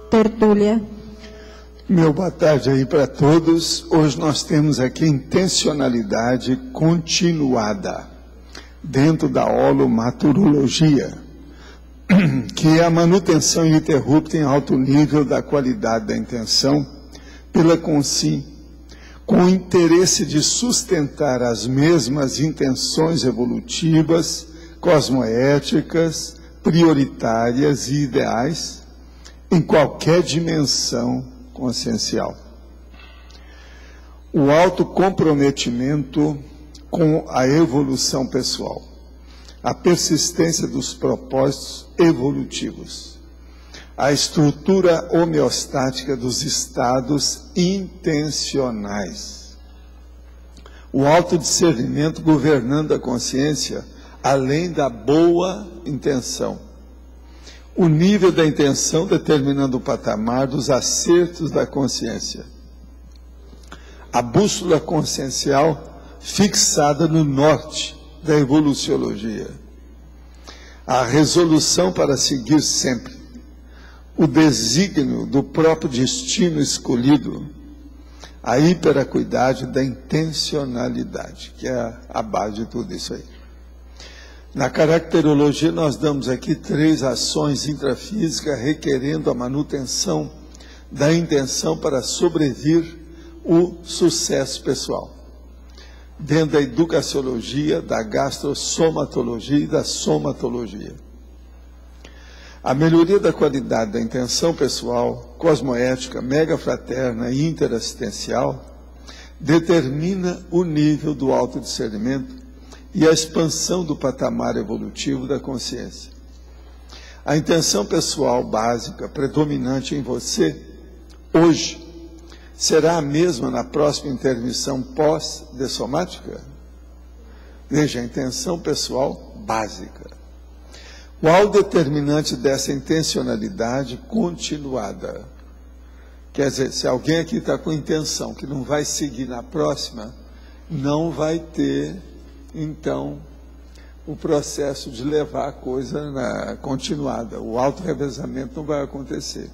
Tertúlia. Meu boa tarde aí para todos. Hoje nós temos aqui intencionalidade continuada dentro da holomaturologia, que é a manutenção ininterrupta em alto nível da qualidade da intenção pela consim, com o interesse de sustentar as mesmas intenções evolutivas, cosmoéticas, prioritárias e ideais em qualquer dimensão consciencial. O autocomprometimento com a evolução pessoal, a persistência dos propósitos evolutivos, a estrutura homeostática dos estados intencionais, o autodiscernimento governando a consciência além da boa intenção, o nível da intenção determinando o patamar dos acertos da consciência, a bússola consciencial fixada no norte da evoluciologia, a resolução para seguir sempre, o desígnio do próprio destino escolhido, a hiperacuidade da intencionalidade, que é a base de tudo isso aí. Na caracterologia, nós damos aqui 3 ações intrafísicas requerendo a manutenção da intenção para sobrevir o sucesso pessoal. Dentro da educaciologia, da gastrosomatologia e da somatologia. A melhoria da qualidade da intenção pessoal, cosmoética, megafraterna e interassistencial determina o nível do autodiscernimento e a expansão do patamar evolutivo da consciência. A intenção pessoal básica predominante em você, hoje, será a mesma na próxima intermissão pós-dessomática? Veja, a intenção pessoal básica. Qual o determinante dessa intencionalidade continuada? Quer dizer, se alguém aqui está com intenção que não vai seguir na próxima, não vai ter, então, o processo de levar a coisa continuada. O auto-revezamento não vai acontecer.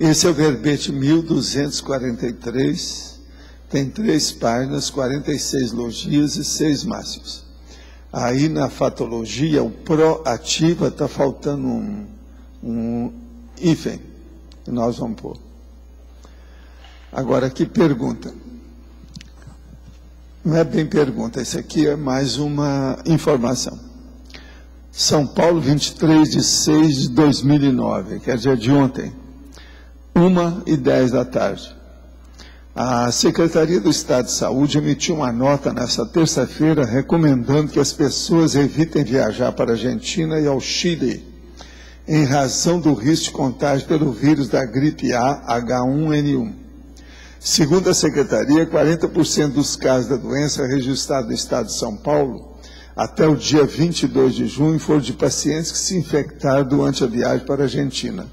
Esse é o verbete 1243, tem 3 páginas, 46 logias e 6 máximos. Aí na fatologia, o proativa está faltando um hífen, que nós vamos pôr. Agora, que pergunta? Não é bem pergunta, isso aqui é mais uma informação. São Paulo, 23/6/2009, quer dizer, de ontem, 1h10 da tarde. A Secretaria do Estado de Saúde emitiu uma nota nesta terça-feira recomendando que as pessoas evitem viajar para a Argentina e ao Chile, em razão do risco de contágio pelo vírus da gripe A H1N1. Segundo a Secretaria, 40% dos casos da doença registrados no estado de São Paulo, até o dia 22 de junho, foram de pacientes que se infectaram durante a viagem para a Argentina.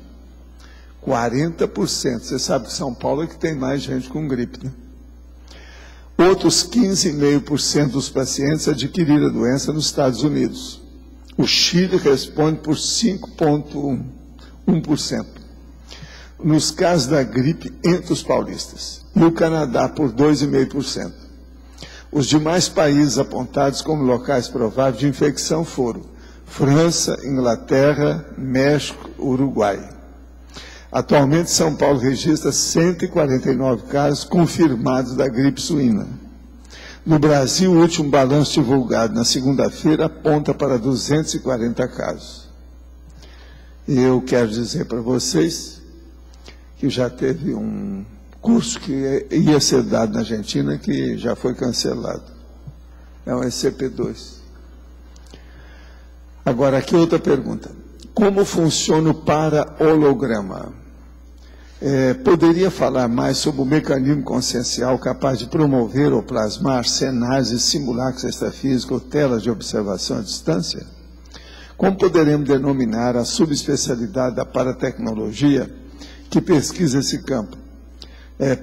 40%. Você sabe que São Paulo é que tem mais gente com gripe, né? Outros 15,5% dos pacientes adquiriram a doença nos Estados Unidos. O Chile responde por 5,1%. Nos casos da gripe entre os paulistas, e o Canadá por 2,5%. Os demais países apontados como locais prováveis de infecção foram França, Inglaterra, México, Uruguai. Atualmente, São Paulo registra 149 casos confirmados da gripe suína. No Brasil, o último balanço divulgado na segunda-feira aponta para 240 casos. E eu quero dizer para vocês que já teve um curso que ia ser dado na Argentina que já foi cancelado. É um ECP2. Agora, aqui outra pergunta. Como funciona o para-holograma? Poderia falar mais sobre o mecanismo consciencial capaz de promover ou plasmar cenários e simulacros extrafísicos ou telas de observação à distância? Como poderemos denominar a subespecialidade da paratecnologia que pesquisa esse campo?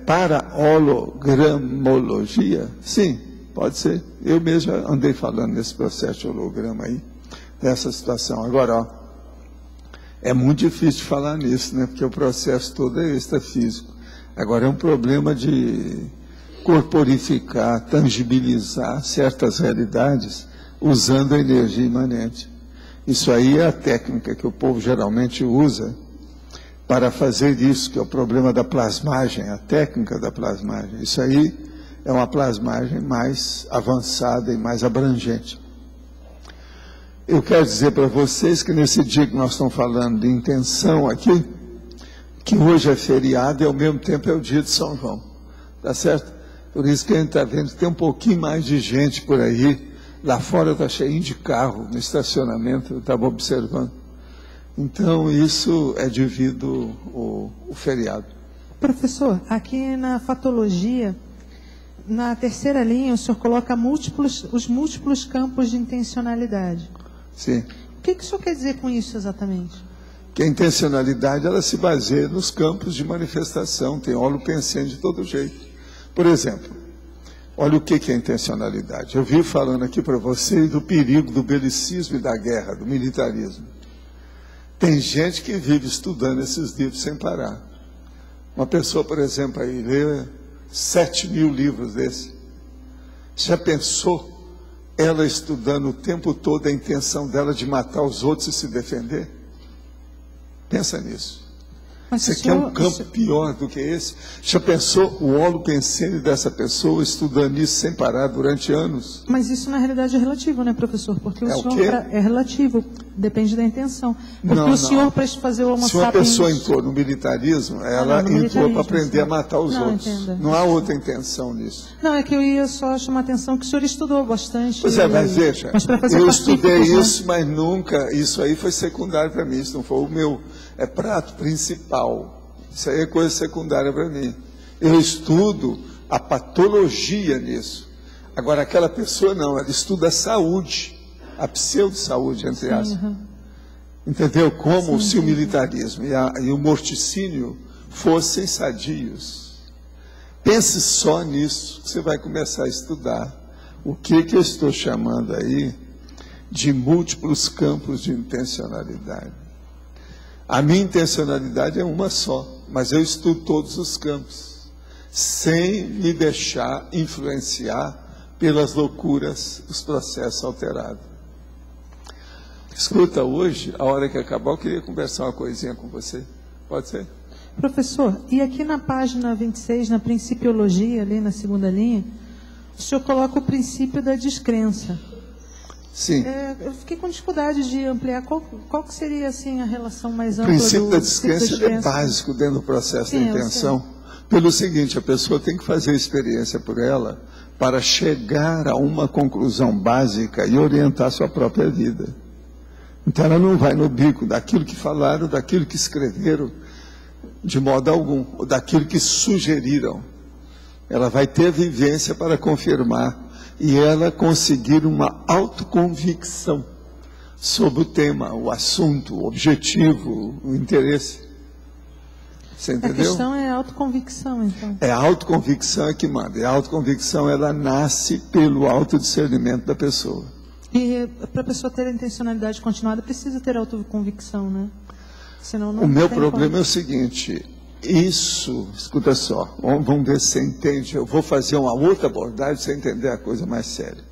Para-hologramologia? Sim, pode ser. Eu mesmo andei falando nesse processo de holograma aí, dessa situação. Agora, ó, é muito difícil de falar nisso, né? Porque o processo todo é extrafísico. Agora, é um problema de corporificar, tangibilizar certas realidades usando a energia imanente. Isso aí é a técnica que o povo geralmente usa para fazer isso, que é o problema da plasmagem, a técnica da plasmagem. Isso aí é uma plasmagem mais avançada e mais abrangente. Eu quero dizer para vocês que nesse dia que nós estamos falando de intenção aqui, que hoje é feriado e ao mesmo tempo é o dia de São João, tá certo? Por isso que a gente está vendo que tem um pouquinho mais de gente por aí, lá fora está cheio de carro no estacionamento, eu estava observando. Então isso é devido ao feriado. Professor, aqui na fatologia, na terceira linha, o senhor coloca os múltiplos campos de intencionalidade. Sim. O que o senhor quer dizer com isso exatamente? Que a intencionalidade, ela se baseia nos campos de manifestação, tem óleo pensante de todo jeito. Por exemplo, olha o que é intencionalidade. Eu vi falando aqui para vocês do perigo do belicismo e da guerra, do militarismo. Tem gente que vive estudando esses livros sem parar. Uma pessoa, por exemplo, aí lê 7.000 livros desse. Já pensou ela estudando o tempo todo a intenção dela de matar os outros e se defender? Pensa nisso. Mas Você quer um campo pior do que esse? Já pensou o óleo pensene dessa pessoa estudando isso sem parar durante anos? Mas isso na realidade é relativo, né, professor? Porque o senhor é relativo, depende da intenção. Porque o senhor, para fazer o Homo sapiens... Se uma pessoa entrou no militarismo, ela entrou para aprender a matar os outros. Entenda. Não há outra intenção nisso. Não, é que eu ia só chamar a atenção que o senhor estudou bastante. Pois é, mas veja, eu estudei isso, né? mas nunca, isso aí foi secundário para mim, isso não foi o meu prato principal. Isso aí é coisa secundária para mim. Eu estudo a patologia nisso. Agora, aquela pessoa não, ela estuda a saúde, a pseudo-saúde, entre aspas. Entendeu? Como se o militarismo e o morticínio fossem sadios. Pense só nisso, você vai começar a estudar o que eu estou chamando aí de múltiplos campos de intencionalidade. A minha intencionalidade é uma só, mas eu estudo todos os campos, sem me deixar influenciar pelas loucuras dos processos alterados. Escuta, hoje, a hora que acabar, eu queria conversar uma coisinha com você. Pode ser? Professor, e aqui na página 26, na Principiologia, ali na segunda linha, o senhor coloca o princípio da descrença. Sim. Eu fiquei com dificuldade de ampliar. Qual que seria assim, a relação mais ampla? O princípio da descrença é básico dentro do processo da intenção. Pelo seguinte, a pessoa tem que fazer a experiência por ela para chegar a uma conclusão básica e orientar a sua própria vida. Então ela não vai no bico daquilo que falaram, daquilo que escreveram, de modo algum, ou daquilo que sugeriram. Ela vai ter vivência para confirmar e ela conseguir uma autoconvicção sobre o tema, o assunto, o objetivo, o interesse. Você entendeu? A questão é a autoconvicção, então. É a autoconvicção que manda. E a autoconvicção, ela nasce pelo autodiscernimento da pessoa. E para a pessoa ter a intencionalidade continuada, precisa ter autoconvicção, né? Senão não o meu tem problema como. é o seguinte... Isso, escuta só, vamos ver se você entende. Eu vou fazer uma outra abordagem para você entender a coisa mais séria.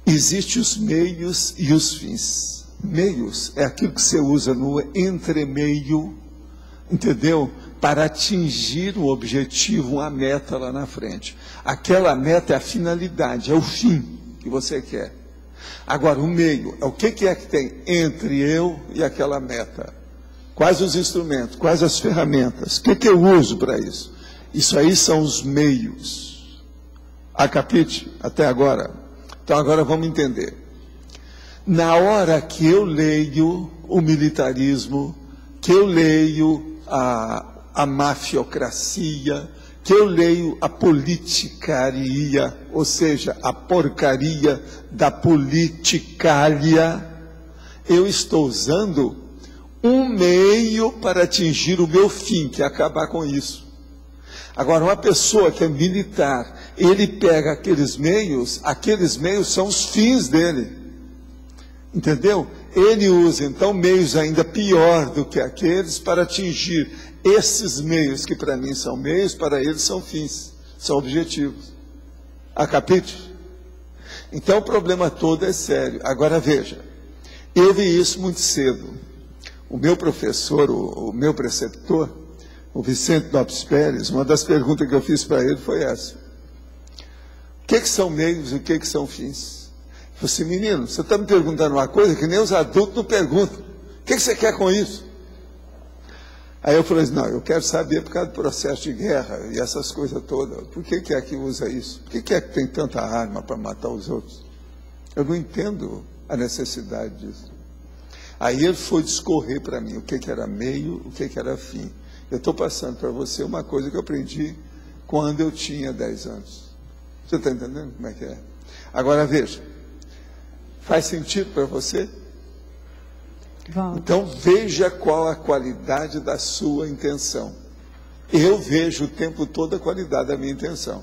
Existem os meios e os fins. Meios é aquilo que você usa no entremeio, entendeu? Para atingir um objetivo, uma meta lá na frente. Aquela meta é a finalidade, é o fim que você quer. Agora, o meio, o que é que tem entre eu e aquela meta? Quais os instrumentos, quais as ferramentas, o que eu uso para isso? Isso aí são os meios. Acapite até agora? Então agora vamos entender. Na hora que eu leio o militarismo, que eu leio a mafiocracia, que eu leio a politicaria, ou seja, a porcaria da politicária, eu estou usando um meio para atingir o meu fim, que é acabar com isso. Agora, uma pessoa que é militar, ele pega aqueles meios são os fins dele. Entendeu? Ele usa, então, meios ainda pior do que aqueles para atingir esses meios, que para mim são meios, para eles são fins, são objetivos. Capite? Então, o problema todo é sério. Agora, veja, eu vi isso muito cedo. O meu professor, o meu preceptor, o Vicente Lopes Pérez, uma das perguntas que eu fiz para ele foi essa: o que são meios e o que são fins? Eu falei assim: menino, você está me perguntando uma coisa que nem os adultos não perguntam. O que você quer com isso? Aí eu falei assim: não, eu quero saber por causa do processo de guerra e essas coisas todas. Por que é que usa isso? Por que é que tem tanta arma para matar os outros? Eu não entendo a necessidade disso. Aí ele foi discorrer para mim o que era meio, o que era fim. Eu estou passando para você uma coisa que eu aprendi quando eu tinha 10 anos. Você está entendendo como é que é? Agora veja, faz sentido para você? Bom. Então veja qual a qualidade da sua intenção. Eu vejo o tempo todo a qualidade da minha intenção.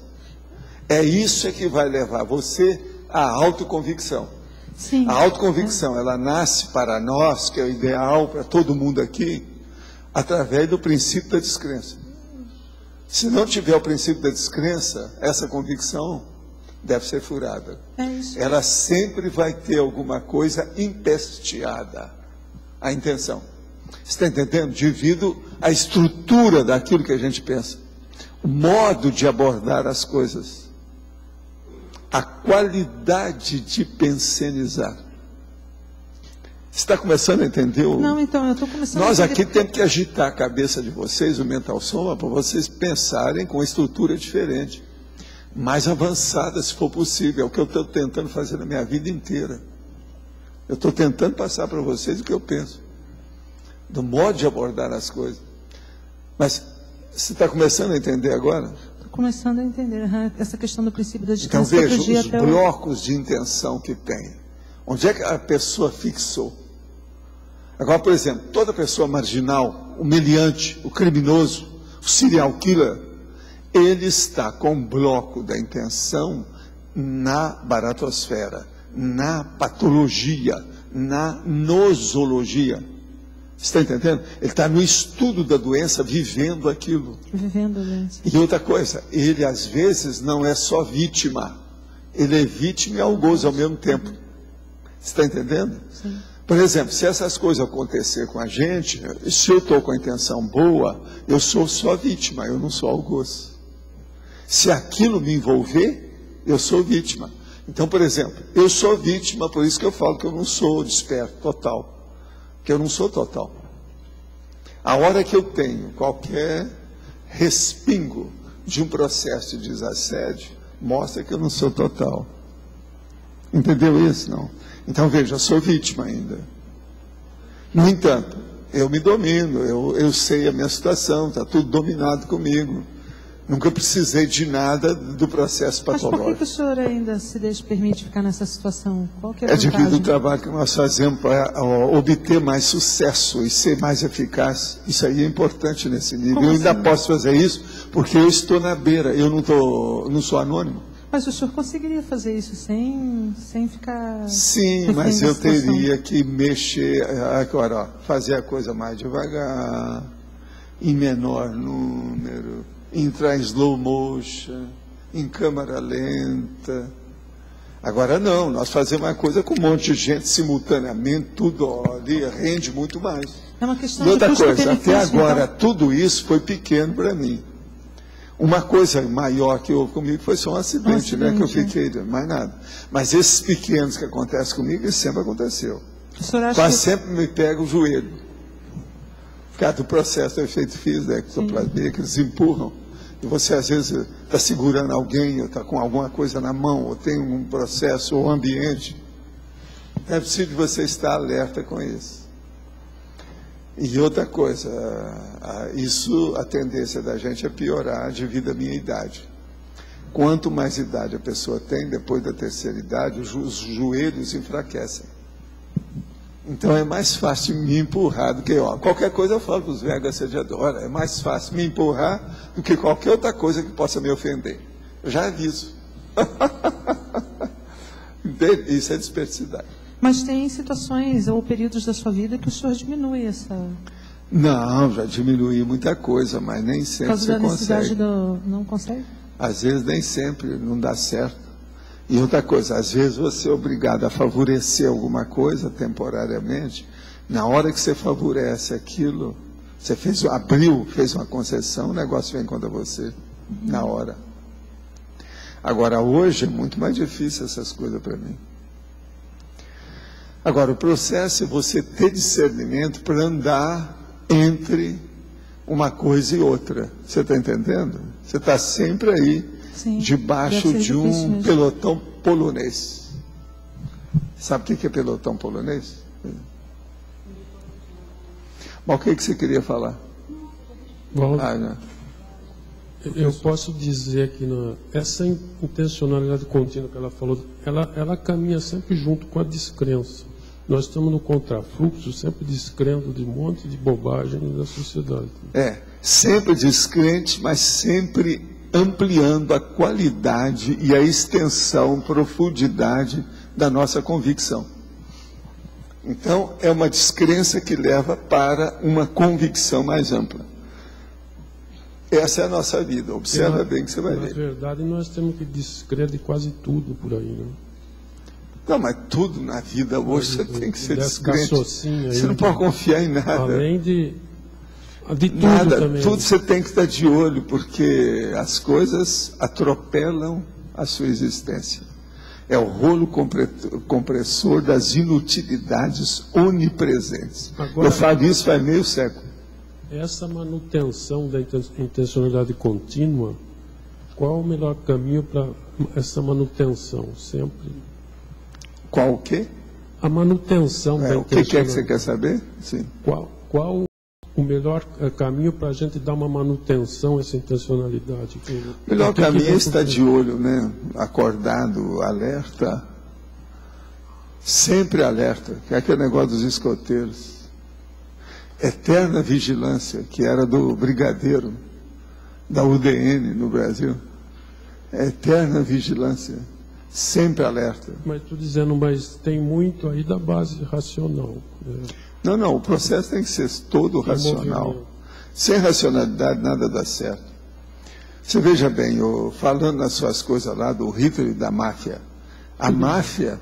É isso que vai levar você à autoconvicção. Sim. A autoconvicção, ela nasce para nós, que é o ideal para todo mundo aqui, através do princípio da descrença. Se não tiver o princípio da descrença, essa convicção deve ser furada. É isso. Ela sempre vai ter alguma coisa empesteada, a intenção. Você está entendendo? Devido à estrutura daquilo que a gente pensa, o modo de abordar as coisas, a qualidade de pensenizar. Você está começando a entender? Não, então, eu estou começando Nós a entender. aqui temos que agitar a cabeça de vocês, o mental soma, para vocês pensarem com estrutura diferente, mais avançada, se for possível. É o que eu estou tentando fazer na minha vida inteira. Eu estou tentando passar para vocês o que eu penso, do modo de abordar as coisas. Mas você está começando a entender agora? Estou começando a entender essa questão do princípio da Então descrença. veja os blocos de intenção que tem. Onde é que a pessoa fixou? Agora, por exemplo, toda pessoa marginal, humilhante, o criminoso, o serial killer, ele está com o bloco da intenção na baratosfera, na patologia, na nosologia. Você está entendendo? Ele está no estudo da doença, vivendo aquilo. Vivendo a doença. E outra coisa, ele às vezes não é só vítima, ele é vítima e algoz ao mesmo tempo. Você está entendendo? Sim. Por exemplo, se essas coisas acontecer com a gente, se eu estou com a intenção boa, eu sou só vítima, eu não sou algoz. Se aquilo me envolver, eu sou vítima. Então, por exemplo, eu sou vítima, por isso que eu falo que eu não sou desperto total. Que eu não sou total. A hora que eu tenho qualquer respingo de um processo de desassédio, mostra que eu não sou total. Entendeu isso? Não. Então, veja, eu sou vítima ainda. No entanto, eu me domino, eu sei a minha situação, está tudo dominado comigo. Nunca precisei de nada do processo patológico. Mas por que o senhor ainda permite ficar nessa situação? Qual que é a devido vantagem? ao trabalho que nós fazemos para obter mais sucesso e ser mais eficaz. Isso aí é importante nesse nível. Como eu ainda assim? posso fazer isso porque eu estou na beira, eu não sou anônimo. Mas o senhor conseguiria fazer isso sem ficar... Sim, mas refém da eu situação? teria que mexer, agora, ó, fazer a coisa mais devagar, em menor número, entrar em slow motion, em câmera lenta. Agora não, nós fazemos uma coisa com um monte de gente simultaneamente, tudo ali rende muito mais. É uma questão E outra de coisa, custo-benefício, até agora, então. tudo isso foi pequeno para mim. Uma coisa maior que houve comigo foi só um acidente, né? Que eu fiquei, mais nada. Mas esses pequenos que acontecem comigo, isso sempre aconteceu. O senhor acha Quase que... sempre me pega o joelho. Por causa do processo do efeito físico, da ectoplasmia, que eles empurram. E você, às vezes, está segurando alguém, ou está com alguma coisa na mão, ou tem um processo, ou ambiente. É preciso você estar alerta com isso. E outra coisa, a tendência da gente é piorar devido à minha idade. Quanto mais idade a pessoa tem, depois da terceira idade, os joelhos enfraquecem. Então é mais fácil me empurrar do que, qualquer coisa eu falo para os velhos assediadores, é mais fácil me empurrar do que qualquer outra coisa que possa me ofender. Eu já aviso. Isso é desperdicidade. Mas tem situações ou períodos da sua vida que o senhor diminui essa... Não, já diminui muita coisa, mas nem sempre você consegue. Por causa da necessidade não consegue? Às vezes nem sempre não dá certo. E outra coisa, às vezes você é obrigado a favorecer alguma coisa temporariamente. Na hora que você favorece aquilo, você fez uma concessão, o negócio vem contra você, na hora. Agora, hoje é muito mais difícil essas coisas para mim. Agora, o processo é você ter discernimento para andar entre uma coisa e outra. Você está entendendo? Você está sempre aí, sim, debaixo de um pelotão polonês. Sabe o que é pelotão polonês? Mas o que você queria falar? Bom, eu posso dizer que essa intencionalidade contínua que ela falou, ela caminha sempre junto com a descrença. Nós estamos no contrafluxo, sempre descrendo de um monte de bobagem da sociedade. Sempre descrente, mas sempre ampliando a qualidade e a extensão, profundidade da nossa convicção. Então, é uma descrença que leva para uma convicção mais ampla. Essa é a nossa vida. Observa bem que você vai ver. Na verdade, nós temos que descrer de quase tudo por aí, né? Não, mas tudo na vida hoje você tem que ser descrente. Você não pode confiar em nada. Além de tudo nada, também. Tudo você tem que estar de olho, porque as coisas atropelam a sua existência. É o rolo compressor das inutilidades onipresentes. Agora, eu falo isso faz meio século. Essa manutenção da intencionalidade contínua, qual o melhor caminho para essa manutenção? Sempre. Qual o quê? A manutenção da intencionalidade. O que é que você quer saber? Sim. Qual o melhor caminho para a gente dar uma manutenção a essa intencionalidade? O melhor caminho é estar de olho, né? Acordado, alerta. Sempre alerta, que é aquele negócio dos escoteiros. Eterna vigilância, que era do brigadeiro, da UDN no Brasil. Eterna vigilância, sempre alerta. Mas estou dizendo, mas tem muito aí da base racional. Né? Não, o processo tem que ser todo racional. Sem racionalidade, nada dá certo. Você veja bem, falando nas suas coisas lá do Hitler e da máfia, a máfia...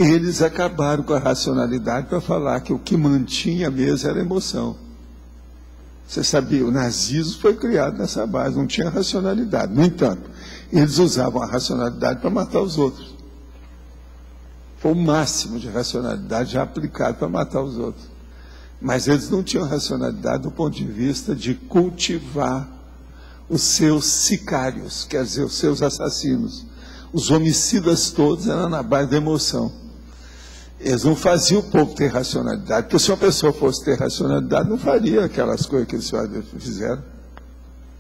Eles acabaram com a racionalidade para falar que o que mantinha mesmo era a emoção. Você sabia, o nazismo foi criado nessa base, não tinha racionalidade. No entanto, eles usavam a racionalidade para matar os outros. Foi o máximo de racionalidade já aplicado para matar os outros. Mas eles não tinham racionalidade do ponto de vista de cultivar os seus sicários, quer dizer, os seus assassinos. Os homicidas todos eram na base da emoção. Eles não faziam o povo ter racionalidade, porque se uma pessoa fosse ter racionalidade, não faria aquelas coisas que eles fizeram.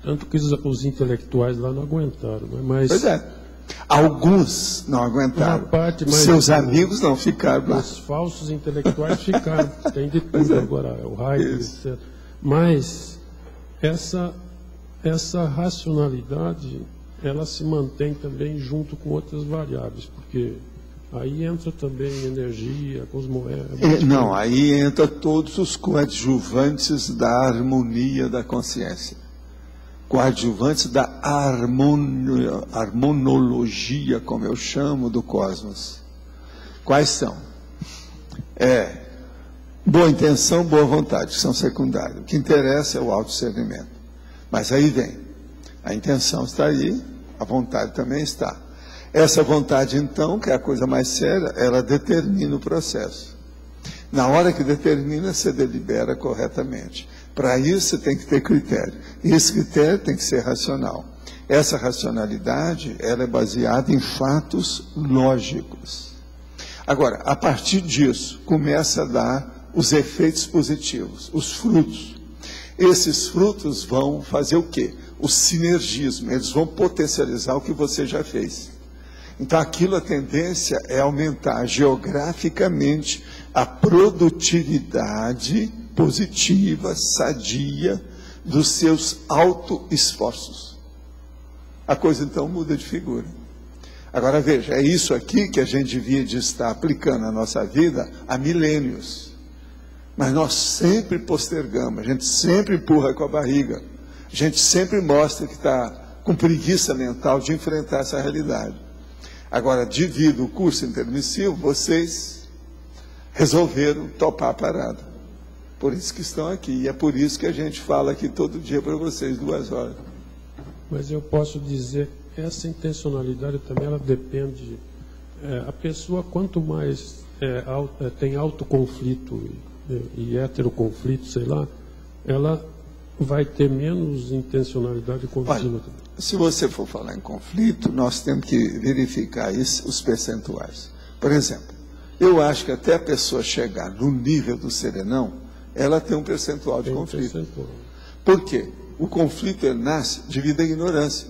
Tanto que os intelectuais lá não aguentaram, né? Mas... Pois é. Alguns não aguentaram. Seus amigos não ficaram lá. Os falsos intelectuais ficaram. Tem de tudo agora, o Heidegger, etc. Mas essa racionalidade, ela se mantém também junto com outras variáveis, porque aí entra também energia, cosmoética. Não, aí entra todos os coadjuvantes da harmonia da consciência. Coadjuvantes da harmonologia, como eu chamo, do cosmos. Quais são? Boa intenção, boa vontade, que são secundários. O que interessa é o autodiscernimento. Mas aí vem, a intenção está aí, a vontade também está. Essa vontade, então, que é a coisa mais séria, ela determina o processo. Na hora que determina, você delibera corretamente. Para isso, você tem que ter critério. E esse critério tem que ser racional. Essa racionalidade, ela é baseada em fatos lógicos. Agora, a partir disso, começa a dar os efeitos positivos, os frutos. Esses frutos vão fazer o quê? O sinergismo, eles vão potencializar o que você já fez. Então, aquilo, a tendência é aumentar geograficamente a produtividade positiva, sadia, dos seus autoesforços. A coisa, então, muda de figura. Agora, veja, é isso aqui que a gente devia de estar aplicando na nossa vida há milênios. Mas nós sempre postergamos, a gente sempre empurra com a barriga. A gente sempre mostra que está com preguiça mental de enfrentar essa realidade. Agora, devido ao curso intermissivo, vocês resolveram topar a parada. Por isso que estão aqui. E é por isso que a gente fala aqui todo dia para vocês, 2 horas. Mas eu posso dizer que essa intencionalidade também ela depende. A pessoa, quanto mais tem autoconflito e heteroconflito, sei lá, ela vai ter menos intencionalidade contínua. Olha, se você for falar em conflito, nós temos que verificar os percentuais. Por exemplo, eu acho que até a pessoa chegar no nível do serenão, ela tem um percentual de conflito. Por quê? O conflito ele nasce devido à ignorância.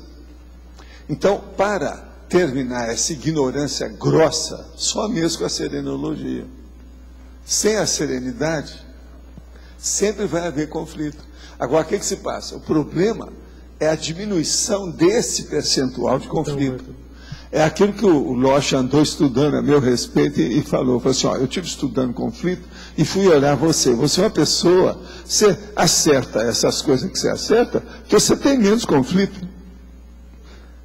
Então, para terminar essa ignorância grossa, só mesmo com a serenologia. Sem a serenidade, sempre vai haver conflito. Agora, o que se passa? O problema é a diminuição desse percentual de conflito. É aquilo que o Loche andou estudando a meu respeito e falou assim, ó, eu estive estudando conflito e fui olhar você. Você é uma pessoa, você acerta essas coisas que você acerta, que você tem menos conflito.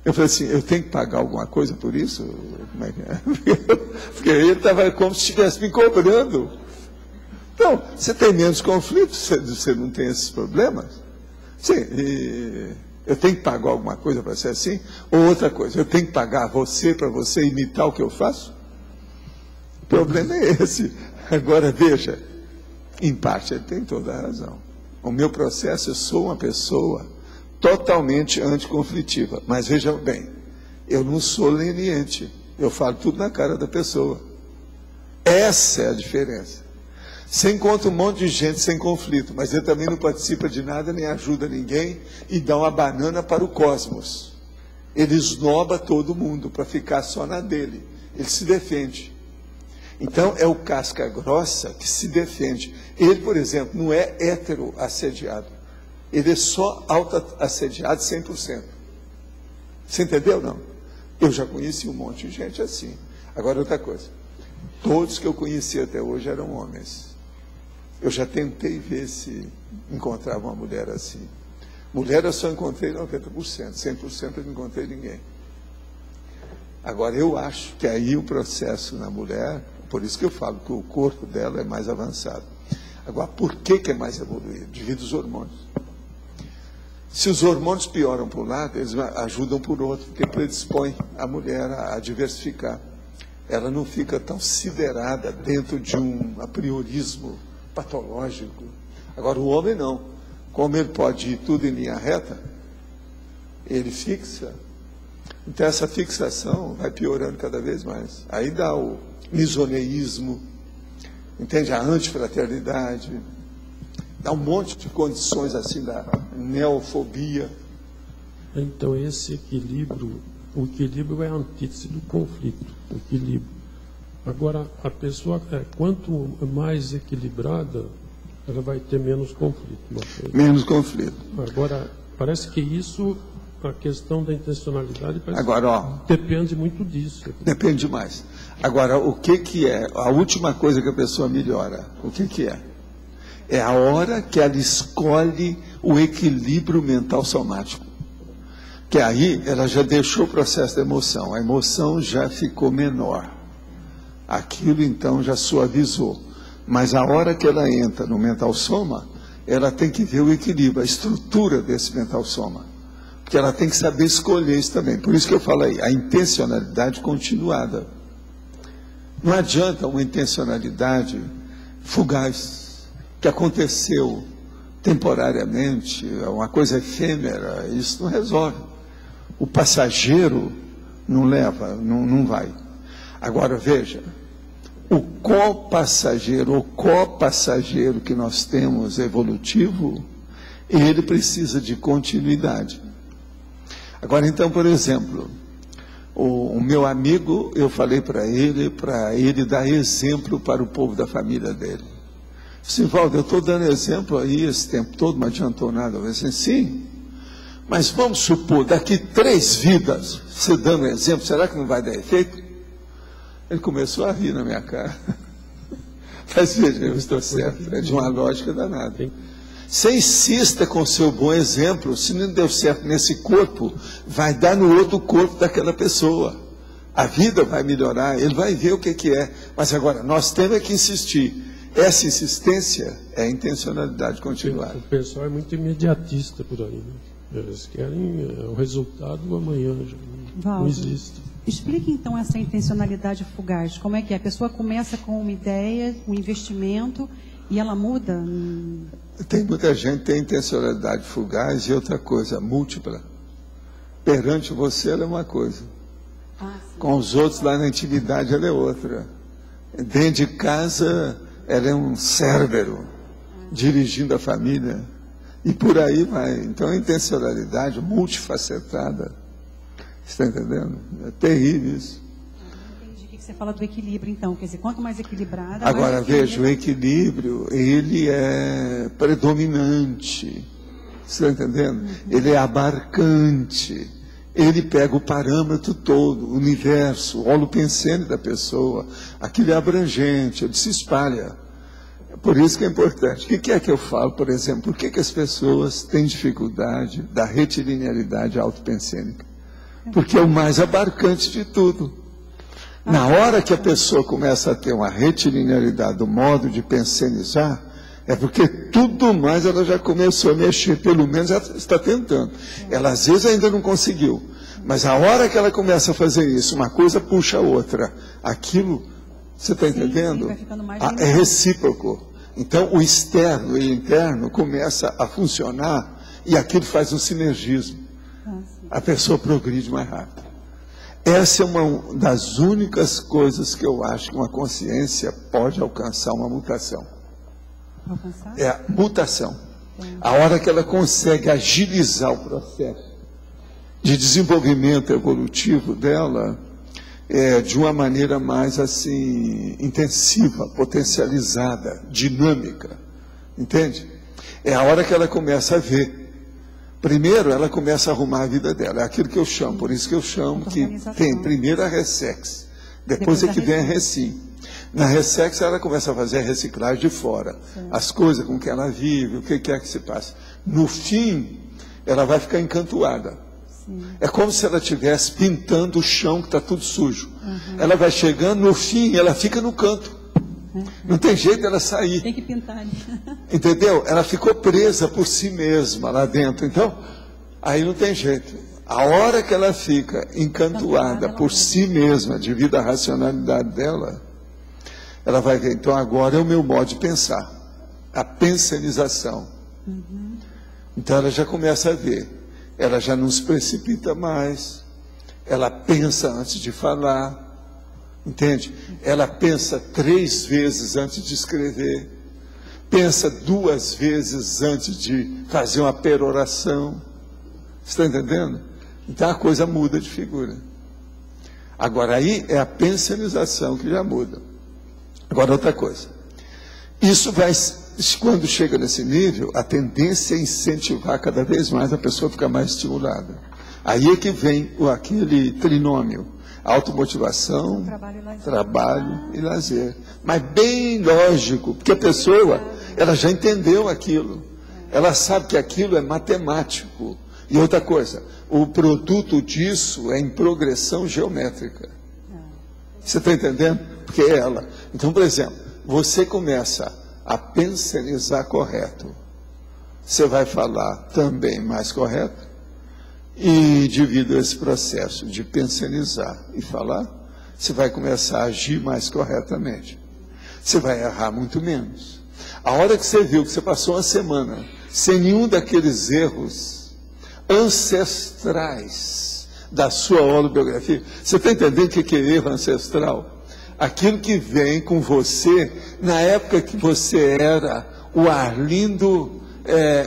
Eu falei assim, eu tenho que pagar alguma coisa por isso? Como é que é? Porque ele estava como se estivesse me cobrando. Então, você tem menos conflito, você não tem esses problemas? Sim, eu tenho que pagar alguma coisa para ser assim? Ou outra coisa, eu tenho que pagar você para você imitar o que eu faço? O problema é esse. Agora, veja, em parte ele tem toda a razão. O meu processo, eu sou uma pessoa totalmente anticonflitiva. Mas veja bem, eu não sou leniente. Eu falo tudo na cara da pessoa. Essa é a diferença. Você encontra um monte de gente sem conflito, mas ele também não participa de nada, nem ajuda ninguém, e dá uma banana para o cosmos. Ele esnoba todo mundo para ficar só na dele. Ele se defende. Então, é o casca grossa que se defende. Ele, por exemplo, não é hétero-assediado. Ele é só auto-assediado 100%. Você entendeu, não? Eu já conheci um monte de gente assim. Agora, outra coisa. Todos que eu conheci até hoje eram homens. Eu já tentei ver se encontrava uma mulher assim. Mulher eu só encontrei 90%, 100% eu não encontrei ninguém. Agora, eu acho que aí o processo na mulher, por isso que eu falo que o corpo dela é mais avançado. Agora, por que é mais evoluído? Devido aos hormônios. Se os hormônios pioram por um lado, eles ajudam por outro, porque predispõe a mulher a diversificar. Ela não fica tão siderada dentro de um apriorismo patológico. Agora, o homem não. Como ele pode ir tudo em linha reta, ele fixa. Então, essa fixação vai piorando cada vez mais. Aí dá o misoneísmo, entende? A antifraternidade, dá um monte de condições assim da neofobia. Então, esse equilíbrio, o equilíbrio é a antítese do conflito, o equilíbrio. Agora, a pessoa, quanto mais equilibrada, ela vai ter menos conflito. Menos conflito. Agora, parece que isso, a questão da intencionalidade, agora, ó, depende muito disso. Depende demais. Agora, o que é a última coisa que a pessoa melhora? O que é? É a hora que ela escolhe o equilíbrio mental somático. Que aí ela já deixou o processo da emoção. A emoção já ficou menor. Aquilo, então, já suavizou. Mas a hora que ela entra no mental soma, ela tem que ver o equilíbrio, a estrutura desse mental soma. Porque ela tem que saber escolher isso também. Por isso que eu falo aí, a intencionalidade continuada. Não adianta uma intencionalidade fugaz, que aconteceu temporariamente, uma coisa efêmera, isso não resolve. O passageiro não leva, não vai. Agora, veja, o copassageiro que nós temos evolutivo, ele precisa de continuidade. Agora, então, por exemplo, o meu amigo, eu falei para ele dar exemplo para o povo da família dele. Assim, Valdo, eu estou dando exemplo aí esse tempo todo, não adiantou nada. Eu falei assim, sim, mas vamos supor, daqui 3 vidas, você dando exemplo, será que não vai dar efeito? Ele começou a rir na minha cara. Mas veja, eu estou certo, é de uma lógica danada. Você insista com o seu bom exemplo, se não deu certo nesse corpo, vai dar no outro corpo daquela pessoa. A vida vai melhorar, ele vai ver o que é. Mas agora, nós temos que insistir. Essa insistência é a intencionalidade continuada. O pessoal é muito imediatista por aí, né? Eles querem o resultado amanhã, já não existe. Explique então essa intencionalidade fugaz. Como é que é? A pessoa começa com uma ideia, um investimento, e ela muda? Tem muita gente que tem intencionalidade fugaz e outra coisa, múltipla. Perante você ela é uma coisa. Com os outros lá na intimidade ela é outra. Dentro de casa ela é um Cérbero, dirigindo a família. E por aí vai. Então a intencionalidade multifacetada. Está entendendo? É terrível isso. Entendi. O que você fala do equilíbrio, então? Quer dizer, quanto mais equilibrada... Agora, veja, o equilíbrio, ele é predominante. Você está entendendo? Ele é abarcante. Ele pega o parâmetro todo, o universo, o holopensene da pessoa. Aquilo é abrangente, ele se espalha. Por isso que é importante. O que é que eu falo, por exemplo? Por que as pessoas têm dificuldade da retilinearidade autopensênica? Porque é o mais abarcante de tudo. Na hora que a pessoa começa a ter uma retilinearidade do modo de pensenizar, é porque tudo mais ela já começou a mexer, pelo menos ela está tentando. Ela às vezes ainda não conseguiu, mas a hora que ela começa a fazer isso, uma coisa puxa a outra. Aquilo, você está entendendo? É recíproco. Então o externo e o interno começa a funcionar e aquilo faz um sinergismo. A pessoa progride mais rápido. Essa é uma das únicas coisas que eu acho que uma consciência pode alcançar uma mutação. É a mutação. A hora que ela consegue agilizar o processo de desenvolvimento evolutivo dela, de uma maneira mais assim intensiva, potencializada, dinâmica. Entende? É a hora que ela começa a ver. Primeiro, ela começa a arrumar a vida dela. É aquilo que eu chamo, por isso que eu chamo que tem primeiro a ressex, depois é que vem a recim. Na ressex, ela começa a fazer a reciclagem de fora. As coisas com que ela vive, o que quer que se passe. No fim, ela vai ficar encantoada. É como se ela estivesse pintando o chão que está tudo sujo. Ela vai chegando, no fim, ela fica no canto. Não tem jeito dela sair. Tem que pintar. Entendeu? Ela ficou presa por si mesma lá dentro. Então, aí não tem jeito. A hora que ela fica encantoada por si mesma, devido à racionalidade dela, ela vai ver, então agora é o meu modo de pensar. A pensanização. Então ela já começa a ver. Ela já não se precipita mais. Ela pensa antes de falar. Entende? Ela pensa 3 vezes antes de escrever. Pensa 2 vezes antes de fazer uma peroração. Está entendendo? Então a coisa muda de figura. Agora aí é a pensanização que já muda. Agora outra coisa. Isso vai, quando chega nesse nível, a tendência é incentivar cada vez mais a pessoa a ficar mais estimulada. Aí é que vem aquele trinômio. Automotivação, trabalho e lazer. Mas bem lógico, porque a pessoa, ela já entendeu aquilo. Ela sabe que aquilo é matemático. E outra coisa, o produto disso é em progressão geométrica. Você está entendendo? Porque é ela. Então, por exemplo, você começa a pensanizar correto. Você vai falar também mais correto. E devido a esse processo de pensanizar e falar, você vai começar a agir mais corretamente. Você vai errar muito menos. A hora que você viu que você passou uma semana sem nenhum daqueles erros ancestrais da sua holobiografia, você está entendendo o que é erro ancestral? aquilo que vem com você na época que você era o Arlindo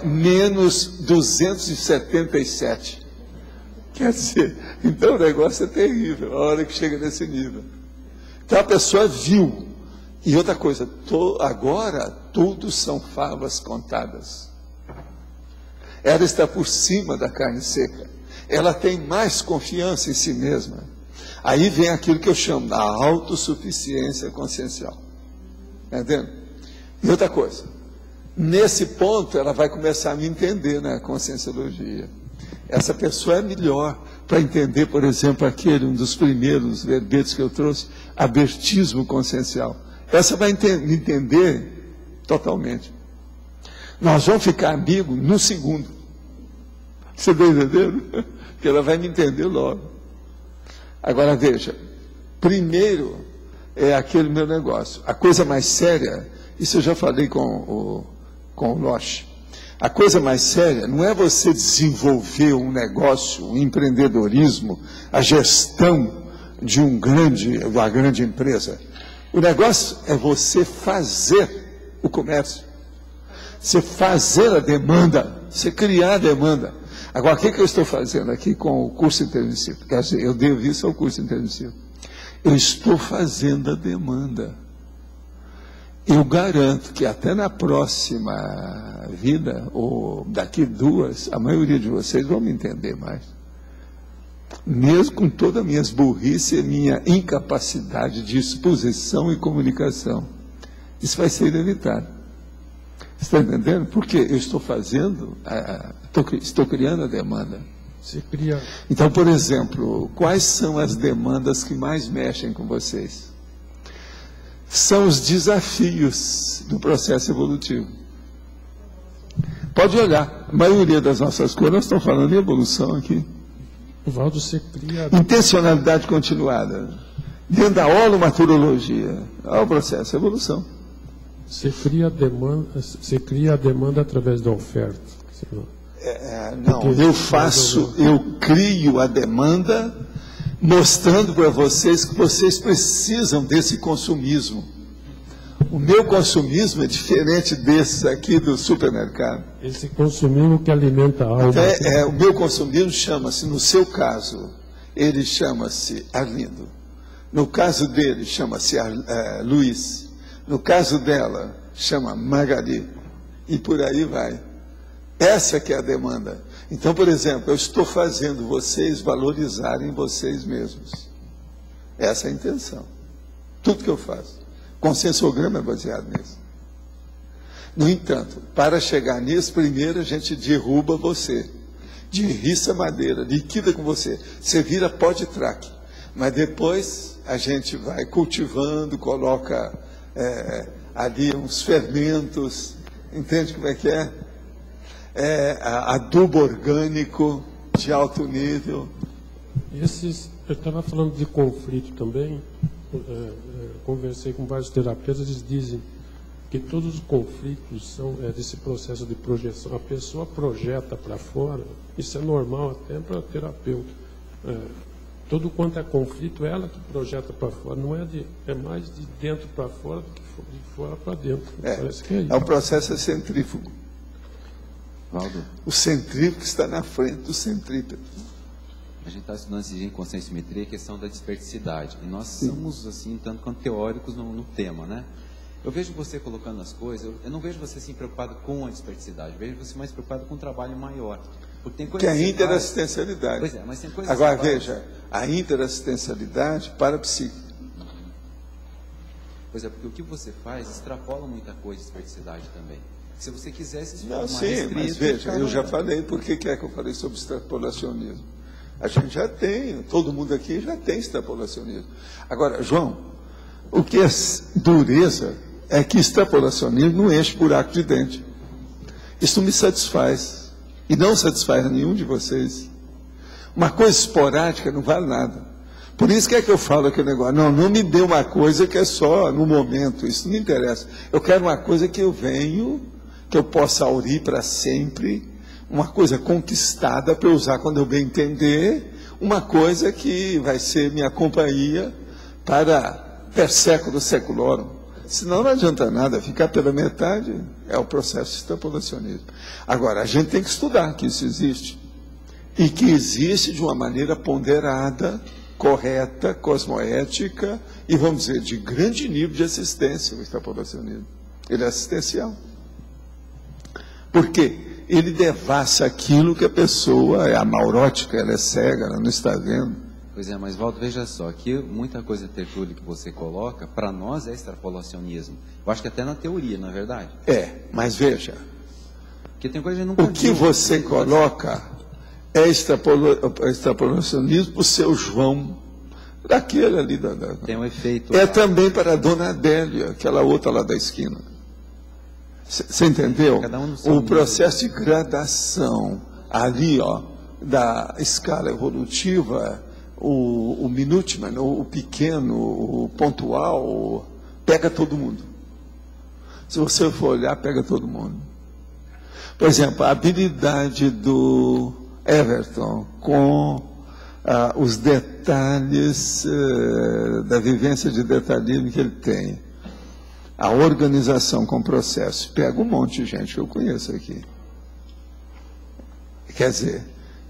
menos 277. Quer dizer, então o negócio é terrível, a hora que chega nesse nível. Então a pessoa viu. E outra coisa, agora tudo são favas contadas. Ela está por cima da carne seca. Ela tem mais confiança em si mesma. Aí vem aquilo que eu chamo da autossuficiência consciencial. Entendendo? E outra coisa, nesse ponto ela vai começar a me entender na conscienciologia. Essa pessoa é melhor para entender, por exemplo, um dos primeiros verbetes que eu trouxe, abertismo consciencial. Essa vai me entender totalmente. Nós vamos ficar amigos no segundo. Você está entendendo? Porque ela vai me entender logo. Agora veja, primeiro é aquele meu negócio. A coisa mais séria, isso eu já falei com o Loche. A coisa mais séria não é você desenvolver um negócio, um empreendedorismo, a gestão de uma grande empresa. O negócio é você fazer o comércio. Você fazer a demanda, você criar a demanda. Agora, o que eu estou fazendo aqui com o curso intermissivo? Quer dizer, eu devo isso ao curso intermissivo. Eu estou fazendo a demanda. Eu garanto que até na próxima vida, ou daqui 2, a maioria de vocês vão me entender mais. Mesmo com todas as minhas burrices e minha incapacidade de exposição e comunicação. Isso vai ser inevitável. Está entendendo? Porque eu estou fazendo, estou criando a demanda. Você cria... Então, por exemplo, quais são as demandas que mais mexem com vocês? São os desafios do processo evolutivo. Pode olhar, a maioria das nossas coisas, nós estamos falando em evolução aqui. Valdo, você cria... Intencionalidade continuada. Dentro da holomaturologia, é o processo de evolução. Você cria a demanda através da oferta. Não, eu crio a demanda mostrando para vocês que vocês precisam desse consumismo. O meu consumismo é diferente desse aqui do supermercado. Esse consumismo que alimenta a alma. O meu consumismo chama-se, no seu caso, ele chama-se Arlindo. No caso dele, chama-se Luiz. No caso dela, chama Magali. E por aí vai. Essa que é a demanda. Então, por exemplo, eu estou fazendo vocês valorizarem vocês mesmos. Essa é a intenção. Tudo que eu faço. Conscienciograma é baseado nisso. No entanto, para chegar nisso, primeiro a gente derruba você. Derriça a madeira, liquida com você. Você vira pó de traque. Mas depois a gente vai cultivando, coloca ali uns fermentos. Entende como é que é? Adubo orgânico de alto nível. Eu estava falando de conflito também, conversei com vários terapeutas, eles dizem que todos os conflitos são desse processo de projeção. A pessoa projeta para fora, isso é normal até para terapeuta. Todo quanto é conflito, ela que projeta para fora, não é mais de dentro para fora do que de fora para dentro. Parece que é isso. É um processo centrífugo. Valdo. O centrífugo está na frente do centrípeto. A gente está estudando em conscienciometria a questão da desperticidade. E nós somos, assim, tanto quanto teóricos no tema, né? Eu vejo você colocando as coisas, eu não vejo você assim preocupado com a desperticidade, eu vejo você mais preocupado com um trabalho maior. Porque tem coisas que é a interassistencialidade. Pois é, mas tem coisas. Agora, veja, a interassistencialidade para a psique. Pois é, porque o que você faz extrapola muita coisa de desperticidade também. Se você quisesse... Não, sim, mas veja, eu já falei, por que é que eu falei sobre extrapolacionismo? A gente já tem, todo mundo aqui já tem extrapolacionismo. Agora, João, o que é dureza é que extrapolacionismo não enche buraco de dente. Isso me satisfaz. E não satisfaz a nenhum de vocês. Uma coisa esporádica não vale nada. Por isso que é que eu falo aquele negócio. Não me dê uma coisa que é só no momento. Isso não me interessa. Eu quero uma coisa que eu venho, que eu possa aurir para sempre. Uma coisa conquistada para eu usar quando eu bem entender. Uma coisa que vai ser minha companhia para per século seculorum. Senão não adianta nada, ficar pela metade é o processo de extrapolacionismo. Agora, a gente tem que estudar que isso existe. E que existe de uma maneira ponderada, correta, cosmoética e, vamos dizer, de grande nível de assistência, o extrapolacionismo. Ele é assistencial. Por quê? Ele devassa aquilo que a pessoa é amaurótica, ela é cega, ela não está vendo. Pois é, mas Valdo, veja só, aqui muita coisa de tertúlia que você coloca, para nós é extrapolacionismo. Eu acho que até na teoria, não é verdade? É, mas veja, porque tem coisa que nunca o que você coloca é extrapolacionismo para o seu João, daquele ali. Tem um efeito. É também para a dona Adélia, aquela outra lá da esquina. Você entendeu? O processo de gradação ali, ó, da escala evolutiva, o minutiman, o pequeno, o pontual, pega todo mundo. Se você for olhar, pega todo mundo. Por exemplo, a habilidade do Everton com os detalhes da vivência de detalhismo que ele tem. A organização com o processo. Pega um monte de gente que eu conheço aqui. Quer dizer,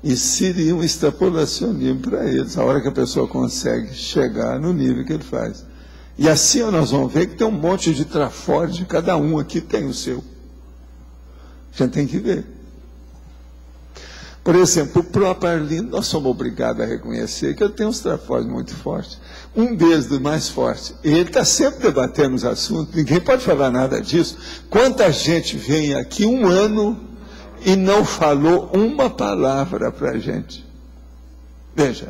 isso seria um extrapolacionismo para eles, a hora que a pessoa consegue chegar no nível que ele faz. E assim nós vamos ver que tem um monte de traforde, cada um aqui tem o seu. A gente tem que ver. Por exemplo, o próprio Arlindo, nós somos obrigados a reconhecer que ele tem uns trafordes muito fortes. Um deles, do mais forte, ele está sempre debatendo os assuntos, ninguém pode falar nada disso. Quanta gente vem aqui um ano e não falou uma palavra para a gente? Veja,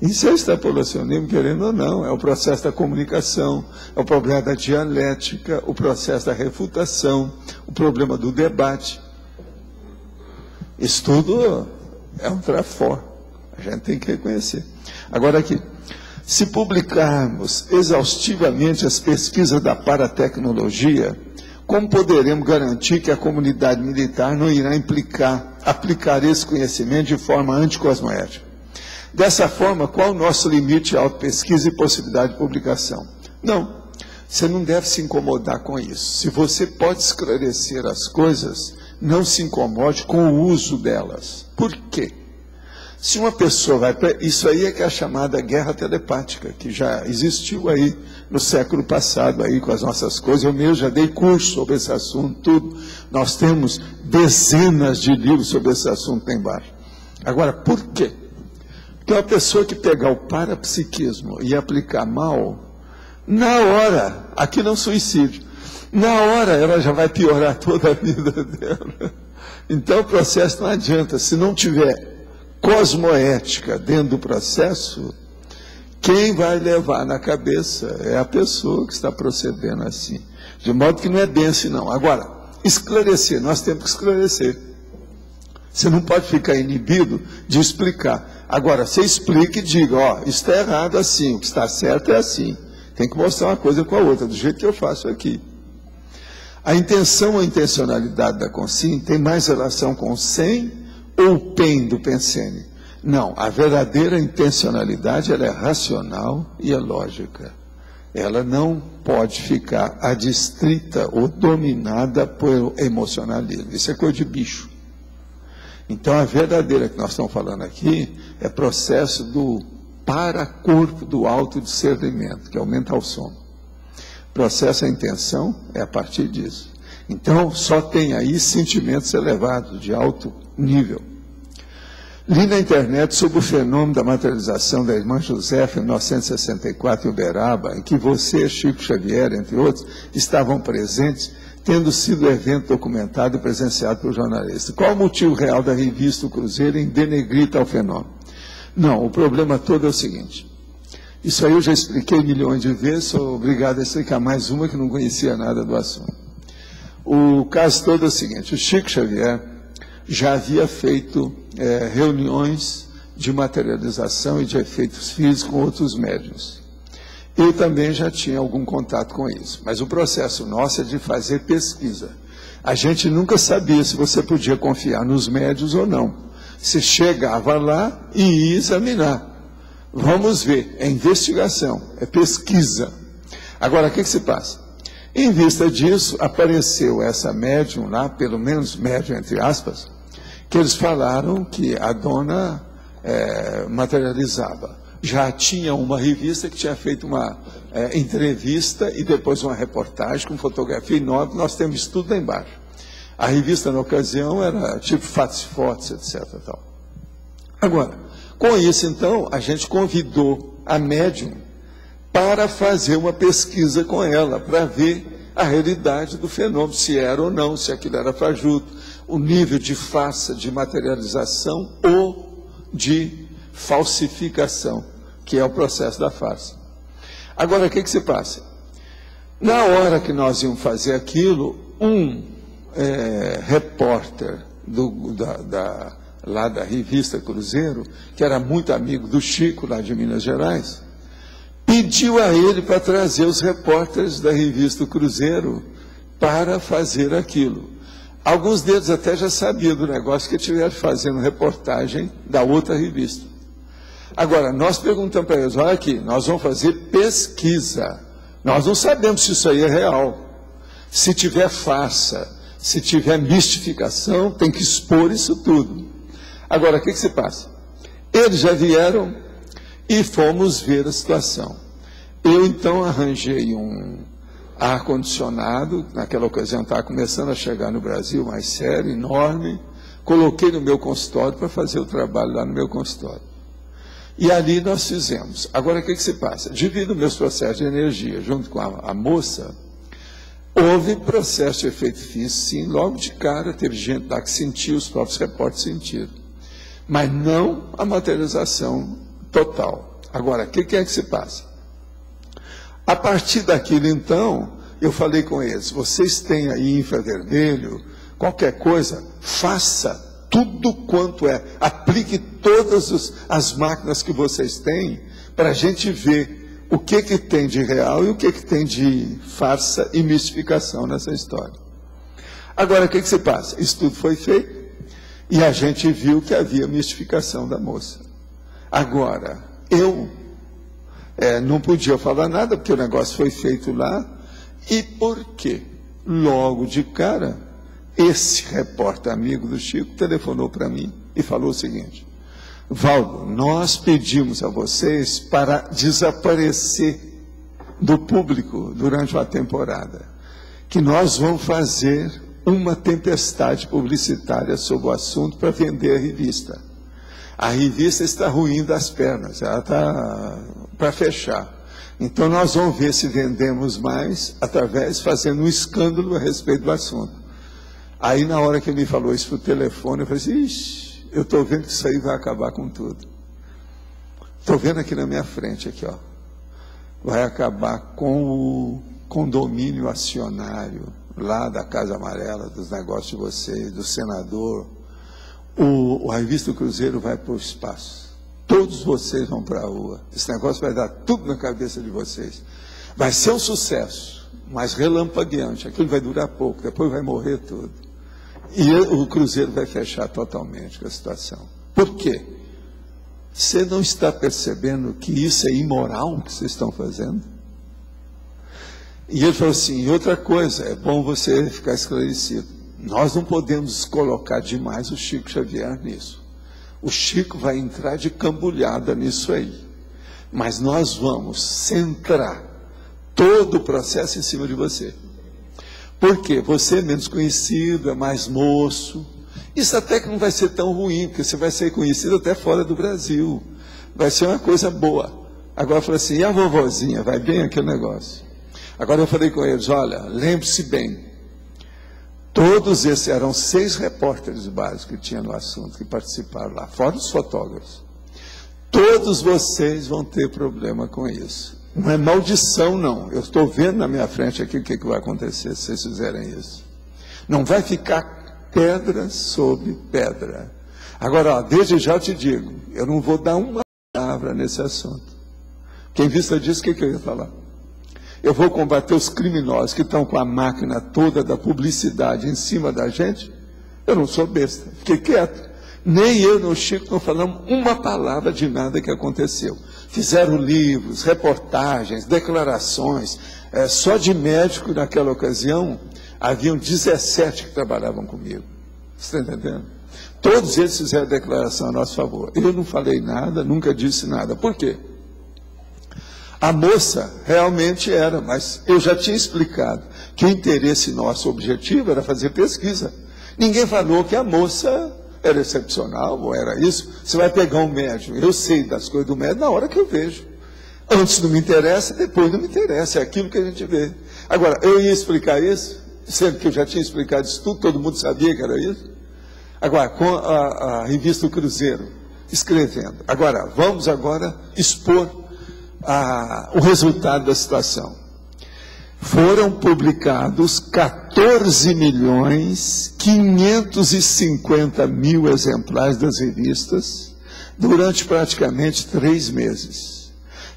isso é extrapolacionismo, querendo ou não, é o processo da comunicação, é o problema da dialética, o processo da refutação, o problema do debate. Isso tudo é um trafor, a gente tem que reconhecer. Agora aqui, se publicarmos exaustivamente as pesquisas da paratecnologia, como poderemos garantir que a comunidade militar não irá aplicar esse conhecimento de forma anticosmoética? Dessa forma, qual o nosso limite de autopesquisa e possibilidade de publicação? Não, você não deve se incomodar com isso. Se você pode esclarecer as coisas, não se incomode com o uso delas. Por quê? Se uma pessoa vai para... Isso aí é que é a chamada guerra telepática, que já existiu aí no século passado, aí com as nossas coisas. Eu mesmo já dei curso sobre esse assunto, tudo. Nós temos dezenas de livros sobre esse assunto lá embaixo. Agora, por quê? Porque uma pessoa que pegar o parapsiquismo e aplicar mal, na hora, aqui não suicídio, na hora ela já vai piorar toda a vida dela. Então o processo não adianta. Se não tiver cosmoética dentro do processo, quem vai levar na cabeça é a pessoa que está procedendo assim. De modo que não é bem assim, não. Agora, esclarecer, nós temos que esclarecer. Você não pode ficar inibido de explicar. Agora, você explica e diga, ó, isso está errado assim, o que está certo é assim. Tem que mostrar uma coisa com a outra, do jeito que eu faço aqui. A intenção ou intencionalidade da consciência tem mais relação com o SEM ou o PEN do Pensene? Não, a verdadeira intencionalidade ela é racional e é lógica. Ela não pode ficar adstrita ou dominada pelo emocionalismo. Isso é coisa de bicho. Então a verdadeira que nós estamos falando aqui é processo do paracorpo do autodiscernimento, que é o mental som. Processo a intenção é a partir disso. Então, só tem aí sentimentos elevados, de alto nível. Li na internet sobre o fenômeno da materialização da irmã Josefa em 1964 em Uberaba, em que você, Chico Xavier, entre outros, estavam presentes, tendo sido o evento documentado e presenciado por jornalistas. Qual o motivo real da revista O Cruzeiro em denegrir tal fenômeno? Não, o problema todo é o seguinte. Isso aí eu já expliquei milhões de vezes, sou obrigado a explicar mais uma que não conhecia nada do assunto. O caso todo é o seguinte, o Chico Xavier já havia feito reuniões de materialização e de efeitos físicos com outros médiuns. Eu também já tinha algum contato com isso, mas o processo nosso é de fazer pesquisa. A gente nunca sabia se você podia confiar nos médiuns ou não. Você chegava lá e ia examinar. Vamos ver, é investigação, é pesquisa. Agora, o que se passa? Em vista disso, apareceu essa médium lá, pelo menos médium entre aspas, que eles falaram que a dona materializava. Já tinha uma revista que tinha feito uma entrevista e depois uma reportagem com fotografia enorme, nós temos tudo lá embaixo. A revista, na ocasião, era tipo fatos e fotos, etc. Tal. Agora, com isso, então, a gente convidou a médium para fazer uma pesquisa com ela, para ver a realidade do fenômeno, se era ou não, se aquilo era fajuto, o nível de farsa, de materialização ou de falsificação, que é o processo da farsa. Agora, o que se passa? Na hora que nós íamos fazer aquilo, um repórter lá da revista Cruzeiro, que era muito amigo do Chico, lá de Minas Gerais, pediu a ele para trazer os repórteres da revista Cruzeiro para fazer aquilo. Alguns deles até já sabiam do negócio, que estiveram fazendo reportagem da outra revista. Agora, nós perguntamos para eles, olha aqui, nós vamos fazer pesquisa. Nós não sabemos se isso aí é real. Se tiver farsa, se tiver mistificação, tem que expor isso tudo. Agora, o que se passa? Eles já vieram e fomos ver a situação. Eu, então, arranjei um ar-condicionado, naquela ocasião estava começando a chegar no Brasil, mais sério, enorme, coloquei no meu consultório para fazer o trabalho lá no meu consultório. E ali nós fizemos. Agora, o que se passa? Devido aos meus processos de energia, junto com a moça, houve processo de efeito físico, sim, logo de cara, teve gente lá que sentiu, os próprios repórteres sentiram. Mas não a materialização total. Agora, o que é que se passa? A partir daquilo, então, eu falei com eles, vocês têm aí infravermelho, qualquer coisa, faça tudo quanto é, aplique todas as máquinas que vocês têm, para a gente ver o que tem de real e o que tem de farsa e mistificação nessa história. Agora, o que se passa? Isso tudo foi feito, e a gente viu que havia mistificação da moça. Agora, eu não podia falar nada, porque o negócio foi feito lá. E por quê? Logo de cara, esse repórter amigo do Chico telefonou para mim e falou o seguinte: Valdo, nós pedimos a vocês para desaparecer do público durante uma temporada, que nós vamos fazer uma tempestade publicitária sobre o assunto para vender a revista. A revista está ruindo as pernas, ela está para fechar. Então nós vamos ver se vendemos mais, fazendo um escândalo a respeito do assunto. Aí na hora que ele me falou isso por telefone, eu falei assim, ixi, eu estou vendo que isso aí vai acabar com tudo. Estou vendo aqui na minha frente, aqui, ó. Vai acabar com o condomínio acionário, lá da Casa Amarela, dos negócios de vocês, do senador. A revista Cruzeiro vai para o espaço. Todos vocês vão para a rua. Esse negócio vai dar tudo na cabeça de vocês. Vai ser um sucesso, mas relampagueante. Aquilo vai durar pouco, depois vai morrer tudo. E o Cruzeiro vai fechar totalmente com a situação. Por quê? Você não está percebendo que isso é imoral o que vocês estão fazendo? E ele falou assim, e outra coisa, é bom você ficar esclarecido. Nós não podemos colocar demais o Chico Xavier nisso. O Chico vai entrar de cambulhada nisso aí. Mas nós vamos centrar todo o processo em cima de você. Por quê? Você é menos conhecido, é mais moço. Isso até que não vai ser tão ruim, porque você vai ser conhecido até fora do Brasil. Vai ser uma coisa boa. Agora eu falei assim, e a vovozinha? Vai bem aquele negócio. Agora eu falei com eles, olha, lembre-se bem, todos esses eram 6 repórteres básicos que tinha no assunto, que participaram lá, fora os fotógrafos. Todos vocês vão ter problema com isso. Não é maldição, não. Eu estou vendo na minha frente aqui o que vai acontecer se vocês fizerem isso. Não vai ficar pedra sobre pedra. Agora, ó, desde já eu te digo, eu não vou dar uma palavra nesse assunto. Porque em vista disso, o que eu ia falar? Eu vou combater os criminosos que estão com a máquina toda da publicidade em cima da gente? Eu não sou besta. Fiquei quieto. Nem eu, nem o Chico, não falamos uma palavra de nada que aconteceu. Fizeram livros, reportagens, declarações. Só de médico, naquela ocasião, haviam 17 que trabalhavam comigo. Você está entendendo? Todos eles fizeram declaração a nosso favor. Eu não falei nada, nunca disse nada. Por quê? A moça realmente era, mas eu já tinha explicado que o interesse nosso, o objetivo, era fazer pesquisa. Ninguém falou que a moça era excepcional, ou era isso. Você vai pegar um médium, eu sei das coisas do médium na hora que eu vejo. Antes não me interessa, depois não me interessa, é aquilo que a gente vê. Agora, eu ia explicar isso, sendo que eu já tinha explicado isso tudo, todo mundo sabia que era isso. Agora, com a revista O Cruzeiro, escrevendo. Agora, vamos agora expor o resultado da situação. Foram publicados 14.550.000 exemplares das revistas durante praticamente 3 meses.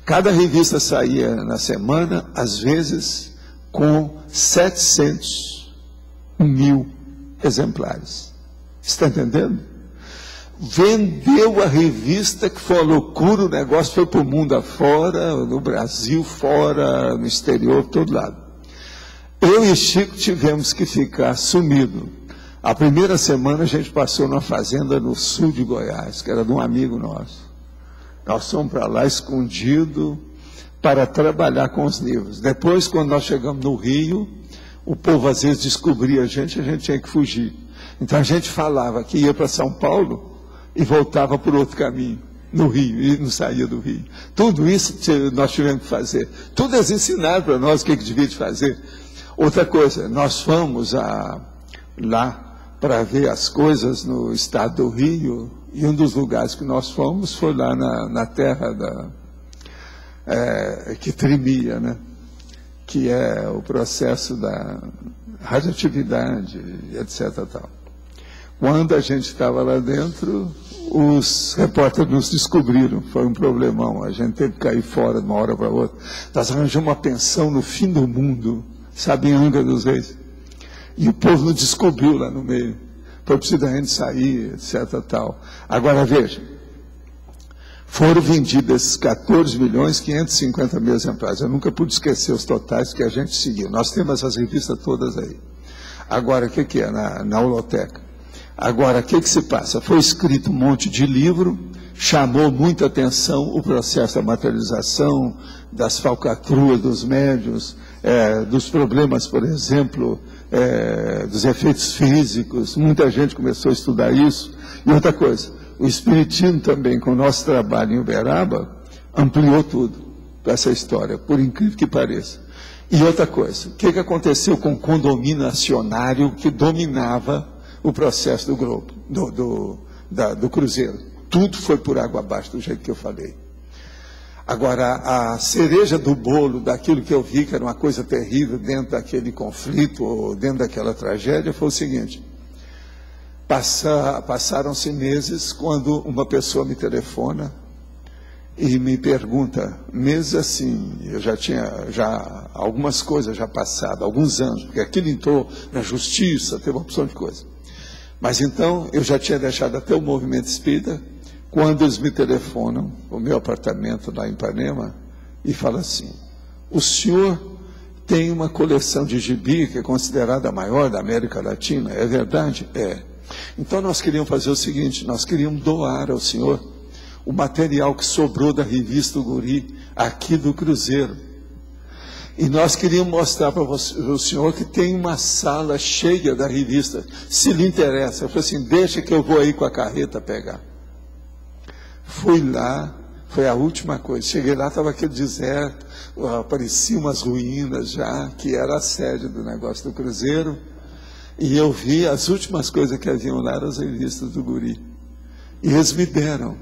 Cada revista saía na semana, às vezes, com 700.000 exemplares. Está entendendo? Vendeu a revista, que foi uma loucura, o negócio foi para o mundo afora, no Brasil, fora, no exterior, todo lado. Eu e Chico tivemos que ficar sumido. A primeira semana a gente passou numa fazenda no sul de Goiás, que era de um amigo nosso. Nós fomos para lá escondido para trabalhar com os livros. Depois, quando nós chegamos no Rio, o povo às vezes descobria a gente tinha que fugir. Então a gente falava que ia para São Paulo e voltava por outro caminho, no Rio, e não saía do Rio. Tudo isso nós tivemos que fazer. Tudo eles ensinaram para nós o que devia de fazer. Outra coisa, nós fomos lá para ver as coisas no estado do Rio, e um dos lugares que nós fomos foi lá na terra que tremia, né? Que é o processo da radioatividade, etc. Tal. Quando a gente estava lá dentro, os repórteres nos descobriram, foi um problemão, a gente teve que cair fora de uma hora para outra. Nós arranjamos uma pensão no fim do mundo, sabe, em Angra dos Reis. E o povo nos descobriu lá no meio. Foi preciso a gente sair, etc. Tal. Agora veja, foram vendidos 14.550.000 exemplares. Eu nunca pude esquecer os totais que a gente seguiu. Nós temos essas revistas todas aí. Agora, o que é? Na holoteca. Agora, o que se passa? Foi escrito um monte de livro, chamou muita atenção o processo da materialização, das falcatruas dos médiuns, dos problemas, por exemplo, dos efeitos físicos. Muita gente começou a estudar isso. E outra coisa, o Espiritismo também, com o nosso trabalho em Uberaba, ampliou tudo essa história, por incrível que pareça. E outra coisa, o que aconteceu com o condomínio acionário que dominava o processo do grupo, do Cruzeiro? Tudo foi por água abaixo, do jeito que eu falei. Agora, a cereja do bolo, daquilo que eu vi, que era uma coisa terrível dentro daquele conflito, ou dentro daquela tragédia, foi o seguinte: passaram-se meses, quando uma pessoa me telefona e me pergunta, meses assim, eu já tinha algumas coisas já passado, alguns anos, porque aquilo entrou na justiça, teve uma opção de coisa. Mas então, eu já tinha deixado até o movimento espírita, quando eles me telefonam, o meu apartamento lá em Ipanema, e falam assim: o senhor tem uma coleção de gibi que é considerada a maior da América Latina, é verdade? É. Então nós queríamos fazer o seguinte, nós queríamos doar ao senhor o material que sobrou da revista O Guri, aqui do Cruzeiro. E nós queríamos mostrar para o senhor que tem uma sala cheia da revista, se lhe interessa. Eu falei assim, deixa que eu vou aí com a carreta pegar. Fui lá, foi a última coisa. Cheguei lá, estava aquele deserto, apareciam umas ruínas já, que era a sede do negócio do Cruzeiro. E eu vi as últimas coisas que haviam lá, as revistas do Guri. E eles me deram.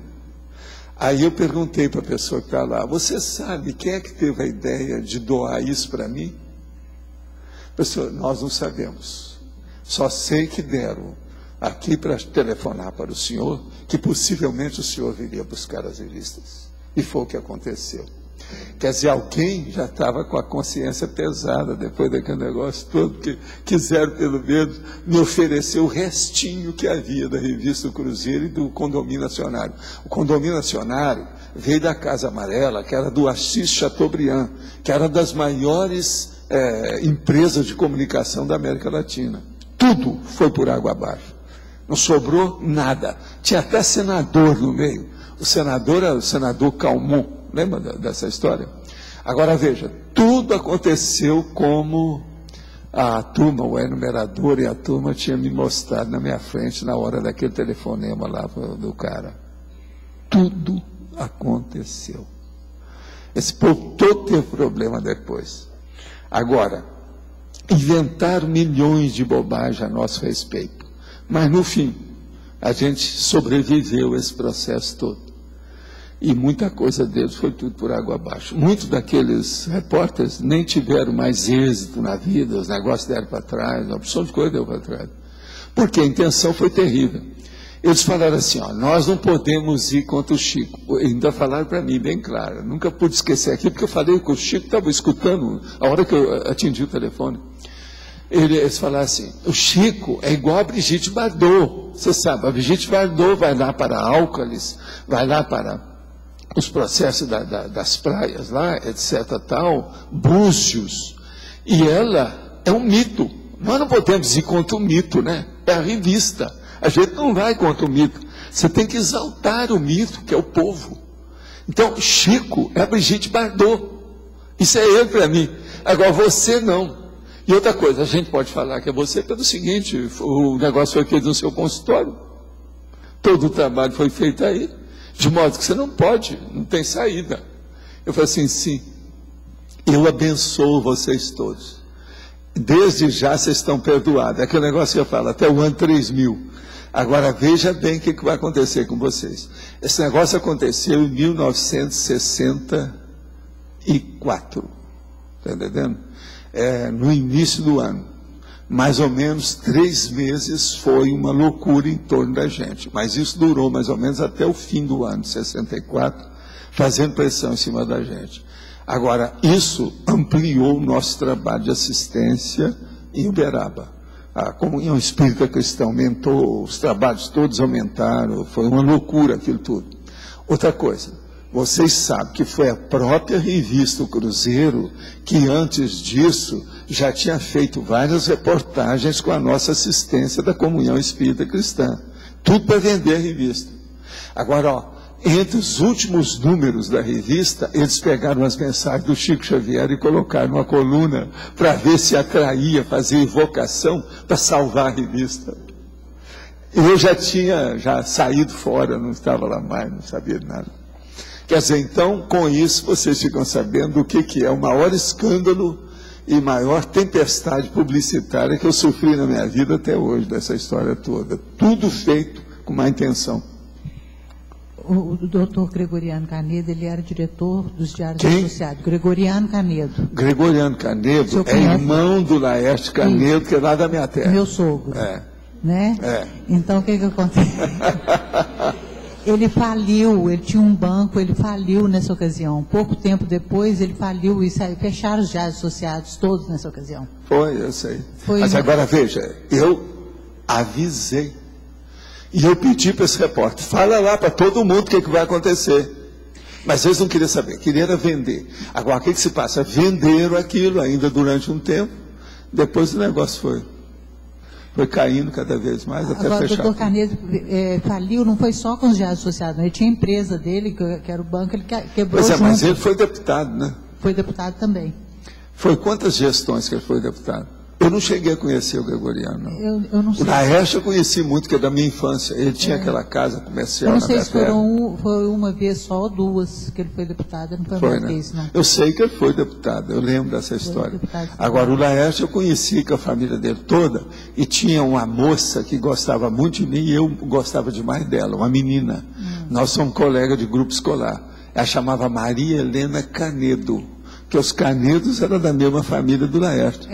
Aí eu perguntei para a pessoa que está lá, você sabe quem é que teve a ideia de doar isso para mim? Pessoa, nós não sabemos. Só sei que deram aqui para telefonar para o senhor, que possivelmente o senhor viria buscar as revistas. E foi o que aconteceu. Quer dizer, alguém já estava com a consciência pesada depois daquele negócio todo, que quiseram, pelo menos, me oferecer o restinho que havia da revista Cruzeiro e do Condomínio Acionário. O Condomínio Acionário veio da Casa Amarela, que era do Assis Chateaubriand, que era das maiores empresas de comunicação da América Latina. Tudo foi por água abaixo. Não sobrou nada. Tinha até senador no meio. O senador era o senador Calmon. Lembra dessa história? Agora veja, tudo aconteceu como a turma, o enumerador e a turma tinha me mostrado na minha frente na hora daquele telefonema lá do cara. Tudo aconteceu. Esse povo todo teve problema depois. Agora, inventaram milhões de bobagens a nosso respeito. Mas no fim, a gente sobreviveu a esse processo todo. E muita coisa deles foi tudo por água abaixo. Muitos daqueles repórteres nem tiveram mais êxito na vida, os negócios deram para trás, a opção de coisa deu para trás. Porque a intenção foi terrível. Eles falaram assim, ó, nós não podemos ir contra o Chico. Ainda falaram para mim, bem claro. Nunca pude esquecer aquilo, porque eu falei que o Chico estava escutando a hora que eu atendi o telefone. Eles falaram assim, o Chico é igual a Brigitte Bardot. Você sabe, a Brigitte Bardot vai lá para Álcalis, vai lá para os processos das praias lá, etc. tal, Búzios. E ela é um mito. Nós não podemos ir contra o mito, né? É a revista. A gente não vai contra o mito. Você tem que exaltar o mito, que é o povo. Então, Chico é a Brigitte Bardot. Isso é ele para mim. Agora, você não. E outra coisa, a gente pode falar que é você pelo seguinte, o negócio foi feito no seu consultório. Todo o trabalho foi feito aí. De modo que você não pode, não tem saída. Eu falei assim, sim, eu abençoo vocês todos. Desde já vocês estão perdoados. É aquele negócio que eu falo, até o ano 3000. Agora veja bem o que vai acontecer com vocês. Esse negócio aconteceu em 1964. Está entendendo? No início do ano. Mais ou menos 3 meses foi uma loucura em torno da gente. Mas isso durou mais ou menos até o fim do ano, 64, fazendo pressão em cima da gente. Agora, isso ampliou o nosso trabalho de assistência em Uberaba. A comunhão espírita cristã aumentou, os trabalhos todos aumentaram, foi uma loucura aquilo tudo. Outra coisa, vocês sabem que foi a própria revista O Cruzeiro que antes disso já tinha feito várias reportagens com a nossa assistência da comunhão espírita cristã. Tudo para vender a revista. Agora, ó, entre os últimos números da revista, eles pegaram as mensagens do Chico Xavier e colocaram numa coluna para ver se atraía, fazer invocação para salvar a revista. Eu já tinha saído fora, não estava lá mais, não sabia de nada. Quer dizer, então, com isso, vocês ficam sabendo o que é o maior escândalo e maior tempestade publicitária que eu sofri na minha vida até hoje, dessa história toda. Tudo feito com má intenção. O doutor Gregoriano Canedo, ele era diretor dos Diários Associados. Gregoriano Canedo. Gregoriano Canedo é irmão do Laerte Canedo, que é lá da minha terra. Meu sogro. Né? Então, o que acontece? Ele faliu, ele tinha um banco, ele faliu nessa ocasião. Pouco tempo depois, ele faliu e fecharam os Diários Associados todos nessa ocasião. Foi, eu sei. Mas agora, veja, eu avisei. E eu pedi para esse repórter, fala lá para todo mundo o que vai acontecer. Mas eles não queriam saber, queriam vender. Agora, o que se passa? Venderam aquilo ainda durante um tempo, depois o negócio foi caindo cada vez mais até agora, fechar. O doutor Canedo faliu, não foi só com os Diários Associados, ele tinha a empresa dele, que era o banco, ele quebrou junto. Mas ele foi deputado, né? Foi deputado também. Foi quantas gestões que ele foi deputado? Eu não cheguei a conhecer o Gregoriano. Eu não sei. O Laerte eu conheci muito, que é da minha infância. Ele tinha aquela casa comercial na minha terra. Eu não sei se foi uma vez só ou duas que ele foi deputado, não foi mais vez, não. Eu sei que ele foi deputado, eu lembro dessa história. Agora, o Laerte eu conheci com a família dele toda, e tinha uma moça que gostava muito de mim, e eu gostava demais dela, uma menina. Nós somos colegas de grupo escolar. Ela chamava Maria Helena Canedo, que os Canedos eram da mesma família do Laerte.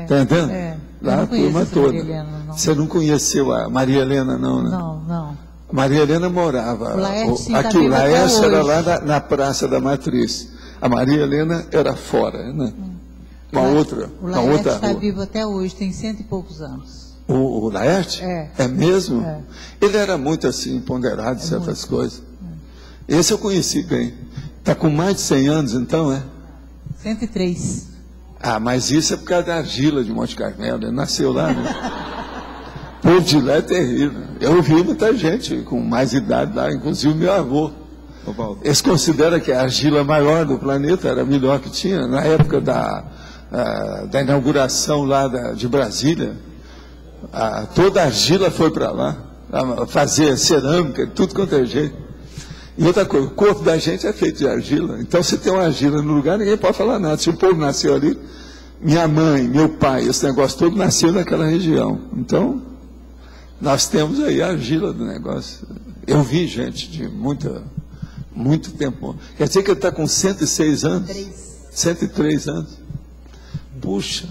Está entendendo? Lá a turma toda. Helena, não. Você não conheceu a Maria Helena, não, né? Não. Maria Helena morava. O Laerte, sim, aqui, o Laerte era lá na Praça da Matriz. A Maria Helena era fora, né? O Laerte está vivo até hoje, tem 100 e poucos anos. O Laerte? É mesmo? É. Ele era muito assim, ponderado em certas coisas. Esse eu conheci bem. Está com mais de 100 anos, então, é? 103. Ah, mas isso é por causa da argila de Monte Carmelo. Ele nasceu lá, né? O povo de lá é terrível. Eu vi muita gente com mais idade lá, inclusive meu avô. Eles consideram que a argila maior do planeta era a melhor que tinha. Na época da inauguração lá de Brasília, toda a argila foi para lá, fazer cerâmica, tudo quanto é jeito. E outra coisa, o corpo da gente é feito de argila. Então, se tem uma argila no lugar, ninguém pode falar nada. Se o povo nasceu ali, minha mãe, meu pai, esse negócio todo nasceu naquela região. Então, nós temos aí a argila do negócio. Eu vi gente de muito tempo. Quer dizer que ele está com 106 anos? 103 anos. Puxa.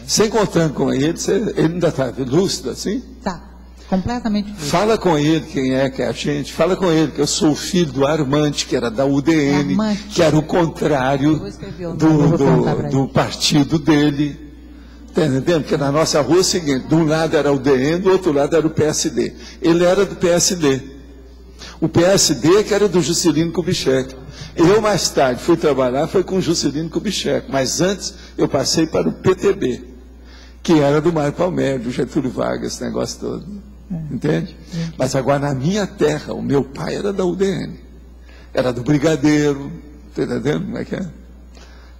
Você encontrando com ele ainda está lúcido assim? Tá. Completamente lúcido. Fala com ele quem é que é a gente. Fala com ele que eu sou o filho do Armante, que era da UDN, que era o contrário do partido dele. Está entendendo? Porque na nossa rua é o seguinte, de um lado era o UDN, do outro lado era o PSD. Ele era do PSD. O PSD que era do Juscelino Kubitschek. Eu, mais tarde, fui trabalhar, foi com o Juscelino Kubitschek, mas antes eu passei para o PTB, que era do Mário Palmério, do Getúlio Vargas, esse negócio todo. Entende? Mas agora, na minha terra, o meu pai era da UDN, era do Brigadeiro, está entendendo como é que é?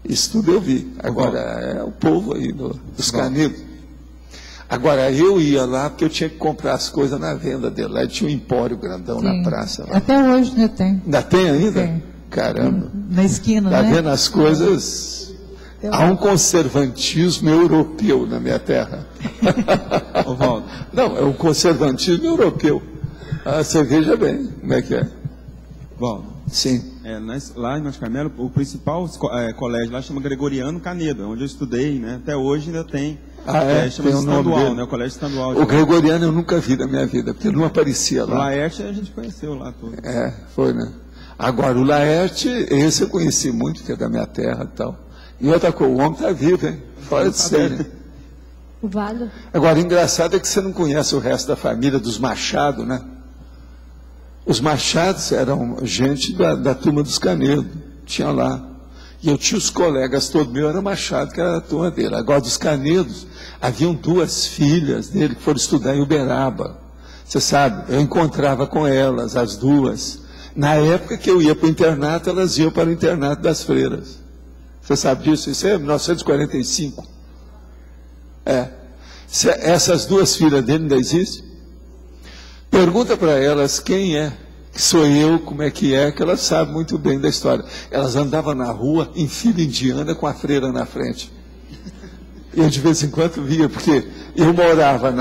Isso tudo eu vi. Agora, é o povo aí dos Canedos. Agora, eu ia lá porque eu tinha que comprar as coisas na venda dele. Lá tinha um empório grandão na praça. Lá. Até hoje ainda tem. Ainda tem ainda? Tem. Caramba. Na esquina, né? Tá vendo as coisas? Há um conservantismo europeu na minha terra. Não, é um conservantismo europeu. Você veja bem como é que é. Valdo. Sim. Lá em Monte Carmelo, o principal colégio lá chama Gregoriano Canedo, onde eu estudei, né? Até hoje ainda tem. Chama tem estadual, né? O colégio estadual. O Gregoriano eu nunca vi na minha vida, porque ele não aparecia lá. O Laerte a gente conheceu lá todo. Foi, né? Agora, o Laerte, esse eu conheci muito, que é da minha terra e tal. E outra coisa, o homem está vivo, hein? Fora de série. O Valdo. Agora, o engraçado é que você não conhece o resto da família dos Machado, né? Os Machados eram gente da turma dos Canedo, tinha lá. E eu tinha os colegas todos meus, era Machado, que era a turma dele. Agora, dos Canedos, haviam 2 filhas dele que foram estudar em Uberaba. Você sabe, eu encontrava com elas, as 2. Na época que eu ia para o internato, elas iam para o internato das freiras. Você sabe disso? Isso é 1945. Essas 2 filhas dele ainda existem? Pergunta para elas quem é, que sou eu, como é, que elas sabem muito bem da história. Elas andavam na rua em fila indiana com a freira na frente. Eu de vez em quando via, porque eu morava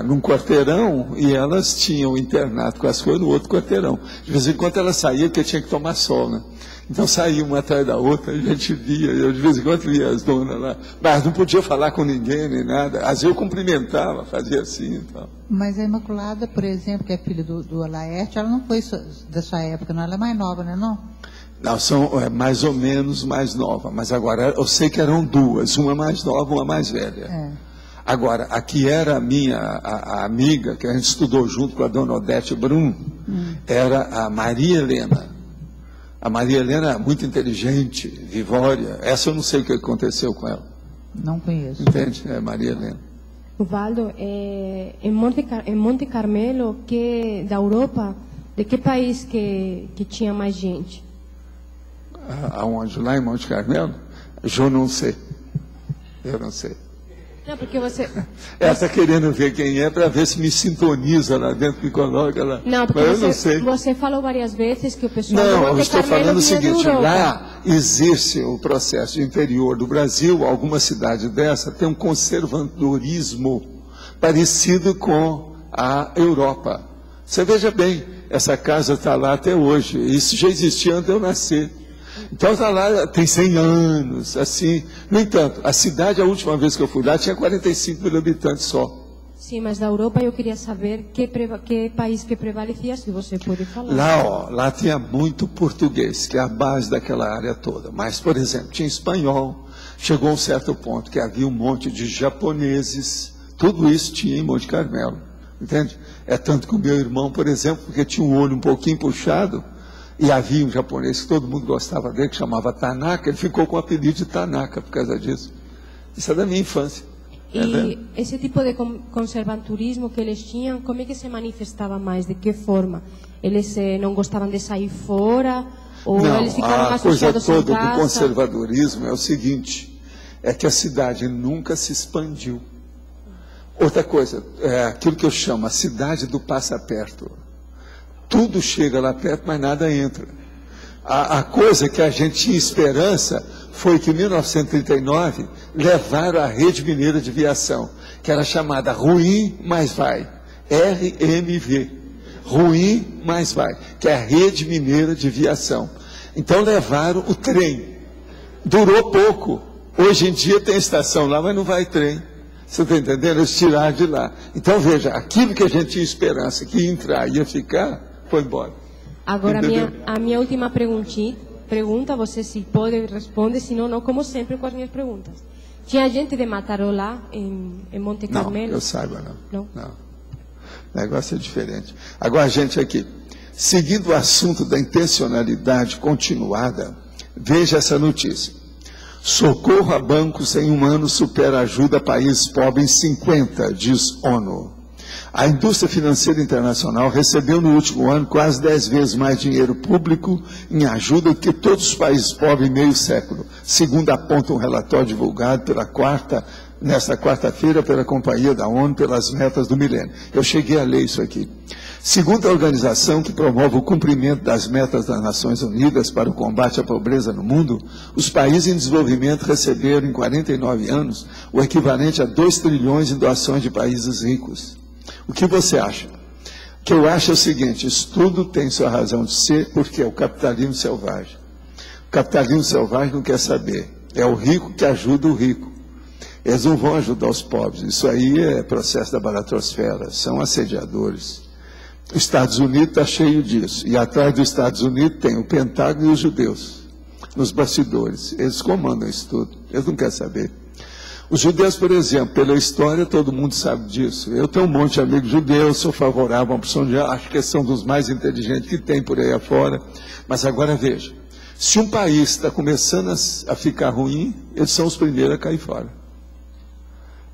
num quarteirão e elas tinham internato com as coisas no outro quarteirão. De vez em quando elas saíam porque tinha que tomar sol, né? Então saía uma atrás da outra, a gente via, eu de vez em quando via as donas lá, mas não podia falar com ninguém, nem nada. Às vezes eu cumprimentava, fazia assim e tal. Mas a Imaculada, por exemplo, que é filha do Laerte, ela não foi da sua época, não? Ela é mais nova, né, não? Não, são mais ou menos mais nova, mas agora eu sei que eram 2, uma mais nova, uma mais velha. Agora, a que era a amiga, que a gente estudou junto com a dona Odete Brum, era a Maria Helena. A Maria Helena é muito inteligente, vivória. Essa eu não sei o que aconteceu com ela. Não conheço. Entende? É Maria Helena. Valdo, em Monte Carmelo, da Europa, de que país que tinha mais gente? Aonde? Lá em Monte Carmelo? Eu não sei. Eu não sei. Não, porque você... Ela está querendo ver quem é para ver se me sintoniza lá dentro, me coloca lá. Não, porque mas eu não sei. Você falou várias vezes que o pessoal... Não, eu estou falando o seguinte, lá existe o processo interior do Brasil, alguma cidade dessa tem um conservadorismo parecido com a Europa. Você veja bem, essa casa está lá até hoje, isso já existia antes de eu nascer. Então está lá, tem 100 anos, assim. No entanto, a cidade, a última vez que eu fui lá, tinha 45 mil habitantes só. Sim, mas da Europa eu queria saber que país que prevalecia, se você pode falar. Lá tinha muito português, que é a base daquela área toda. Mas, por exemplo, tinha espanhol. Chegou a um certo ponto que havia um monte de japoneses. Tudo isso tinha em Monte Carmelo, entende? É tanto que o meu irmão, por exemplo, porque tinha um olho um pouquinho puxado, e havia um japonês que todo mundo gostava dele, que chamava Tanaka, ele ficou com o apelido de Tanaka por causa disso. Isso é da minha infância. E esse tipo de conservadorismo que eles tinham, como é que se manifestava mais? De que forma? Eles não gostavam de sair fora? Ou não, eles ficavam a coisa associados toda em casa? do conservadorismo é o seguinte, é que a cidade nunca se expandiu. Outra coisa, é aquilo que eu chamo a cidade do passa perto. Tudo chega lá perto, mas nada entra. A coisa que a gente tinha esperança foi que em 1939 levaram a Rede Mineira de Viação, que era chamada Ruim Mais Vai, RMV, Ruim Mais Vai, que é a Rede Mineira de Viação. Então levaram o trem, durou pouco, hoje em dia tem estação lá, mas não vai trem, você está entendendo? Eles tiraram de lá. Então veja, aquilo que a gente tinha esperança que ia entrar, ia ficar, foi embora. Agora, a minha última pergunta, você se pode responder, senão não, como sempre, com as minhas perguntas. Tinha gente de Mataró lá, em Monte Carmelo? Não, eu saiba, não. Não. O negócio é diferente. Agora, gente, aqui, seguindo o assunto da intencionalidade continuada, veja essa notícia. Socorro a bancos em 1 ano supera ajuda a países pobres em 50, diz ONU. A indústria financeira internacional recebeu no último ano quase 10 vezes mais dinheiro público em ajuda do que todos os países pobres em meio século, segundo aponta um relatório divulgado nesta quarta-feira pela Companhia da ONU pelas metas do milênio. Eu cheguei a ler isso aqui. Segundo a organização que promove o cumprimento das metas das Nações Unidas para o combate à pobreza no mundo, os países em desenvolvimento receberam em 49 anos o equivalente a 2 trilhões em doações de países ricos. O que você acha? O que eu acho é o seguinte, isso tudo tem sua razão de ser, porque é o capitalismo selvagem. O capitalismo selvagem não quer saber, é o rico que ajuda o rico. Eles não vão ajudar os pobres, isso aí é processo da baratrosfera, são assediadores. Os Estados Unidos está cheio disso, e atrás dos Estados Unidos tem o Pentágono e os judeus, nos bastidores, eles comandam isso tudo, eles não querem saber. Os judeus, por exemplo, pela história, todo mundo sabe disso. Eu tenho um monte de amigos judeus, sou favorável à opção de acho que são dos mais inteligentes que tem por aí afora. Mas agora veja, se um país está começando a ficar ruim, eles são os primeiros a cair fora.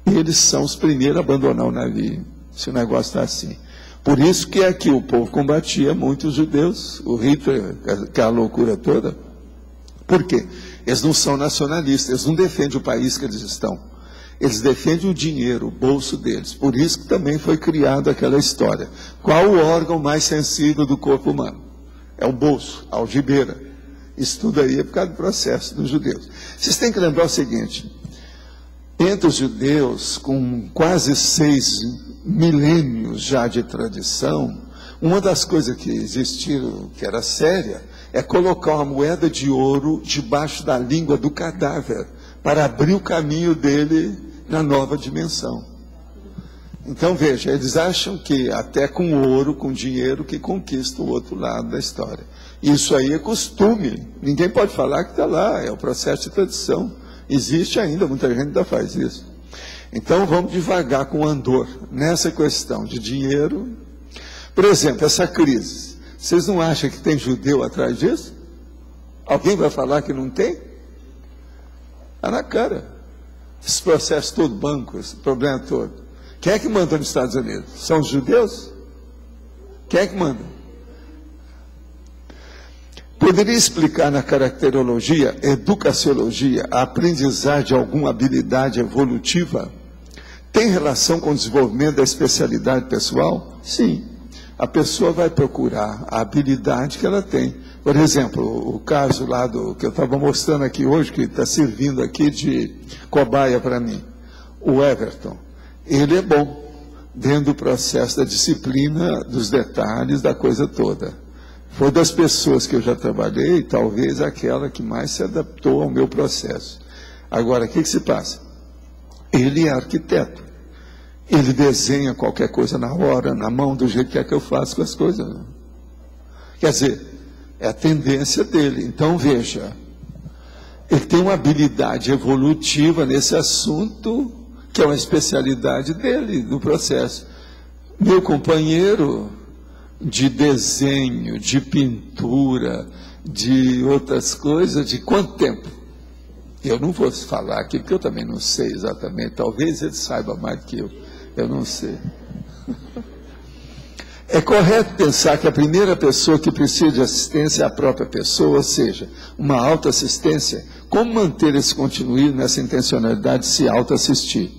E eles são os primeiros a abandonar o navio, se o negócio está assim. Por isso que aqui o povo combatia muito os judeus, o Hitler, aquela loucura toda. Por quê? Eles não são nacionalistas, eles não defendem o país que eles estão. Eles defendem o dinheiro, o bolso deles. Por isso que também foi criada aquela história. Qual o órgão mais sensível do corpo humano? É o bolso, a algibeira. Isso tudo aí é por causa do processo dos judeus. Vocês têm que lembrar o seguinte, entre os judeus, com quase 6 milênios já de tradição, uma das coisas que existiram, que era séria, é colocar uma moeda de ouro debaixo da língua do cadáver, para abrir o caminho dele na nova dimensão. Então, veja, eles acham que até com ouro, com dinheiro, que conquista o outro lado da história. Isso aí é costume, ninguém pode falar que está lá, é o processo de tradição. Existe ainda, muita gente ainda faz isso. Então, vamos devagar com o andor, nessa questão de dinheiro. Por exemplo, essa crise. Vocês não acham que tem judeu atrás disso? Alguém vai falar que não tem? Está na cara. Esse processo todo, banco, esse problema todo. Quem é que manda nos Estados Unidos? São os judeus? Quem é que manda? Poderia explicar na caracterologia, educaciologia, a aprendizagem de alguma habilidade evolutiva? Tem relação com o desenvolvimento da especialidade pessoal? Sim. A pessoa vai procurar a habilidade que ela tem. Por exemplo, o caso lá que eu estava mostrando aqui hoje, que está servindo aqui de cobaia para mim, o Everton. Ele é bom dentro do processo da disciplina, dos detalhes, da coisa toda. Foi das pessoas que eu já trabalhei, talvez aquela que mais se adaptou ao meu processo. Agora, o que se passa? Ele é arquiteto. Ele desenha qualquer coisa na hora, na mão, do jeito que é que eu faço com as coisas. Quer dizer, é a tendência dele. Então, veja, ele tem uma habilidade evolutiva nesse assunto, que é uma especialidade dele, no processo. Meu companheiro de desenho, de pintura, de outras coisas, de quanto tempo? Eu não vou falar aqui, porque eu também não sei exatamente. Talvez ele saiba mais do que eu não sei. É correto pensar que a primeira pessoa que precisa de assistência é a própria pessoa, ou seja, uma autoassistência. Como manter esse continuismo, nessa intencionalidade de se autoassistir?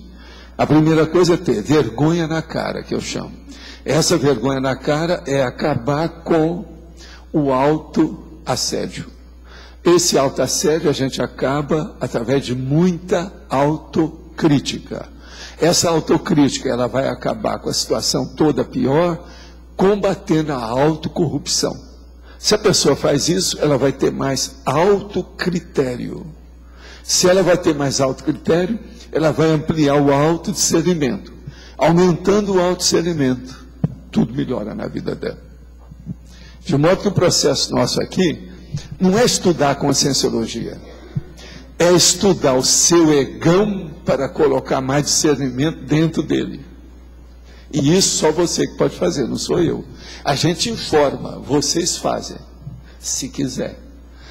A primeira coisa é ter vergonha na cara, que eu chamo. Essa vergonha na cara é acabar com o autoassédio. Esse autoassédio a gente acaba através de muita autocrítica. Essa autocrítica, ela vai acabar com a situação toda pior, combatendo a autocorrupção. Se a pessoa faz isso, ela vai ter mais autocritério. Se ela vai ter mais autocritério, ela vai ampliar o autodiscernimento. Aumentando o autodiscernimento, tudo melhora na vida dela. De modo que o processo nosso aqui não é estudar a conscienciologia, é estudar o seu egão para colocar mais discernimento dentro dele. E isso só você que pode fazer, não sou eu. A gente informa, vocês fazem, se quiser.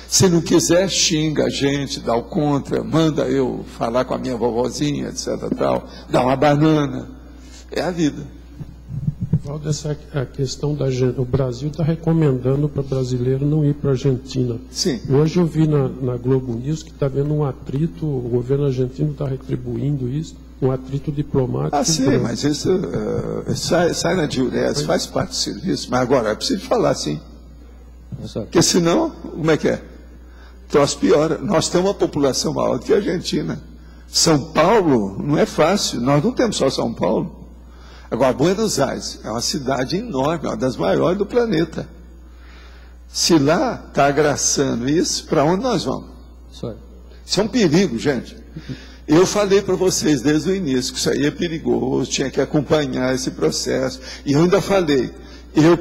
Se não quiser, xinga a gente, dá o contra, manda eu falar com a minha vovozinha, etc. Tal, dá uma banana. É a vida. Valdo, essa a questão da o Brasil está recomendando para brasileiro não ir para a Argentina. Sim. Hoje eu vi na Globo News que está havendo um atrito, o governo argentino está retribuindo isso, um atrito diplomático. Ah, sim, mas isso sai na diurese, faz parte do serviço. Mas agora, é preciso falar sim. Porque senão, como é que é? Troço piora. Nós temos uma população maior do que a Argentina. São Paulo não é fácil, nós não temos só São Paulo. Agora, Buenos Aires é uma cidade enorme, uma das maiores do planeta. Se lá está agraçando isso, para onde nós vamos? Isso é um perigo, gente. Eu falei para vocês desde o início que isso aí é perigoso, tinha que acompanhar esse processo. E eu ainda falei,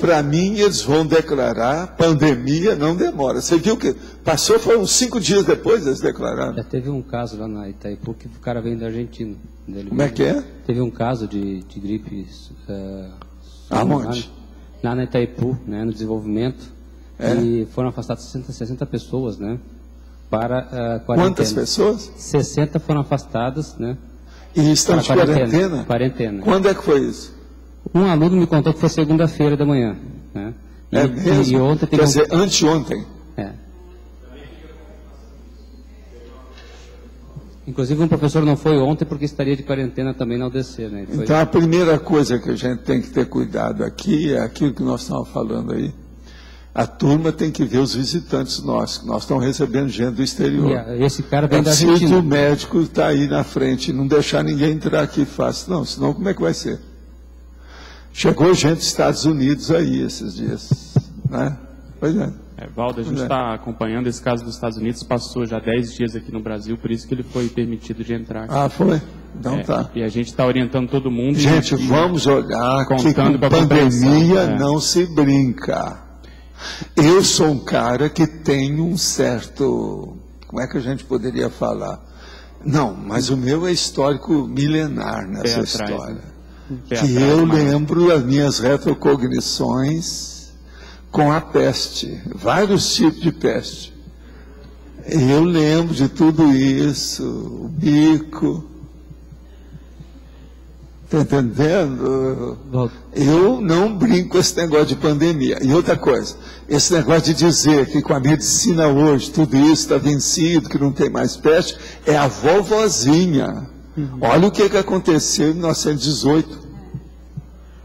para mim, eles vão declarar pandemia, não demora. Você viu que passou, foi uns 5 dias depois eles declararam. Já teve um caso lá na Itaipu que o cara veio da Argentina. Como é que é? Teve um caso de gripe. Aonde? Lá na Itaipu, né, no desenvolvimento. E foram afastadas 60 pessoas, né? Para quarentena. Quantas pessoas? 60 foram afastadas, né? E estão de quarentena? Quarentena. Quando é que foi isso? Um aluno me contou que foi segunda-feira da manhã, né? Mesmo? E ontem Quer dizer, anteontem. Inclusive um professor não foi ontem porque estaria de quarentena também na UDC, né? Então a primeira coisa que a gente tem que ter cuidado aqui é aquilo que nós estamos falando aí. A turma tem que ver os visitantes nossos, que nós estamos recebendo gente do exterior. Esse cara vem da Argentina. O médico está aí na frente, não deixar ninguém entrar aqui fácil. Não, senão como é que vai ser? Chegou gente dos Estados Unidos aí esses dias, né? Pois é. Valdo, a gente está acompanhando esse caso dos Estados Unidos, passou já 10 dias aqui no Brasil, por isso que ele foi permitido de entrar aqui. Ah, foi? Então tá. E a gente está orientando todo mundo. Gente, vamos olhar que com pandemia não se brinca. Eu sou um cara que tem um certo, como é que a gente poderia falar? Não, mas o meu é histórico milenar nessa história. Que eu lembro as minhas retrocognições com a peste, vários tipos de peste. Eu lembro de tudo isso, o bico. Está entendendo? Eu não brinco com esse negócio de pandemia. E outra coisa, esse negócio de dizer que com a medicina hoje tudo isso está vencido, que não tem mais peste, é a vovozinha. Olha o que aconteceu em 1918.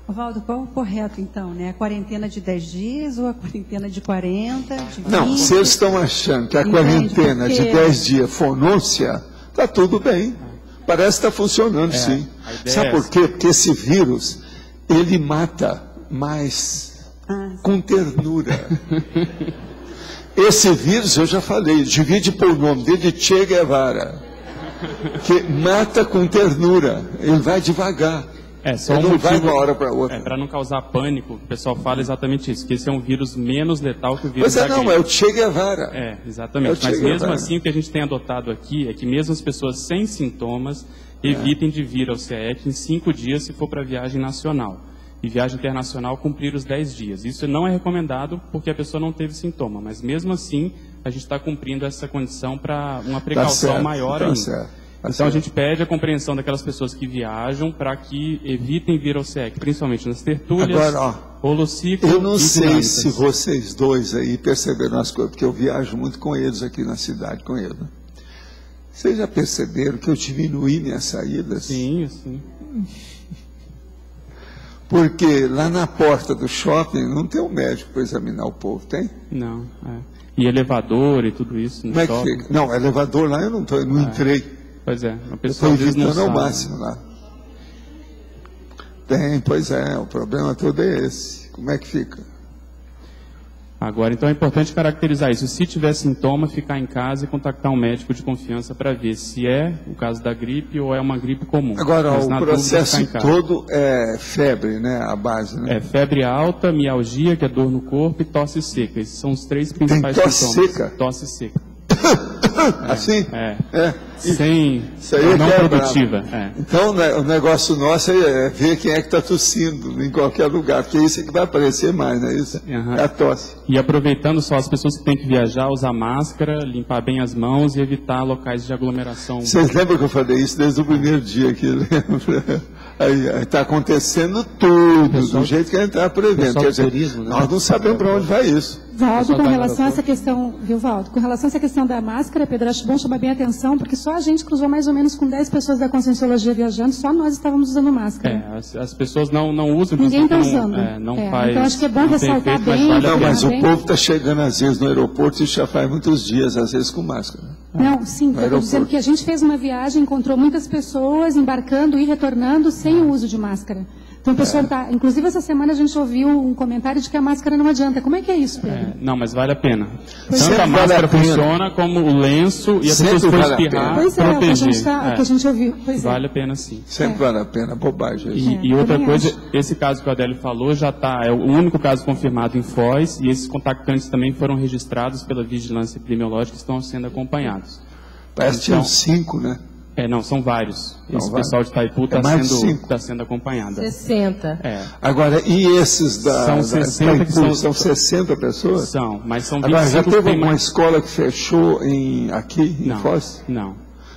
Valdo, qual é o correto então, né? A quarentena de 10 dias ou a quarentena de 40, de 20? Não, se eles estão achando que a quarentena de 10 dias fonôncia, está tudo bem. Parece que está funcionando, sim. Sabe por quê? Porque esse vírus, ele mata mais com ternura. Esse vírus, eu já falei, divide por nome dele de Che Guevara, que mata com ternura, ele vai devagar. Só ele um não vai de motivo, uma hora para outra. para não causar pânico, o pessoal fala exatamente isso, que esse é um vírus menos letal que o vírus da gripe. Não, é o Che Guevara. Exatamente. Mas mesmo assim, o que a gente tem adotado aqui é que mesmo as pessoas sem sintomas evitem de vir ao CEEC em 5 dias se for para viagem nacional. E viagem internacional cumprir os 10 dias. Isso não é recomendado porque a pessoa não teve sintoma, mas mesmo assim a gente está cumprindo essa condição para uma precaução maior ainda. Então a gente pede a compreensão daquelas pessoas que viajam para que evitem vir ao CEEC, principalmente nas tertúlias, holociclo. Eu não sei se vocês dois aí perceberam as coisas, porque eu viajo muito com eles aqui na cidade, com eles. Vocês já perceberam que eu diminui minhas saídas? Sim, sim. Porque lá na porta do shopping não tem um médico para examinar o povo, tem? Não, E elevador e tudo isso. Como é que fica? Não, elevador lá eu não entrei. Pois é, a pessoa estou evitando ao máximo lá. Tem, pois é, o problema todo é esse. Como é que fica? Agora, então é importante caracterizar isso. Se tiver sintoma, ficar em casa e contactar um médico de confiança para ver se é o caso da gripe ou é uma gripe comum. Agora, o processo todo é febre, né? A base, né? É febre alta, mialgia, que é dor no corpo, e tosse seca. Esses são os 3 principais sintomas. Tosse seca? Tosse seca. Assim? Sem, não produtiva. Então, o negócio nosso é ver quem é que está tossindo em qualquer lugar, porque isso é que vai aparecer mais, não é isso? É a tosse. E aproveitando só as pessoas que têm que viajar, usar máscara, limpar bem as mãos e evitar locais de aglomeração. Vocês lembram que eu falei isso desde o primeiro dia que aí está acontecendo tudo, do jeito que a gente está prevendo. Quer dizer, turismo, né? Nós não sabemos para onde vai isso. Valdo, com relação a essa questão, viu, Valdo? Com relação a essa questão da máscara, Pedro, acho bom chamar bem a atenção, porque só a gente cruzou mais ou menos com 10 pessoas da Conscienciologia viajando, só nós estávamos usando máscara. As pessoas não usam. Ninguém está usando. Faz, então acho que é bom ressaltar bem. Mas o povo está chegando às vezes no aeroporto e já faz muitos dias, às vezes com máscara. Não, sim, estou dizendo que a gente fez uma viagem, encontrou muitas pessoas embarcando e retornando sem o uso de máscara. Então, o pessoal está... Inclusive, essa semana a gente ouviu um comentário de que a máscara não adianta. Como é que é isso, Pedro? Não, mas vale a pena. Tanto a máscara funciona, como o lenço e a pessoa se for espirrar, proteger. Que a gente ouviu. Vale a pena, sim. Sempre vale a pena, bobagem. E outra coisa, esse caso que o Adélio falou já está... É o único caso confirmado em Foz, e esses contactantes também foram registrados pela Vigilância Epidemiológica e estão sendo acompanhados. Parece que tinham 5, né? Não, são vários. Esse pessoal de Itaipu está sendo acompanhado. 60. Agora, e esses são 60 Itaipu, são 60 pessoas? São, mas são 25. Agora, já teve alguma escola que fechou aqui em Foz? Não.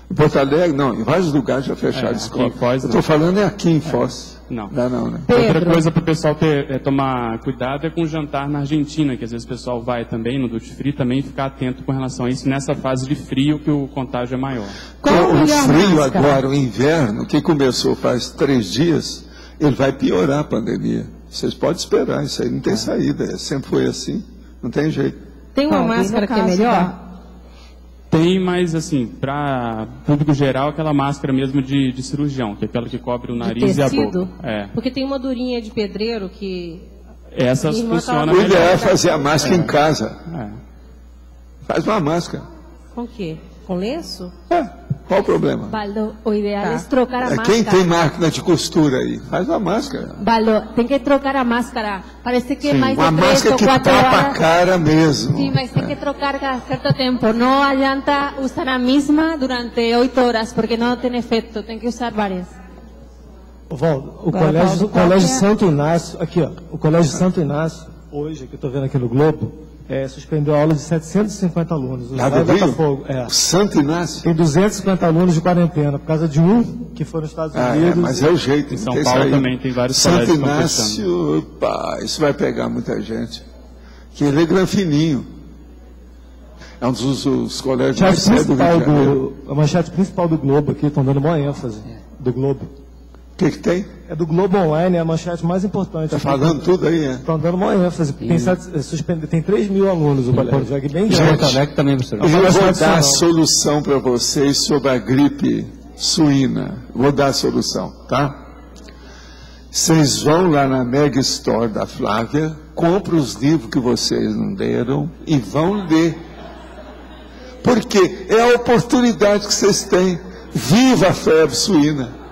Em Porto Alegre? Não, em vários lugares já fecharam a escola. Eu estou falando aqui em Foz. Não. Não, né? Outra coisa para o pessoal tomar cuidado é com o jantar na Argentina, que às vezes o pessoal vai também no duty free, também ficar atento com relação a isso nessa fase de frio que o contágio é maior. O frio agora, o inverno, que começou faz 3 dias, ele vai piorar a pandemia. Vocês podem esperar, isso aí não tem saída, sempre foi assim, não tem jeito. Tem uma máscara que é melhor? Tem, mas assim, para público geral, aquela máscara mesmo de cirurgião, que é aquela que cobre o nariz e a boca. Porque tem uma durinha de pedreiro que... Essas funcionam melhor. O ideal é fazer a máscara em casa. Faz uma máscara. Com o quê? Com lenço? Qual o problema? Baldo, o ideal é trocar a máscara. Quem tem máquina de costura aí? Faz uma máscara. Baldo, tem que trocar a máscara. Parece que mais de 3 ou 4 horas... Uma máscara que tapa a cara mesmo. Sim, mas tem que trocar cada certo tempo. Não adianta usar a mesma durante 8 horas, porque não tem efeito. Tem que usar várias. Valdo, o Colégio Santo Inácio, aqui ó, o Colégio Santo Inácio, hoje, que eu estou vendo aqui no Globo, suspendeu a aula de 750 alunos. Lá do Rio? Santo Inácio? Tem 250 alunos de quarentena, por causa de um que foi nos Estados Unidos. Mas é o jeito. Em São Paulo também tem vários Santo colégios Inácio, opa, isso vai pegar muita gente. Que ele é granfininho. É um dos colégios mais sérios do Rio de Janeiro. A manchete principal do Globo aqui, estão dando maior ênfase, do Globo. O que tem? É do Globo Online, é a manchete mais importante. Está falando tudo aí, Estão dando maior ênfase. Tem 3 mil alunos o colégio, bem grande. Porto Alegre também, professor. Eu vou dar a solução para vocês sobre a gripe suína. Vou dar a solução, tá? Vocês vão lá na Mega Store da Flávia, compram os livros que vocês não leram e vão ler. Porque é a oportunidade que vocês têm. Viva a febre suína!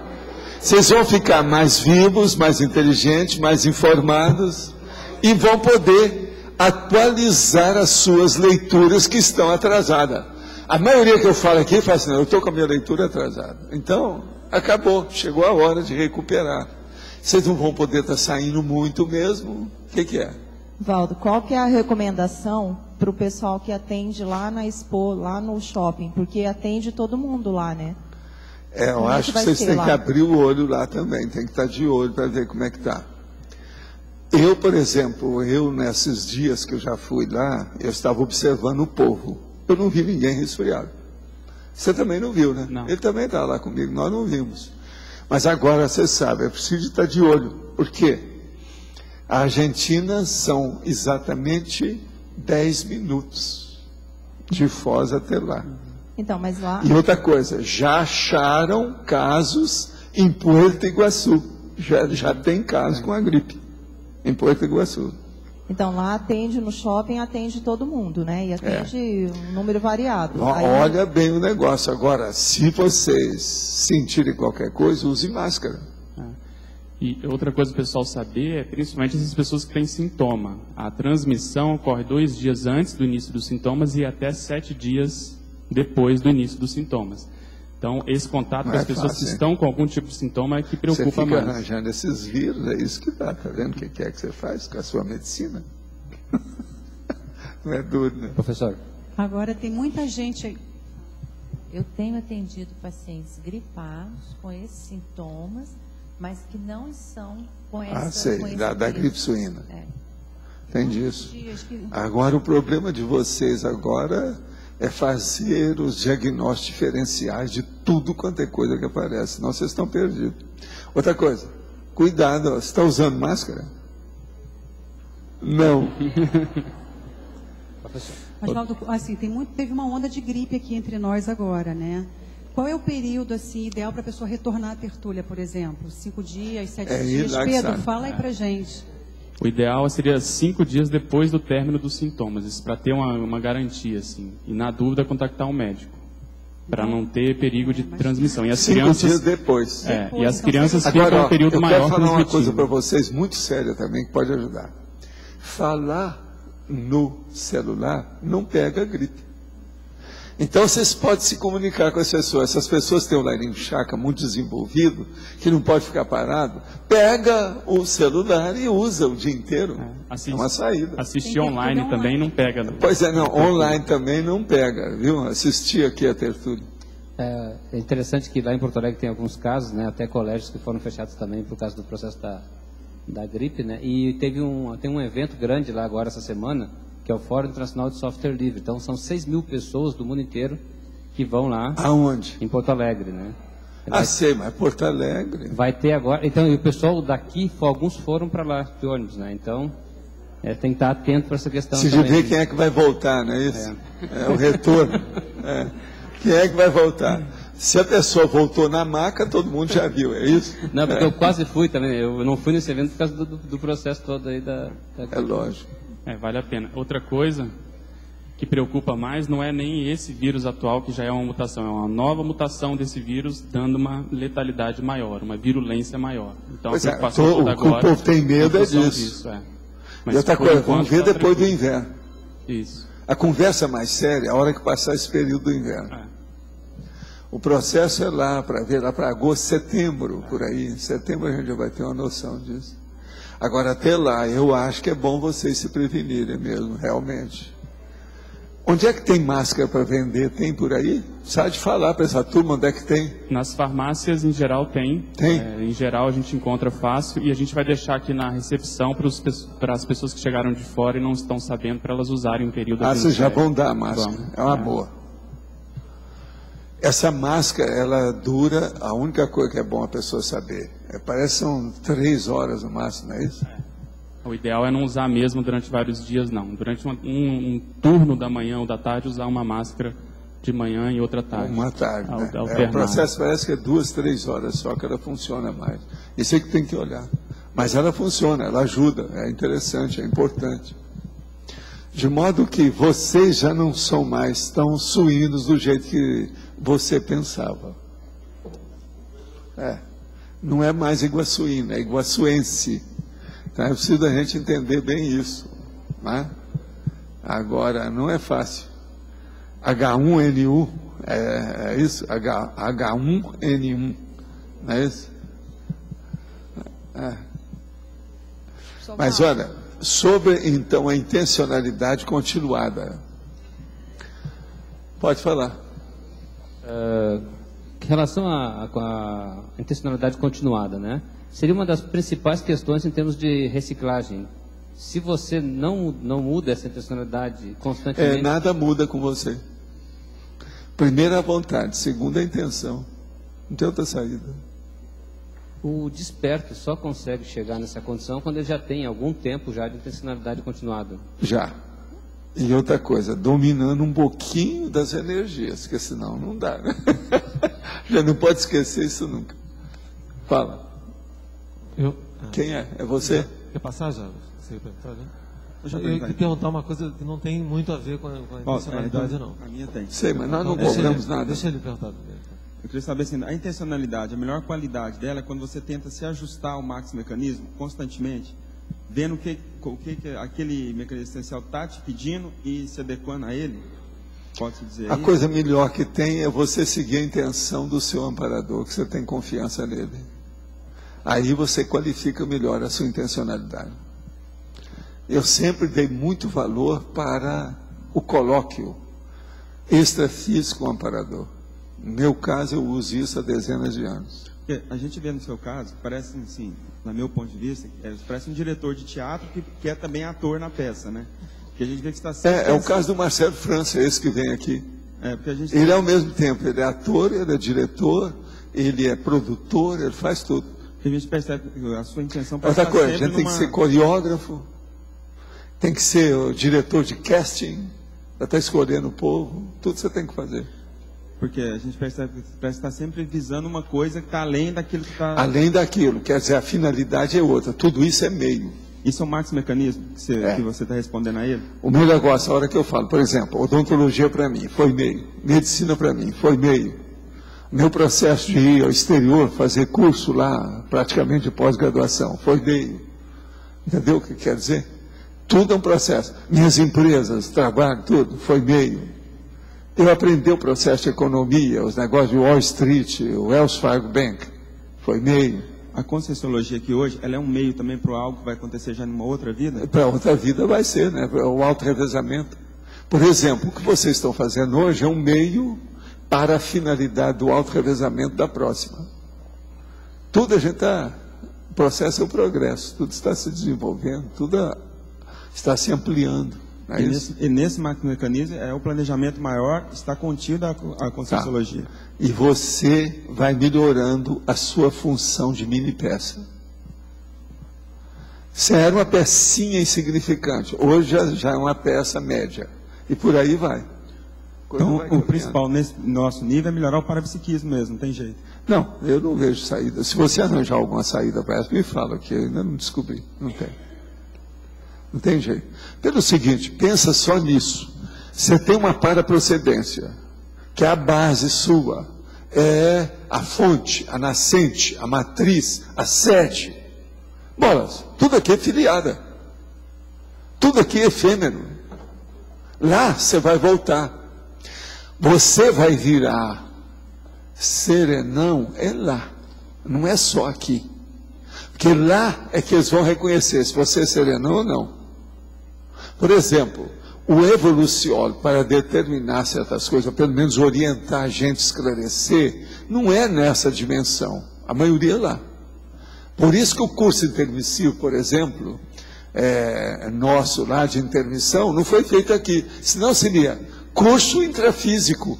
Vocês vão ficar mais vivos, mais inteligentes, mais informados e vão poder atualizar as suas leituras que estão atrasadas. A maioria que eu falo aqui fala assim, eu estou com a minha leitura atrasada. Então, acabou, chegou a hora de recuperar. Vocês não vão poder estar saindo muito mesmo. O que é? Valdo, qual que é a recomendação para o pessoal que atende lá na Expo, lá no shopping? Porque atende todo mundo lá, né? Eu acho que vocês têm que abrir o olho lá também, tem que estar de olho para ver como é que está. Eu, por exemplo, nesses dias que eu já fui lá, eu estava observando o povo. Eu não vi ninguém resfriado. Você também não viu, né? Não. Ele também está lá comigo, nós não vimos. Mas agora, você sabe, é preciso estar de olho. Por quê? A Argentina são exatamente 10 minutos de Foz até lá. Então, mas lá... E outra coisa, já acharam casos em Puerto Iguaçu. Já tem casos com a gripe em Puerto Iguaçu. Então, lá atende no shopping, atende todo mundo, né? E atende um número variado. Olha bem o negócio. Agora, se vocês sentirem qualquer coisa, use máscara. E outra coisa para o pessoal saber é, principalmente essas pessoas que têm sintoma. A transmissão ocorre 2 dias antes do início dos sintomas e até 7 dias depois do início dos sintomas. Então, esse contato com as pessoas que estão com algum tipo de sintoma é que preocupa mais. Você fica arranjando esses vírus, é isso que dá. Tá vendo o que é que você faz com a sua medicina? Não é duro, né? Professor. Agora, tem muita gente aí. Eu tenho atendido pacientes gripados com esses sintomas, mas que não estão com essa... sei, da gripe suína. Tem disso. Agora, o problema de vocês agora é fazer os diagnósticos diferenciais de tudo quanto é coisa que aparece, senão vocês estão perdidos. Outra coisa, cuidado, você está usando máscara? Não. Mas, Valdo, assim, teve uma onda de gripe aqui entre nós agora, né? Qual é o período assim, ideal para a pessoa retornar à tertúlia, por exemplo? 5 dias, 7 dias? Pedro, fala aí para gente. O ideal seria 5 dias depois do término dos sintomas, isso para ter uma garantia, assim. E na dúvida, contactar um médico, para não ter perigo de transmissão. E as 5 dias depois. E as crianças ficam um período maior. Eu quero falar uma coisa para vocês muito séria também, que pode ajudar. Falar no celular não pega gripe. Então, vocês podem se comunicar com as pessoas. Essas pessoas têm o laringe chakra muito desenvolvido, que não pode ficar parado. Pega o celular e usa o dia inteiro. É uma saída. Assistir online também não pega. Pois é, não. Online também não pega, viu? Assistir aqui a tertúlia. É interessante que lá em Porto Alegre tem alguns casos, né? Até colégios que foram fechados também por causa do processo da gripe, né? E tem um evento grande lá agora essa semana, que é o Fórum Internacional de Software Livre. Então, são 6 mil pessoas do mundo inteiro que vão lá. Aonde? Em Porto Alegre, né? Sei, mas Porto Alegre. Vai ter agora. Então, e o pessoal daqui, alguns foram para lá de ônibus, né? Então, tem que estar atento para essa questão. Você já vê quem é que vai voltar, não é isso? É o retorno. Quem é que vai voltar? Se a pessoa voltou na maca, todo mundo já viu, é isso? Não, porque eu quase fui também. Eu não fui nesse evento por causa do processo todo aí da... É lógico. Vale a pena. Outra coisa que preocupa mais não é nem esse vírus atual, que já é uma mutação, é uma nova mutação desse vírus, dando uma letalidade maior, uma virulência maior. Então, a preocupação toda agora... O povo tem medo disso. Mas, e outra coisa, vamos ver depois do inverno. Isso. A conversa mais séria, a hora que passar esse período do inverno. O processo é lá, para ver, lá para agosto, setembro, por aí. Em setembro a gente já vai ter uma noção disso. Agora, até lá, eu acho que é bom vocês se prevenirem mesmo, realmente. Onde é que tem máscara para vender? Tem por aí? Sabe de falar para essa turma onde é que tem? Nas farmácias, em geral, tem. Tem? Em geral, a gente encontra fácil e a gente vai deixar aqui na recepção para as pessoas que chegaram de fora e não estão sabendo, para elas usarem um período... vocês já vão dar a máscara. É uma boa. Essa máscara, ela dura, a única coisa que é bom a pessoa saber, parece que são 3 horas no máximo, não é isso? O ideal é não usar mesmo durante vários dias, não. Durante um turno da manhã ou da tarde, usar uma máscara de manhã e outra tarde. Uma tarde, né? O processo parece que é 2, 3 horas só que ela funciona mais. Isso é que tem que olhar. Mas ela funciona, ela ajuda, é interessante, é importante. De modo que vocês já não são mais tão suínos do jeito que você pensava. Não é mais iguaçuíno, é iguaçuense. Então é preciso a gente entender bem isso. Né? Agora, não é fácil. H1N1, é isso? H1N1, não é isso? Mas olha, sobre então a intencionalidade continuada. Pode falar. Em relação à intencionalidade continuada, né? Seria uma das principais questões em termos de reciclagem. Se você não muda essa intencionalidade constantemente... nada muda com você. Primeiro a vontade, segundo a intenção. Não tem outra saída. O desperto só consegue chegar nessa condição quando ele já tem algum tempo já de intencionalidade continuada. Já. E outra coisa, dominando um pouquinho das energias, porque senão não dá, né? Já não pode esquecer isso nunca. Fala. Quem é? É você? Quer passar já? Você ia perguntar, né? Eu queria perguntar uma coisa que não tem muito a ver com a intencionalidade, não. A minha tem. Sei, mas nós não cobramos nada. Deixa ele perguntar. Eu queria saber assim, a intencionalidade, a melhor qualidade dela é quando você tenta se ajustar ao Max Mecanismo constantemente, vendo o que aquele mecanismo essencial está te pedindo e se adequando a ele. Pode-se dizer a coisa melhor que tem é você seguir a intenção do seu amparador, que você tem confiança nele. Aí você qualifica melhor a sua intencionalidade. Eu sempre dei muito valor para o colóquio extrafísico com o amparador. No meu caso, eu uso isso há dezenas de anos. A gente vê no seu caso, parece assim, no meu ponto de vista, parece um diretor de teatro que é também ator na peça, né? Que a gente vê que está sempre é o caso do Marcelo França, esse que vem aqui. Porque a gente ele ao mesmo tempo, ele é ator, ele é diretor, ele é produtor, ele faz tudo. A gente percebe a sua intenção para outra coisa, a gente tem que ser coreógrafo, tem que ser o diretor de casting, para estar escolhendo o povo, tudo você tem que fazer. Porque a gente percebe que parece estar sempre visando uma coisa que está além daquilo que está... Além daquilo, quer dizer, a finalidade é outra, tudo isso é meio. Isso é o Max Mecanismo que você está respondendo a ele? O meu negócio, a hora que eu falo, por exemplo, odontologia para mim foi meio, medicina para mim foi meio. Meu processo de ir ao exterior, fazer curso lá, praticamente de pós-graduação, foi meio. Entendeu o que quer dizer? Tudo é um processo. Minhas empresas, trabalho, tudo, foi meio. Eu aprendi o processo de economia, os negócios de Wall Street, o Wells Fargo Bank, foi meio. A Conscienciologia aqui hoje, ela é um meio também para algo que vai acontecer já numa outra vida? Para outra vida vai ser, né? O auto-revezamento. Por exemplo, o que vocês estão fazendo hoje é um meio para a finalidade do auto-revezamento da próxima. Tudo a gente está... O processo é o progresso, tudo está se desenvolvendo, tudo está se ampliando. E nesse mecanismo, o planejamento maior está contido a Conscienciologia. Tá. E você vai melhorando a sua função de mini peça. Você era uma pecinha insignificante, hoje já é uma peça média. E por aí vai. Então, o principal nesse nosso nível é melhorar o parapsiquismo mesmo, não tem jeito. Não, eu não vejo saída. Se você arranjar alguma saída para essa, me fala, que eu ainda não descobri. Não tem. Não tem jeito. Pelo seguinte, pensa só nisso. Você tem uma paraprocedência, que é a base sua, é a fonte, a nascente, a matriz, a sede. Bolas, tudo aqui é filiada. Tudo aqui é efêmero. Lá você vai voltar. Você vai virar serenão, é lá. Não é só aqui. Porque lá é que eles vão reconhecer se você é serenão ou não. Por exemplo, o evoluciólogo, para determinar certas coisas, pelo menos orientar a gente, esclarecer, não é nessa dimensão. A maioria é lá. Por isso que o curso intermissivo, por exemplo, nosso lá de intermissão, não foi feito aqui. Senão seria curso intrafísico.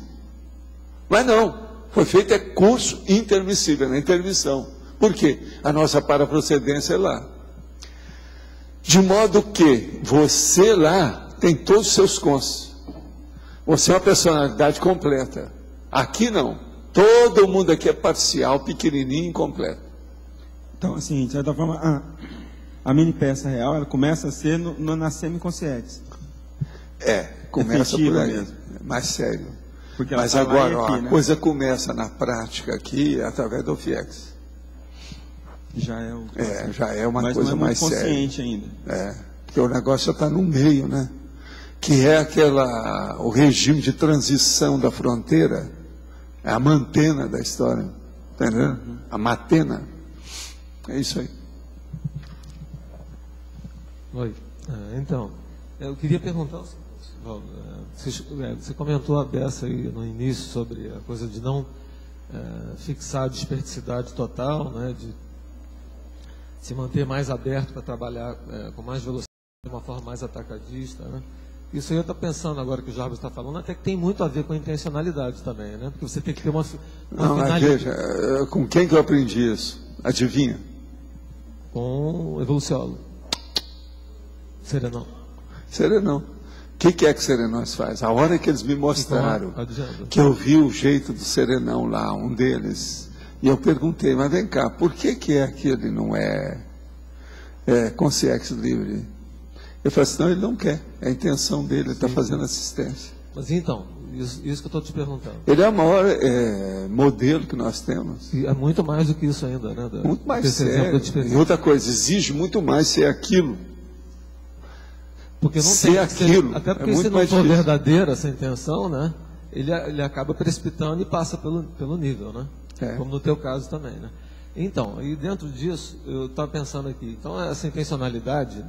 Mas não, foi feito curso intermissível, na intermissão. Por quê? A nossa paraprocedência é lá. De modo que você lá tem todos os seus cons. Você é uma personalidade completa. Aqui não. Todo mundo aqui é parcial, pequenininho, incompleto. Então, assim, de certa forma, a mini peça real, ela começa a ser na semiconsciência. Começa por aí. Mesmo. Mais sério. Mas agora, a coisa começa na prática aqui, através do FIEX. Já é, já é uma coisa mais séria. Mas não é muito consciente ainda. Porque o negócio já está no meio, né? Que é o regime de transição da fronteira, é a mantena da história, entendeu? A matena. É isso aí. Oi. Então, eu queria perguntar o seguinte, você comentou a beça aí no início sobre a coisa de não fixar a desperdicidade total, né, de se manter mais aberto para trabalhar com mais velocidade, de uma forma mais atacadista, né? Isso aí eu estou pensando agora que o Jarbas está falando, até que tem muito a ver com a intencionalidade também, né? Porque você tem que ter uma finalidade. Veja, com quem que eu aprendi isso? Adivinha? Com o evoluciólogo. Serenão. Serenão. O que é que Serenões faz? A hora que eles me mostraram que eu vi o jeito do Serenão lá, um deles, e eu perguntei, mas vem cá, por que que ele não é consciência livre? Eu falei assim, não, ele não quer, é a intenção dele, ele está fazendo assistência. Mas então, isso que eu estou te perguntando. Ele é o maior modelo que nós temos. E é muito mais do que isso ainda, né? Muito mais sério. E outra coisa, exige muito mais ser aquilo. Porque não ser aquilo. Até porque se não for verdadeira essa intenção, né? Ele acaba precipitando e passa pelo nível, né? Como no teu caso também, né? Então, e dentro disso, eu estava pensando aqui, então essa intencionalidade,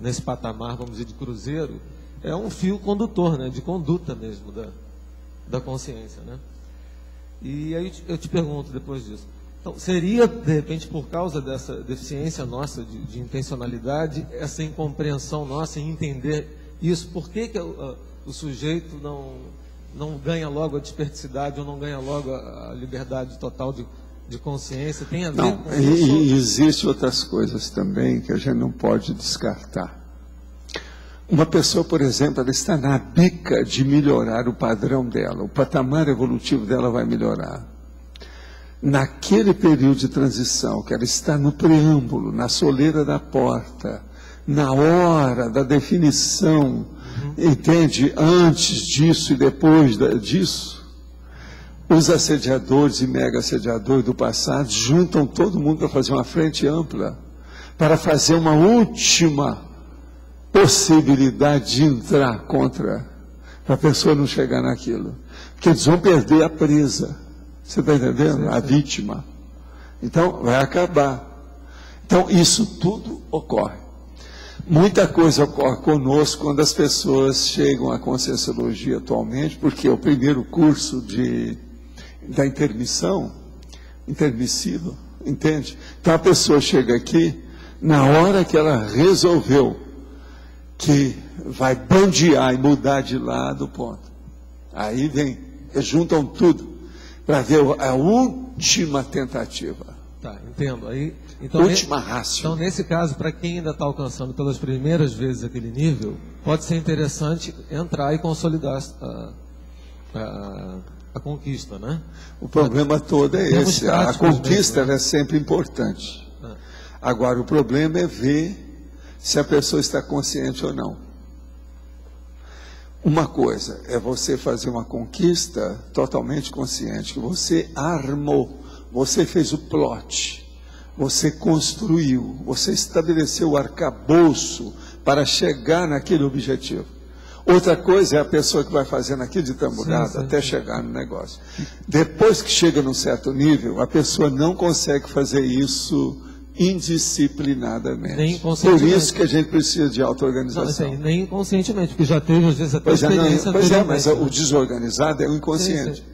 nesse patamar, vamos dizer, de cruzeiro, é um fio condutor, né, de conduta mesmo da consciência, né? E aí eu te pergunto depois disso, então, seria, de repente, por causa dessa deficiência nossa de intencionalidade, essa incompreensão nossa em entender isso, por que o sujeito não ganha logo a desperdicidade ou não ganha logo a liberdade total de consciência, tem a ver com isso? E existem outras coisas também que a gente não pode descartar. Uma pessoa, por exemplo, ela está na bica de melhorar o padrão dela, o patamar evolutivo dela vai melhorar. Naquele período de transição, que ela está no preâmbulo, na soleira da porta, na hora da definição, entende? Antes disso e depois disso, os assediadores e mega assediadores do passado juntam todo mundo para fazer uma frente ampla, para fazer uma última possibilidade de entrar contra, para a pessoa não chegar naquilo. Porque eles vão perder a presa, você está entendendo? A vítima. Então, vai acabar. Então, isso tudo ocorre. Muita coisa ocorre conosco quando as pessoas chegam à Conscienciologia atualmente, porque o primeiro curso da intermissivo, entende? Então a pessoa chega aqui, na hora que ela resolveu que vai bandear e mudar de lado, ponto. Aí eles juntam tudo para ver a última tentativa. Tá, entendo. Aí, então, última rácio. Então, nesse caso, para quem ainda está alcançando pelas primeiras vezes aquele nível, pode ser interessante entrar e consolidar a conquista, né? O problema todo é esse. A conquista é sempre importante. Agora, o problema é ver se a pessoa está consciente ou não. Uma coisa é você fazer uma conquista totalmente consciente, que você armou, você fez o plot, você construiu, você estabeleceu o arcabouço para chegar naquele objetivo. Outra coisa é a pessoa que vai fazendo aqui de tamborada até chegar no negócio. Depois que chega num certo nível, a pessoa não consegue fazer isso indisciplinadamente. Nem conscientemente. Por isso que a gente precisa de auto-organização. Nem inconscientemente, porque já teve às vezes até experiência. Mas o desorganizado é o inconsciente.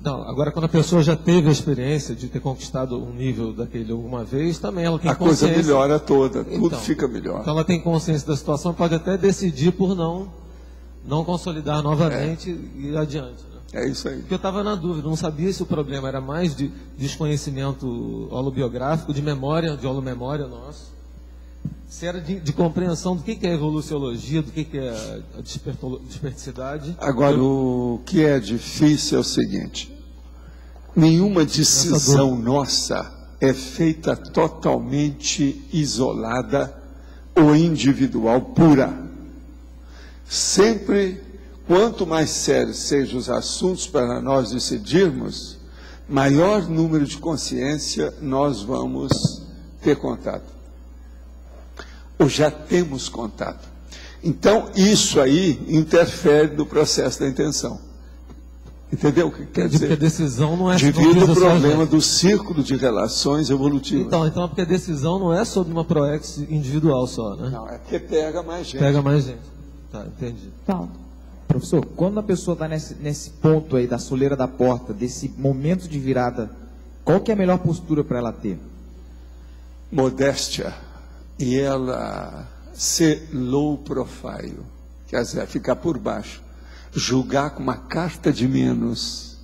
Não, agora quando a pessoa já teve a experiência de ter conquistado um nível daquele alguma vez, também ela tem consciência. A coisa melhora toda, tudo fica melhor. Então ela tem consciência da situação, pode até decidir por não consolidar novamente e ir adiante. Né? É isso aí. Porque eu estava na dúvida, não sabia se o problema era mais de desconhecimento holobiográfico, de memória, de holomemória nosso, se era de compreensão do que é evoluciologia, do que é a desperticidade. Agora, o que é difícil é o seguinte: nenhuma decisão nossa é feita totalmente isolada ou individual, pura. Sempre, quanto mais sérios sejam os assuntos para nós decidirmos, maior número de consciência nós vamos ter contato. Ou já temos contato. Então, isso aí interfere no processo da intenção. Entendeu o que quer dizer? Porque a decisão não é devido ao problema do círculo de relações evolutivas. Então, porque a decisão não é sobre uma proex individual só, né? Não, é porque pega mais gente. Pega mais gente. Tá, entendi. Tá. Professor, quando a pessoa está nesse ponto aí da soleira da porta, desse momento de virada, qual que é a melhor postura para ela ter? Modéstia. E ela ser low profile, quer dizer, ficar por baixo, julgar com uma carta de menos,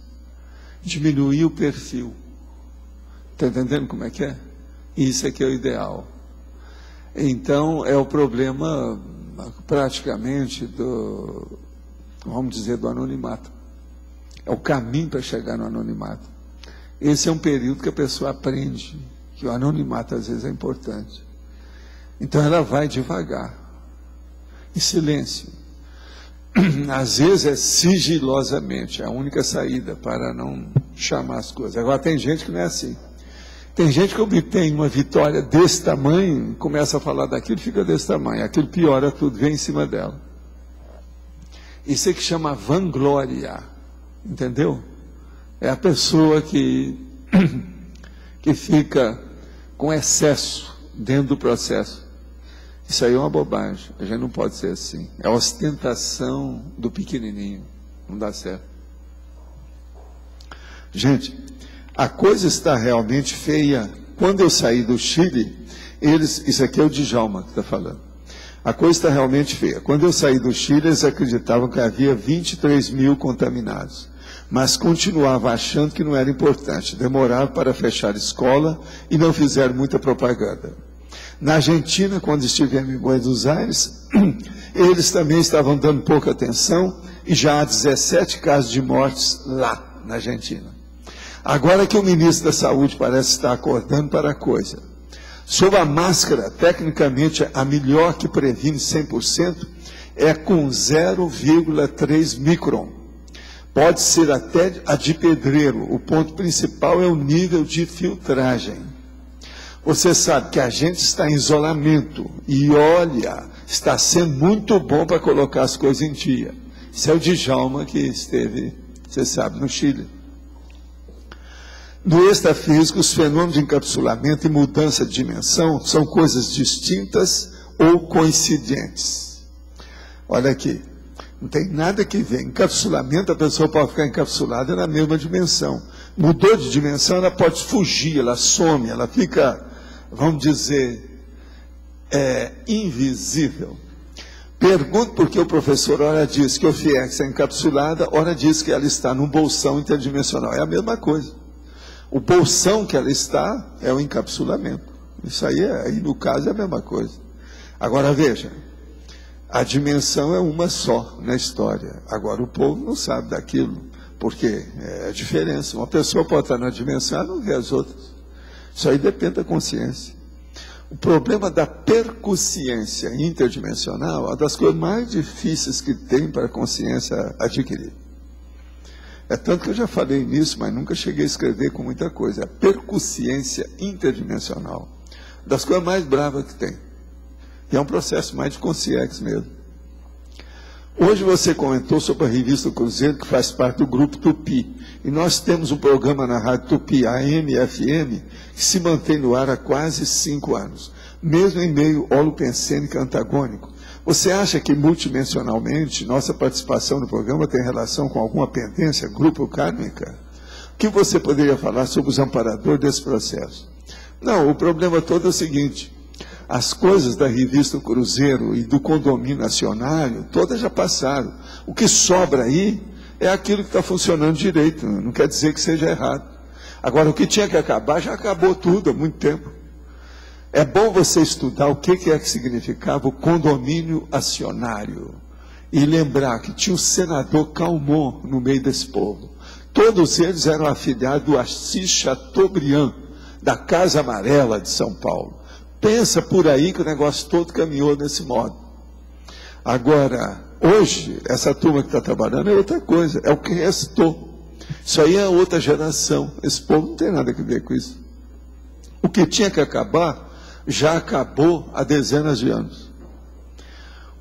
diminuir o perfil. Está entendendo como é que é? Isso é que é o ideal. Então, é o problema praticamente vamos dizer, do anonimato. É o caminho para chegar no anonimato. Esse é um período que a pessoa aprende que o anonimato às vezes é importante. Então ela vai devagar, em silêncio. Às vezes é sigilosamente, é a única saída para não chamar as coisas. Agora tem gente que não é assim. Tem gente que obtém uma vitória desse tamanho, começa a falar daquilo, fica desse tamanho. Aquilo piora tudo, vem em cima dela. Isso é que chama vanglória, entendeu? É a pessoa que fica com excesso dentro do processo. Isso aí é uma bobagem, a gente não pode ser assim. É a ostentação do pequenininho, não dá certo. Gente, a coisa está realmente feia. Quando eu saí do Chile, isso aqui é o Djalma que está falando. A coisa está realmente feia. Quando eu saí do Chile, eles acreditavam que havia 23 mil contaminados, mas continuavam achando que não era importante. Demoraram para fechar a escola e não fizeram muita propaganda. Na Argentina, quando estivemos em Buenos Aires, eles também estavam dando pouca atenção e já há 17 casos de mortes lá na Argentina. Agora que o ministro da Saúde parece estar acordando para a coisa. Sobre a máscara, tecnicamente, a melhor que previne 100% é com 0,3 micron. Pode ser até a de pedreiro. O ponto principal é o nível de filtragem. Você sabe que a gente está em isolamento e olha, está sendo muito bom para colocar as coisas em dia. Isso é o Djalma que esteve, você sabe, no Chile. No extrafísico, os fenômenos de encapsulamento e mudança de dimensão são coisas distintas ou coincidentes. Olha aqui, não tem nada que ver. Encapsulamento, a pessoa pode ficar encapsulada na mesma dimensão. Mudou de dimensão, ela pode fugir, ela some, ela fica, vamos dizer, invisível. Pergunto por que o professor ora diz que o FIEX é encapsulada, ora diz que ela está num bolsão interdimensional. É a mesma coisa. O bolsão que ela está é o encapsulamento. Isso aí no caso, é a mesma coisa. Agora, veja, a dimensão é uma só na história. Agora, o povo não sabe daquilo, porque é a diferença. Uma pessoa pode estar na dimensão e não vê as outras. Isso aí depende da consciência. O problema da percussiência interdimensional é uma das coisas mais difíceis que tem para a consciência adquirir. É tanto que eu já falei nisso, mas nunca cheguei a escrever com muita coisa. A percussiência interdimensional, das coisas mais bravas que tem. E é um processo mais de consciência mesmo. Hoje você comentou sobre a revista Cruzeiro, que faz parte do grupo Tupi. E nós temos um programa na Rádio Tupi, AM e FM, que se mantém no ar há quase 5 anos. Mesmo em meio holopensênico antagônico. Você acha que multidimensionalmente nossa participação no programa tem relação com alguma pendência grupo kármica? O que você poderia falar sobre os amparadores desse processo? Não, o problema todo é o seguinte: as coisas da revista Cruzeiro e do condomínio acionário, todas já passaram. O que sobra aí é aquilo que está funcionando direito, não quer dizer que seja errado. Agora, o que tinha que acabar, já acabou tudo há muito tempo. É bom você estudar o que significava o condomínio acionário e lembrar que tinha um senador Calmon no meio desse povo. Todos eles eram afiliados do Assis Chateaubriand, da Casa Amarela de São Paulo. Pensa por aí que o negócio todo caminhou desse modo. Agora, hoje, essa turma que está trabalhando é outra coisa, é o que restou. Isso aí é outra geração. Esse povo não tem nada a ver com isso. O que tinha que acabar já acabou há dezenas de anos.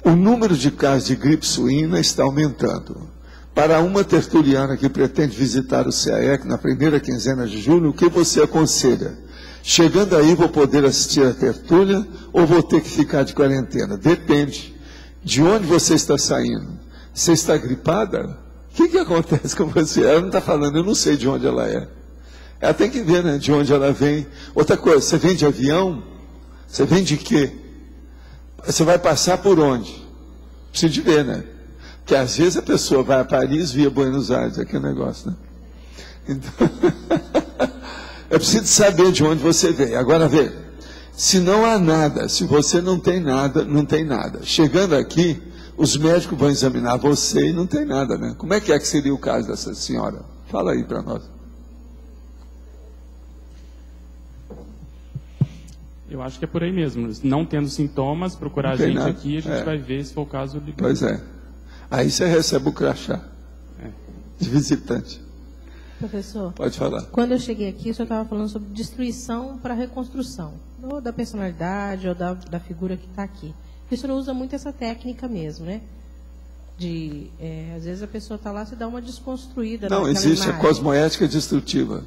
O número de casos de gripe suína está aumentando. Para uma tertuliana que pretende visitar o CAEC na primeira quinzena de julho, o que você aconselha? Chegando aí, vou poder assistir a tertúlia ou vou ter que ficar de quarentena? Depende de onde você está saindo. Você está gripada? O que acontece com você? Ela não está falando, eu não sei de onde ela é. Ela tem que ver, né, de onde ela vem. Outra coisa, você vem de avião? Você vem de quê? Você vai passar por onde? Precisa de ver, né? Porque às vezes a pessoa vai a Paris via Buenos Aires, aquele negócio, né? Então, é preciso saber de onde você veio. Agora, vê, se não há nada, se você não tem nada, não tem nada. Chegando aqui, os médicos vão examinar você e não tem nada, né? Como é que seria o caso dessa senhora? Fala aí para nós. Eu acho que é por aí mesmo. Não tendo sintomas, procurar a gente aqui, a gente vai ver se for o caso. Pois é. Aí você recebe o crachá de visitante. Professor, pode falar. Quando eu cheguei aqui, o senhor estava falando sobre destruição para reconstrução, ou da personalidade, ou da figura que está aqui. O senhor usa muito essa técnica mesmo, né? Às vezes a pessoa está lá, se dá uma desconstruída. Não, existe imagem. A cosmoética destrutiva.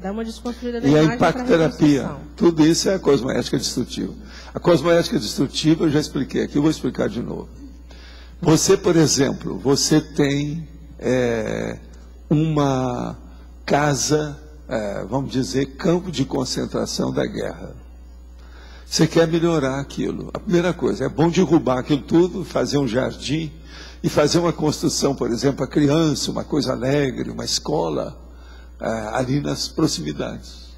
Dá uma desconstruída da imagem. E a impacterapia. Tudo isso é a cosmoética destrutiva. A cosmoética destrutiva eu já expliquei aqui, eu vou explicar de novo. Você, por exemplo, você tem uma casa, vamos dizer, campo de concentração da guerra. Você quer melhorar aquilo. A primeira coisa, é bom derrubar aquilo tudo, fazer um jardim e fazer uma construção, por exemplo, para criança, uma coisa alegre, uma escola, ali nas proximidades.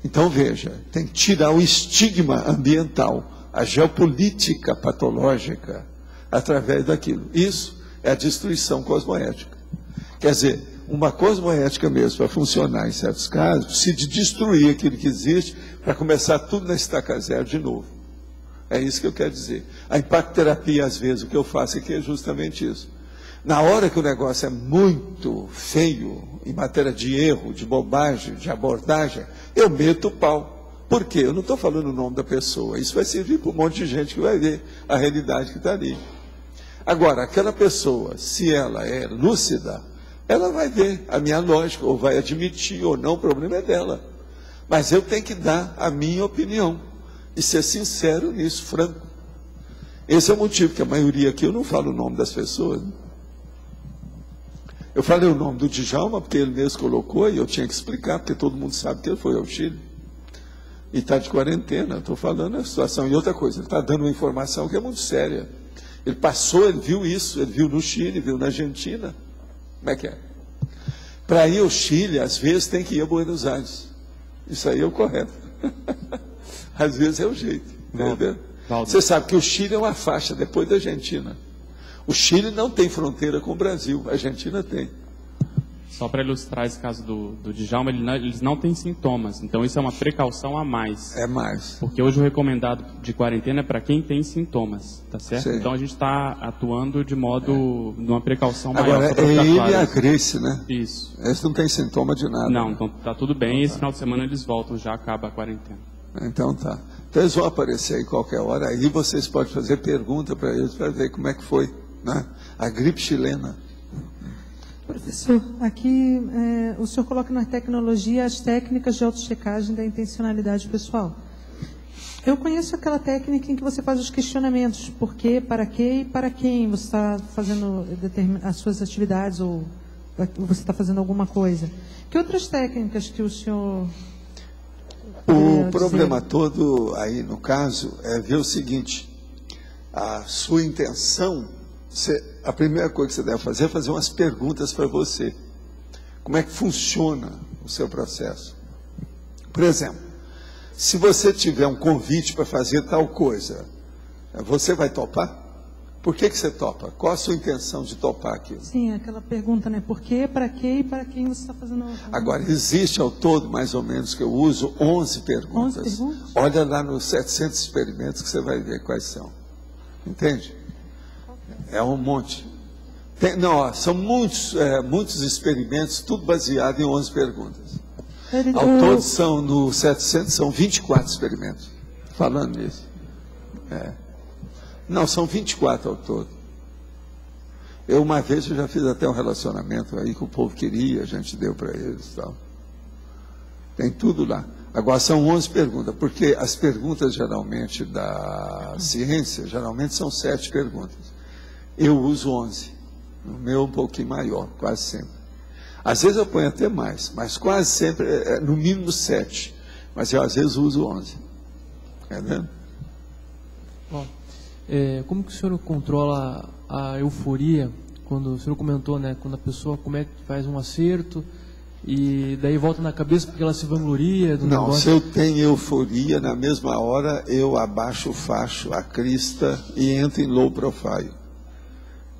Então, veja, tem que tirar o estigma ambiental, a geopolítica patológica, através daquilo. Isso é a destruição cosmoética. Quer dizer, uma cosmoética mesmo, para funcionar em certos casos, precisa destruir aquilo que existe para começar tudo na estaca zero de novo. É isso que eu quero dizer. A impacterapia, às vezes, o que eu faço aqui é justamente isso. Na hora que o negócio é muito feio, em matéria de erro, de bobagem, de abordagem, eu meto o pau. Por quê? Eu não estou falando o nome da pessoa. Isso vai servir para um monte de gente que vai ver a realidade que está ali. Agora, aquela pessoa, se ela é lúcida, ela vai ver a minha lógica, ou vai admitir ou não, o problema é dela. Mas eu tenho que dar a minha opinião e ser sincero nisso, franco. Esse é o motivo que a maioria aqui, eu não falo o nome das pessoas. Eu falei o nome do Djalma, porque ele mesmo colocou, e eu tinha que explicar, porque todo mundo sabe que ele foi ao Chile. E está de quarentena, estou falando a situação. E outra coisa, ele está dando uma informação que é muito séria. Ele passou, ele viu isso, ele viu no Chile, viu na Argentina. Como é que é? Para ir ao Chile, às vezes tem que ir a Buenos Aires. Isso aí é o correto. Às vezes é o jeito. Entendeu? Você sabe que o Chile é uma faixa depois da Argentina. O Chile não tem fronteira com o Brasil, a Argentina tem. Só para ilustrar esse caso do Djalma, eles não têm sintomas, então isso é uma precaução a mais. É mais. Porque hoje o recomendado de quarentena é para quem tem sintomas, tá certo? Sim. Então a gente está atuando de modo, numa precaução maior. Agora, é ele e a Grace, né? Isso. Eles não têm sintoma de nada. Não, então tá tudo bem, esse final de semana eles voltam, já acaba a quarentena. Então tá. Então eles vão aparecer aí qualquer hora, aí vocês podem fazer pergunta para eles, para ver como é que foi, né? A gripe chilena. Professor, aqui o senhor coloca na tecnologia as técnicas de autochecagem da intencionalidade pessoal. Eu conheço aquela técnica em que você faz os questionamentos, por quê, para quê e para quem você está fazendo as suas atividades ou você está fazendo alguma coisa. Que outras técnicas que o senhor... O problema todo aí, no caso, é ver o seguinte, a sua intenção... a primeira coisa que você deve fazer é fazer umas perguntas para você. Como é que funciona o seu processo? Por exemplo, se você tiver um convite para fazer tal coisa, você vai topar? Por que você topa? Qual a sua intenção de topar aquilo? Sim, aquela pergunta, né? Por quê, para quê e para quem você está fazendo? Agora, existe ao todo, mais ou menos, que eu uso 11 perguntas. 11 perguntas? Olha lá nos 700 experimentos que você vai ver quais são. Entende? É um monte. São muitos experimentos, tudo baseado em 11 perguntas. Ao todo, no 700, são 24 experimentos. falando nisso. Não, são 24 ao todo. Uma vez eu já fiz até um relacionamento aí que o povo queria, a gente deu para eles e tal. Tem tudo lá. Agora são 11 perguntas, porque as perguntas geralmente da ciência, geralmente são 7 perguntas. Eu uso 11. O meu é um pouquinho maior, quase sempre. Às vezes eu ponho até mais, mas quase sempre é no mínimo 7. Mas eu às vezes uso 11. Entendeu? Bom, como que o senhor controla a euforia, quando o senhor comentou, né, quando a pessoa faz um acerto e daí volta na cabeça porque ela se vangloria do negócio? Se eu tenho euforia, na mesma hora eu abaixo o facho, a crista e entro em low profile,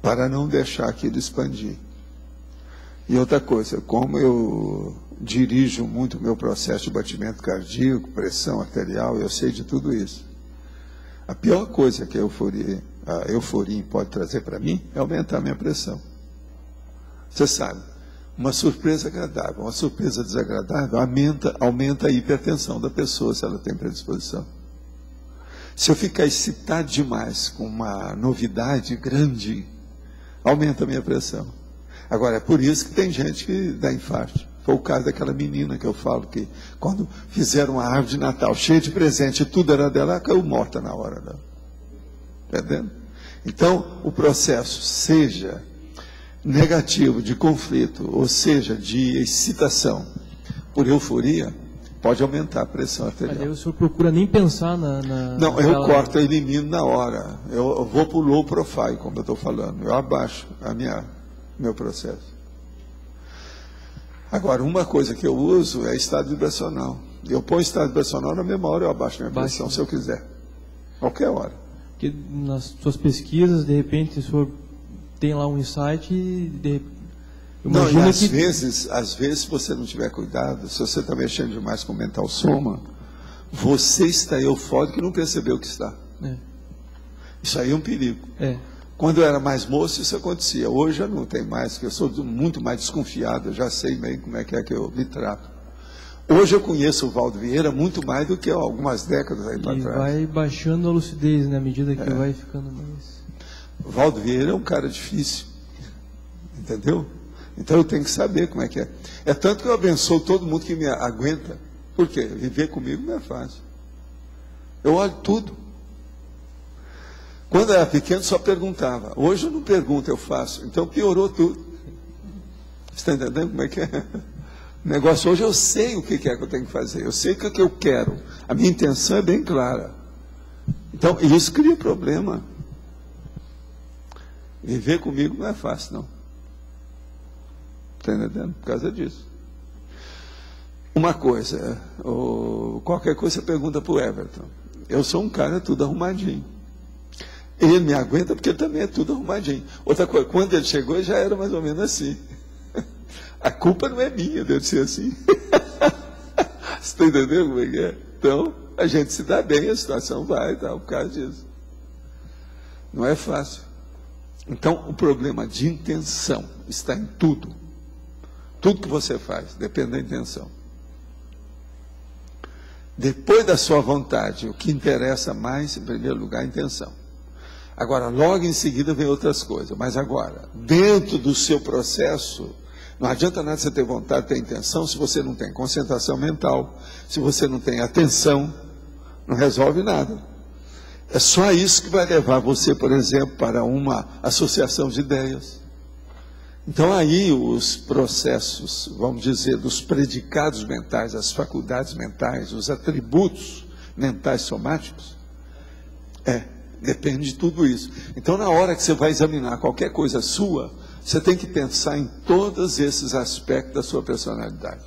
para não deixar aquilo expandir. E outra coisa, como eu dirijo muito o meu processo de batimento cardíaco, pressão arterial, eu sei de tudo isso. A pior coisa que a euforia pode trazer para mim é aumentar a minha pressão. Você sabe, uma surpresa agradável, uma surpresa desagradável aumenta a hipertensão da pessoa, se ela tem predisposição. Se eu ficar excitado demais com uma novidade grande, aumenta a minha pressão. Agora, é por isso que tem gente que dá infarto. Foi o caso daquela menina que eu falo que, quando fizeram uma árvore de Natal cheia de presente e tudo era dela, ela caiu morta na hora dela. Entendendo? Então, o processo, seja negativo, de conflito, ou seja, de excitação por euforia, pode aumentar a pressão arterial. Mas aí o senhor procura nem pensar Não, eu corto, eu elimino na hora. Eu vou para o low profile, como eu estou falando. Eu abaixo meu processo. Agora, uma coisa que eu uso é estado vibracional. Eu ponho estado vibracional, na mesma hora eu abaixo minha pressão, se eu quiser. Qualquer hora. Porque nas suas pesquisas, de repente, o senhor tem lá um insight e... Não, e às vezes, se você não tiver cuidado, se você está mexendo demais com o mental soma, você está eufórico e não percebeu que está. Isso aí é um perigo. Quando eu era mais moço, isso acontecia. Hoje já não tem mais, porque eu sou muito mais desconfiado, eu já sei meio como é que eu me trato. Hoje eu conheço o Valdo Vieira muito mais do que algumas décadas aí para trás. E vai baixando a lucidez, né, à medida que vai ficando mais... O Valdo Vieira é um cara difícil, entendeu? Então eu tenho que saber como é que é. É tanto que eu abençoo todo mundo que me aguenta. Por quê? Viver comigo não é fácil. Eu olho tudo. Quando eu era pequeno só perguntava. Hoje eu não pergunto, eu faço. Então piorou tudo. Você está entendendo como é que é? O negócio hoje eu sei o que é que eu tenho que fazer. Eu sei o que é que eu quero. A minha intenção é bem clara. Então isso cria problema. Viver comigo não é fácil, não. Está entendendo? Por causa disso. Uma coisa, qualquer coisa você pergunta para o Everton. Eu sou um cara tudo arrumadinho. Ele me aguenta porque também é tudo arrumadinho. Outra coisa, quando ele chegou, já era mais ou menos assim. A culpa não é minha de eu ser assim. Você está entendendo como é que é? Então, a gente se dá bem, a situação vai, tá, por causa disso. Não é fácil. Então, o problema de intenção está em tudo. Tudo que você faz depende da intenção. Depois da sua vontade, o que interessa mais, em primeiro lugar, é a intenção. Agora, logo em seguida vem outras coisas. Mas agora, dentro do seu processo, não adianta nada você ter vontade, ter intenção, se você não tem concentração mental, se você não tem atenção, não resolve nada. É só isso que vai levar você, por exemplo, para uma associação de ideias. Então aí os processos, vamos dizer, dos predicados mentais, as faculdades mentais, os atributos mentais somáticos, depende de tudo isso. Então na hora que você vai examinar qualquer coisa sua, você tem que pensar em todos esses aspectos da sua personalidade.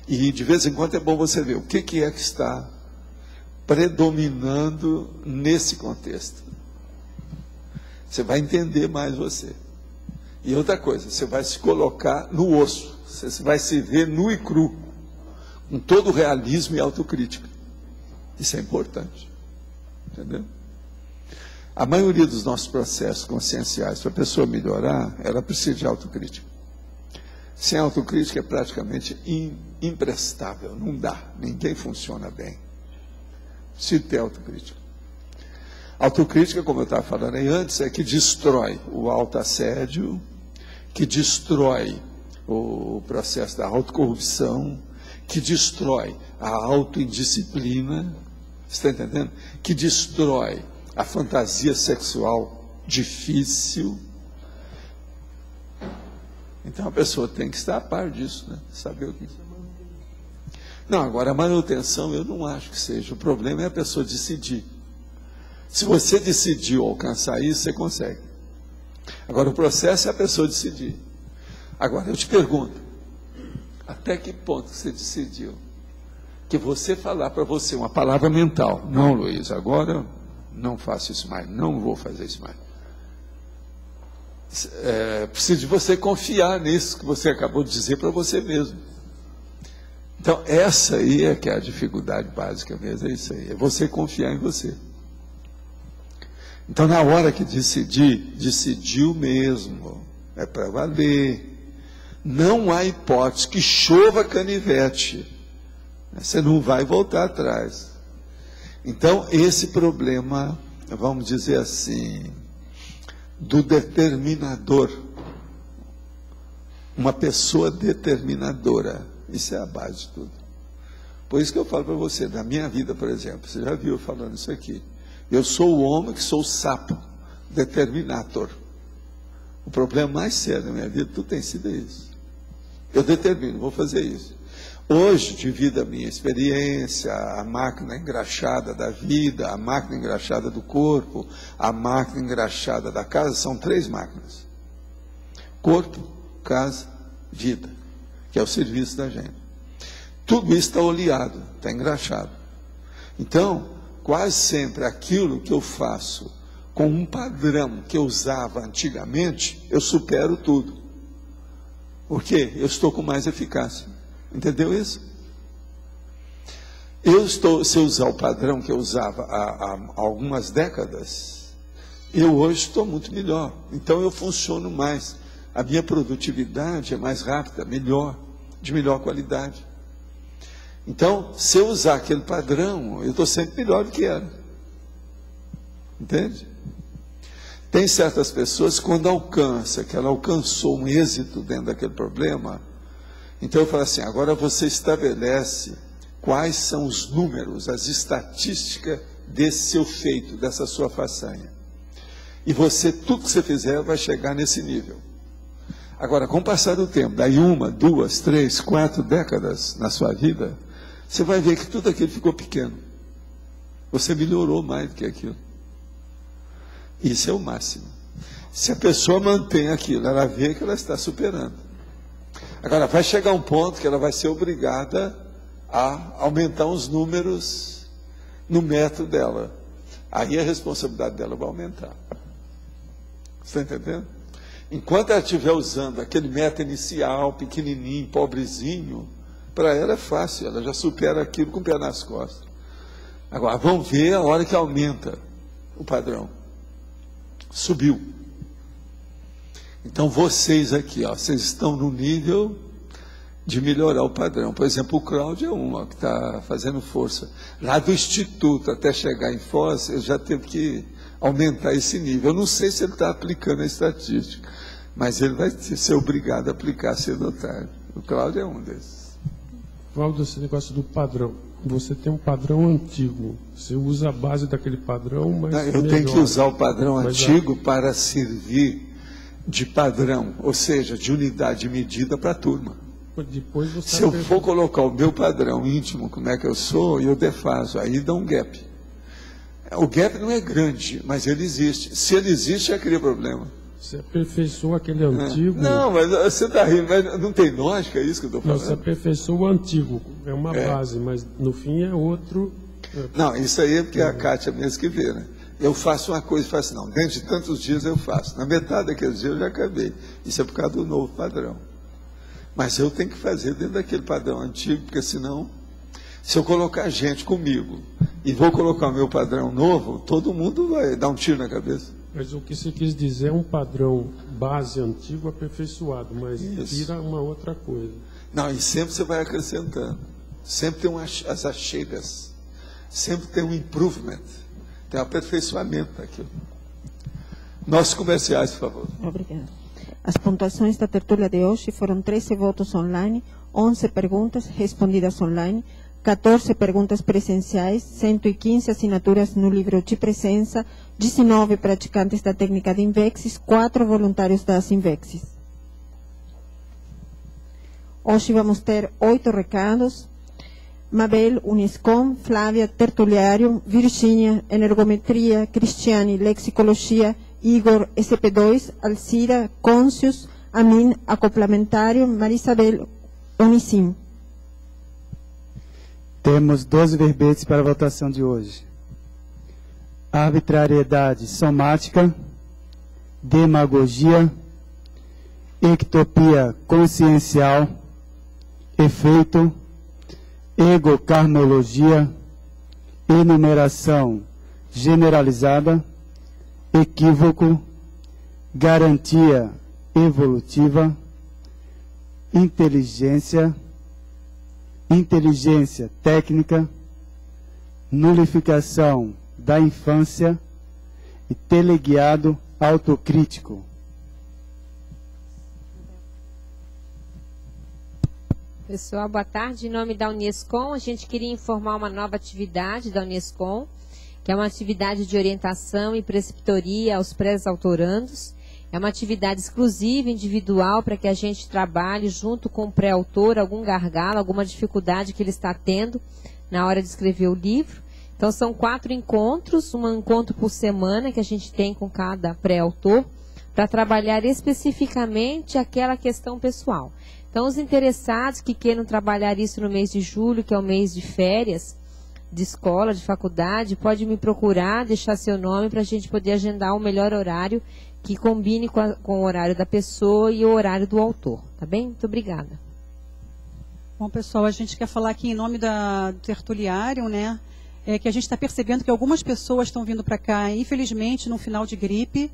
E de vez em quando é bom você ver o que é que está predominando nesse contexto. Você vai entender mais você. E outra coisa, você vai se colocar no osso, você vai se ver nu e cru, com todo o realismo e autocrítica. Isso é importante. Entendeu? A maioria dos nossos processos conscienciais, para a pessoa melhorar, ela precisa de autocrítica. Sem autocrítica é praticamente imprestável, não dá, ninguém funciona bem. Precisa ter autocrítica. Autocrítica, como eu estava falando aí antes, é que destrói o autoassédio, que destrói o processo da autocorrupção, que destrói a autoindisciplina, você está entendendo? Que destrói a fantasia sexual difícil. Então a pessoa tem que estar a par disso, né? Saber o que... Não, agora a manutenção eu não acho que seja. O problema é a pessoa decidir. Se você decidiu alcançar isso, você consegue. Agora o processo é a pessoa decidir. Agora eu te pergunto, até que ponto você decidiu que você falar para você uma palavra mental, não, Luiz, agora não faço isso mais, não vou fazer isso mais. Precisa de você confiar nisso que você acabou de dizer para você mesmo. Então, essa aí é que é a dificuldade básica mesmo, é isso aí, é você confiar em você. Então, na hora que decidiu mesmo, é para valer. Não há hipótese que chova canivete, você não vai voltar atrás. Então, esse problema, vamos dizer assim, do determinador, uma pessoa determinadora, isso é a base de tudo. Por isso que eu falo para você, na minha vida, por exemplo, você já viu eu falando isso aqui, eu sou o homem que sou o sapo, determinator. O problema mais sério da minha vida, tudo tem sido isso. Eu determino, vou fazer isso. Hoje, devido à minha experiência, a máquina engraxada da vida, a máquina engraxada do corpo, a máquina engraxada da casa, são 3 máquinas. Corpo, casa, vida, que é o serviço da gente. Tudo isso está oleado, está engraxado. Então, quase sempre aquilo que eu faço com um padrão que eu usava antigamente, eu supero tudo. Por quê? Eu estou com mais eficácia. Entendeu isso? Se eu usar o padrão que eu usava há algumas décadas, eu hoje estou muito melhor. Então eu funciono mais. A minha produtividade é mais rápida, melhor, de melhor qualidade. Então, se eu usar aquele padrão, eu estou sempre melhor do que era. Entende? Tem certas pessoas, quando alcança, que ela alcançou um êxito dentro daquele problema, então eu falo assim, agora você estabelece quais são os números, as estatísticas desse seu feito, dessa sua façanha. E você, tudo que você fizer, vai chegar nesse nível. Agora, com o passar do tempo, daí 1, 2, 3, 4 décadas na sua vida, você vai ver que tudo aquilo ficou pequeno. Você melhorou mais do que aquilo. Isso é o máximo. Se a pessoa mantém aquilo, ela vê que ela está superando. Agora, vai chegar um ponto que ela vai ser obrigada a aumentar os números no método dela. Aí a responsabilidade dela vai aumentar. Você está entendendo? Enquanto ela estiver usando aquele método inicial, pequenininho, pobrezinho, para ela é fácil, ela já supera aquilo com o pé nas costas. Agora, vamos ver a hora que aumenta o padrão. Subiu. Então, vocês aqui, ó, vocês estão no nível de melhorar o padrão. Por exemplo, o Cláudio é um, ó, que está fazendo força. Lá do Instituto até chegar em Foz, ele já teve que aumentar esse nível. Eu não sei se ele está aplicando a estatística, mas ele vai ser obrigado a aplicar cedo ou tarde. O Cláudio é um desses. Valdo, esse negócio do padrão. Você tem um padrão antigo. Você usa a base daquele padrão, mas não, eu tenho que usar o padrão antigo para servir de padrão, ou seja, de unidade de medida para a turma. Depois você se eu for colocar o meu padrão íntimo, como é que eu sou, eu defaso, aí dá um gap. O gap não é grande, mas ele existe. Se ele existe, já cria problema. Você aperfeiçoou aquele antigo... Não, mas você está rindo, mas não tem lógica isso que eu estou falando? Não, você aperfeiçoou o antigo, é uma base, mas no fim é outro... Não, isso aí é porque é a Kátia mesmo que vê, né? Eu faço uma coisa e faço, não, dentro de tantos dias eu faço. Na metade daqueles dias eu já acabei. Isso é por causa do novo padrão. Mas eu tenho que fazer dentro daquele padrão antigo, porque senão, se eu colocar gente comigo e vou colocar o meu padrão novo, todo mundo vai dar um tiro na cabeça. Mas o que você quis dizer é um padrão base antigo aperfeiçoado, mas vira uma outra coisa. Não, e sempre você vai acrescentando. Sempre tem as achegas. sempre tem um improvement, tem um aperfeiçoamento daquilo. Nossos comerciais, por favor. Obrigada. As pontuações da tertúlia de hoje foram 13 votos online, 11 perguntas respondidas online, 14 perguntas presenciais, 115 assinaturas no livro de presença, 19 praticantes da técnica de Invexis, 4 voluntários das Invexis. Hoje vamos ter 8 recados. Mabel, Uniscom, Flávia, Tertuliário, Virgínia, Energometria, Cristiane, Lexicologia, Igor, SP2, Alcira, Côncius, Amin, Acoplamentário, Marisabel, Unisim. Temos 12 verbetes para a votação de hoje. Arbitrariedade somática, demagogia, ectopia consciencial, efeito, egocarnologia, enumeração generalizada, equívoco, garantia evolutiva, inteligência técnica, nulificação da infância e teleguiado autocrítico. Pessoal, boa tarde. Em nome da Unescom, a gente queria informar uma nova atividade da Unescom, que é uma atividade de orientação e preceptoria aos pré-autorandos. É uma atividade exclusiva, individual, para que a gente trabalhe junto com o pré-autor, algum gargalo, alguma dificuldade que ele está tendo na hora de escrever o livro. Então, são 4 encontros, um encontro por semana que a gente tem com cada pré-autor, para trabalhar especificamente aquela questão pessoal. Então, os interessados que queiram trabalhar isso no mês de julho, que é o mês de férias, de escola, de faculdade, pode me procurar, deixar seu nome para a gente poder agendar o melhor horário que combine com o horário da pessoa e o horário do autor. Tá bem? Muito obrigada. Bom, pessoal, a gente quer falar aqui em nome do tertuliário, né? Que a gente está percebendo que algumas pessoas estão vindo para cá, infelizmente, no final de gripe,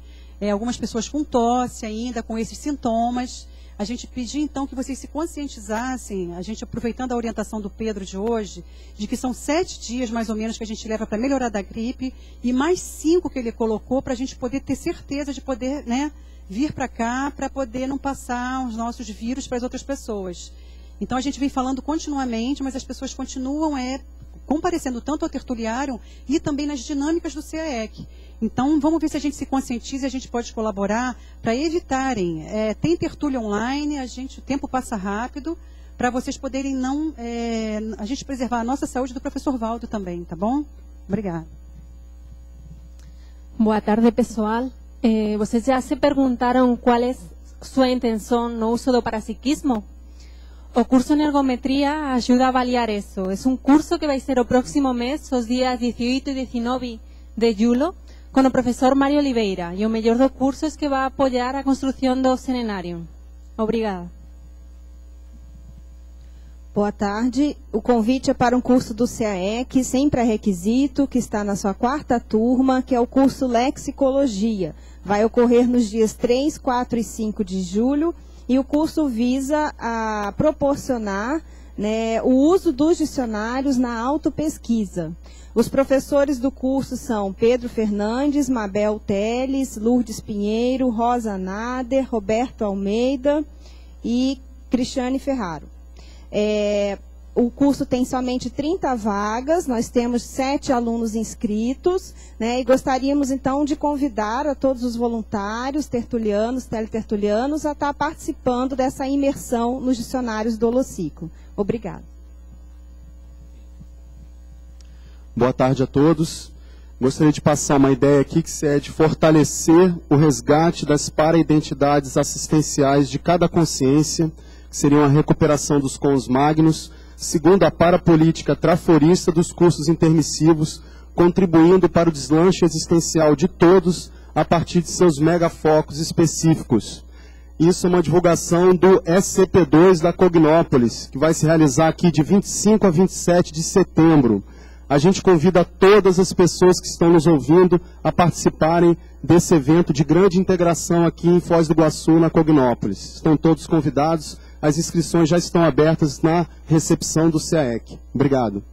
algumas pessoas com tosse ainda, com esses sintomas. A gente pedir, então, que vocês se conscientizassem, a gente aproveitando a orientação do Pedro de hoje, de que são 7 dias, mais ou menos, que a gente leva para melhorar da gripe, e mais 5 que ele colocou para a gente poder ter certeza de poder, né, vir para cá, para poder não passar os nossos vírus para as outras pessoas. Então, a gente vem falando continuamente, mas as pessoas continuam comparecendo tanto ao tertuliário e também nas dinâmicas do CAEC. Então, vamos ver se a gente se conscientiza e a gente pode colaborar para evitarem. Tem tertúlia online, o tempo passa rápido, para vocês poderem a gente preservar a nossa saúde do professor Valdo também, tá bom? Obrigada. Boa tarde, pessoal. Vocês já se perguntaram qual é sua intenção no uso do parapsiquismo? O curso Energometría ajuda a avaliar isso. É um curso que vai ser o próximo mês, os dias 18 e 19 de julho, com o professor Mário Oliveira. E o melhor do curso é que vai apoiar a construção do Serenário. Obrigada. Boa tarde. O convite é para um curso do CAEC, sem pré-requisito, que está na sua 4ª turma, que é o curso Lexicologia. Vai ocorrer nos dias 3, 4 e 5 de julho. E o curso visa a proporcionar, né, o uso dos dicionários na autopesquisa. Os professores do curso são Pedro Fernandes, Mabel Teles, Lourdes Pinheiro, Rosa Nader, Roberto Almeida e Cristiane Ferraro. O curso tem somente 30 vagas, nós temos 7 alunos inscritos, né, e gostaríamos então de convidar a todos os voluntários, tertulianos, teletertulianos, a estar participando dessa imersão nos dicionários do Holociclo. Obrigada. Boa tarde a todos. Gostaria de passar uma ideia aqui que é de fortalecer o resgate das para-identidades assistenciais de cada consciência, que seria uma recuperação dos cons magnos, segundo a parapolítica traforista dos cursos intermissivos, contribuindo para o deslanche existencial de todos a partir de seus megafocos específicos. Isso é uma divulgação do SCP-2 da Cognópolis, que vai se realizar aqui de 25 a 27 de setembro. A gente convida todas as pessoas que estão nos ouvindo a participarem desse evento de grande integração aqui em Foz do Iguaçu, na Cognópolis. Estão todos convidados. As inscrições já estão abertas na recepção do CAEC. Obrigado.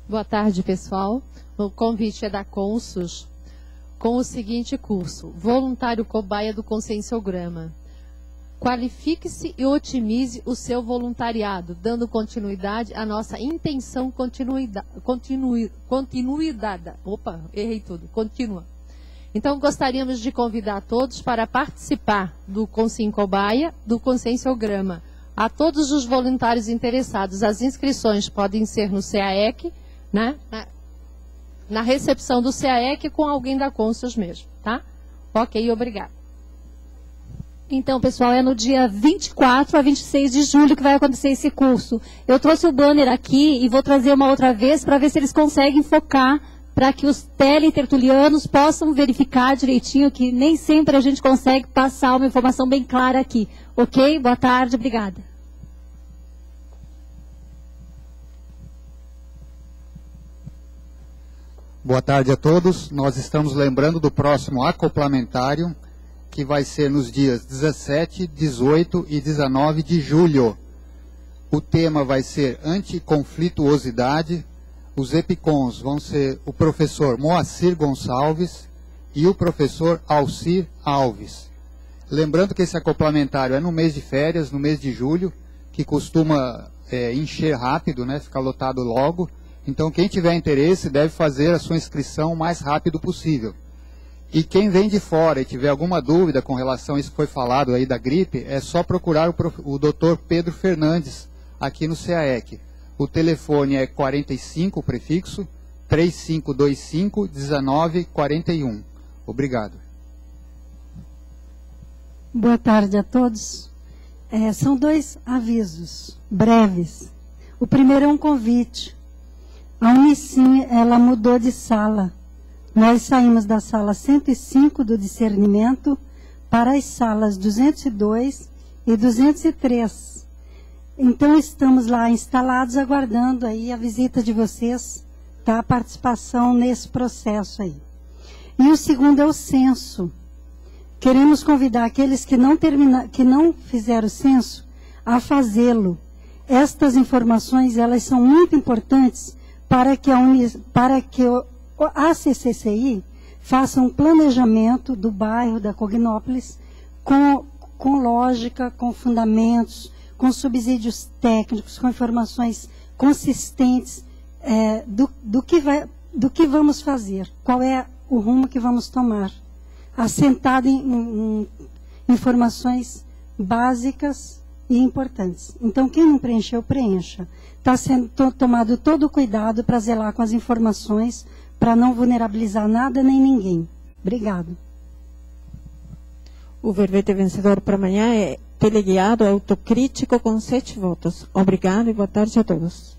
Boa tarde, pessoal. O convite é da Consus com o seguinte curso: Voluntário Cobaia do Conscienciograma. Qualifique-se e otimize o seu voluntariado, dando continuidade à nossa intenção contínua. Então, gostaríamos de convidar todos para participar do Conscien Cobaia do Conscienciograma. A todos os voluntários interessados, as inscrições podem ser no CAEC, né? Na recepção do CAEC com alguém da Consus mesmo, tá? Ok, obrigado. Então, pessoal, é no dia 24 a 26 de julho que vai acontecer esse curso. Eu trouxe o banner aqui e vou trazer uma outra vez para ver se eles conseguem focar para que os teletertulianos possam verificar direitinho, que nem sempre a gente consegue passar uma informação bem clara aqui. Ok? Boa tarde, obrigada. Boa tarde a todos. Nós estamos lembrando do próximo acoplamentário, que vai ser nos dias 17, 18 e 19 de julho. O tema vai ser anticonflituosidade. Os EPICONs vão ser o professor Moacir Gonçalves e o professor Alcir Alves. Lembrando que esse acoplamentário é no mês de férias, no mês de julho, que costuma encher rápido, né, ficar lotado logo. Então, quem tiver interesse deve fazer a sua inscrição o mais rápido possível. E quem vem de fora e tiver alguma dúvida com relação a isso que foi falado aí da gripe, é só procurar o Dr. Pedro Fernandes aqui no CAEC. O telefone é 45, prefixo, 3525-1941. Obrigado. Boa tarde a todos. São dois avisos breves. O primeiro é um convite. A Unicim, ela mudou de sala. Nós saímos da sala 105 do discernimento para as salas 202 e 203. Então, estamos lá instalados, aguardando aí a visita de vocês, tá? A participação nesse processo aí. E o segundo é o censo. Queremos convidar aqueles que não fizeram o censo a fazê-lo. Estas informações, elas são muito importantes para que a CCCI faça um planejamento do bairro da Cognópolis com lógica, com fundamentos, com subsídios técnicos, com informações consistentes do que vamos fazer, qual é o rumo que vamos tomar, assentado em informações básicas e importantes. Então, quem não preencheu, preencha. Está sendo tomado todo o cuidado para zelar com as informações, para não vulnerabilizar nada nem ninguém. Obrigado. O verbete vencedor para amanhã é teleguiado autocrítico com 7 votos. Obrigado e boa tarde a todos.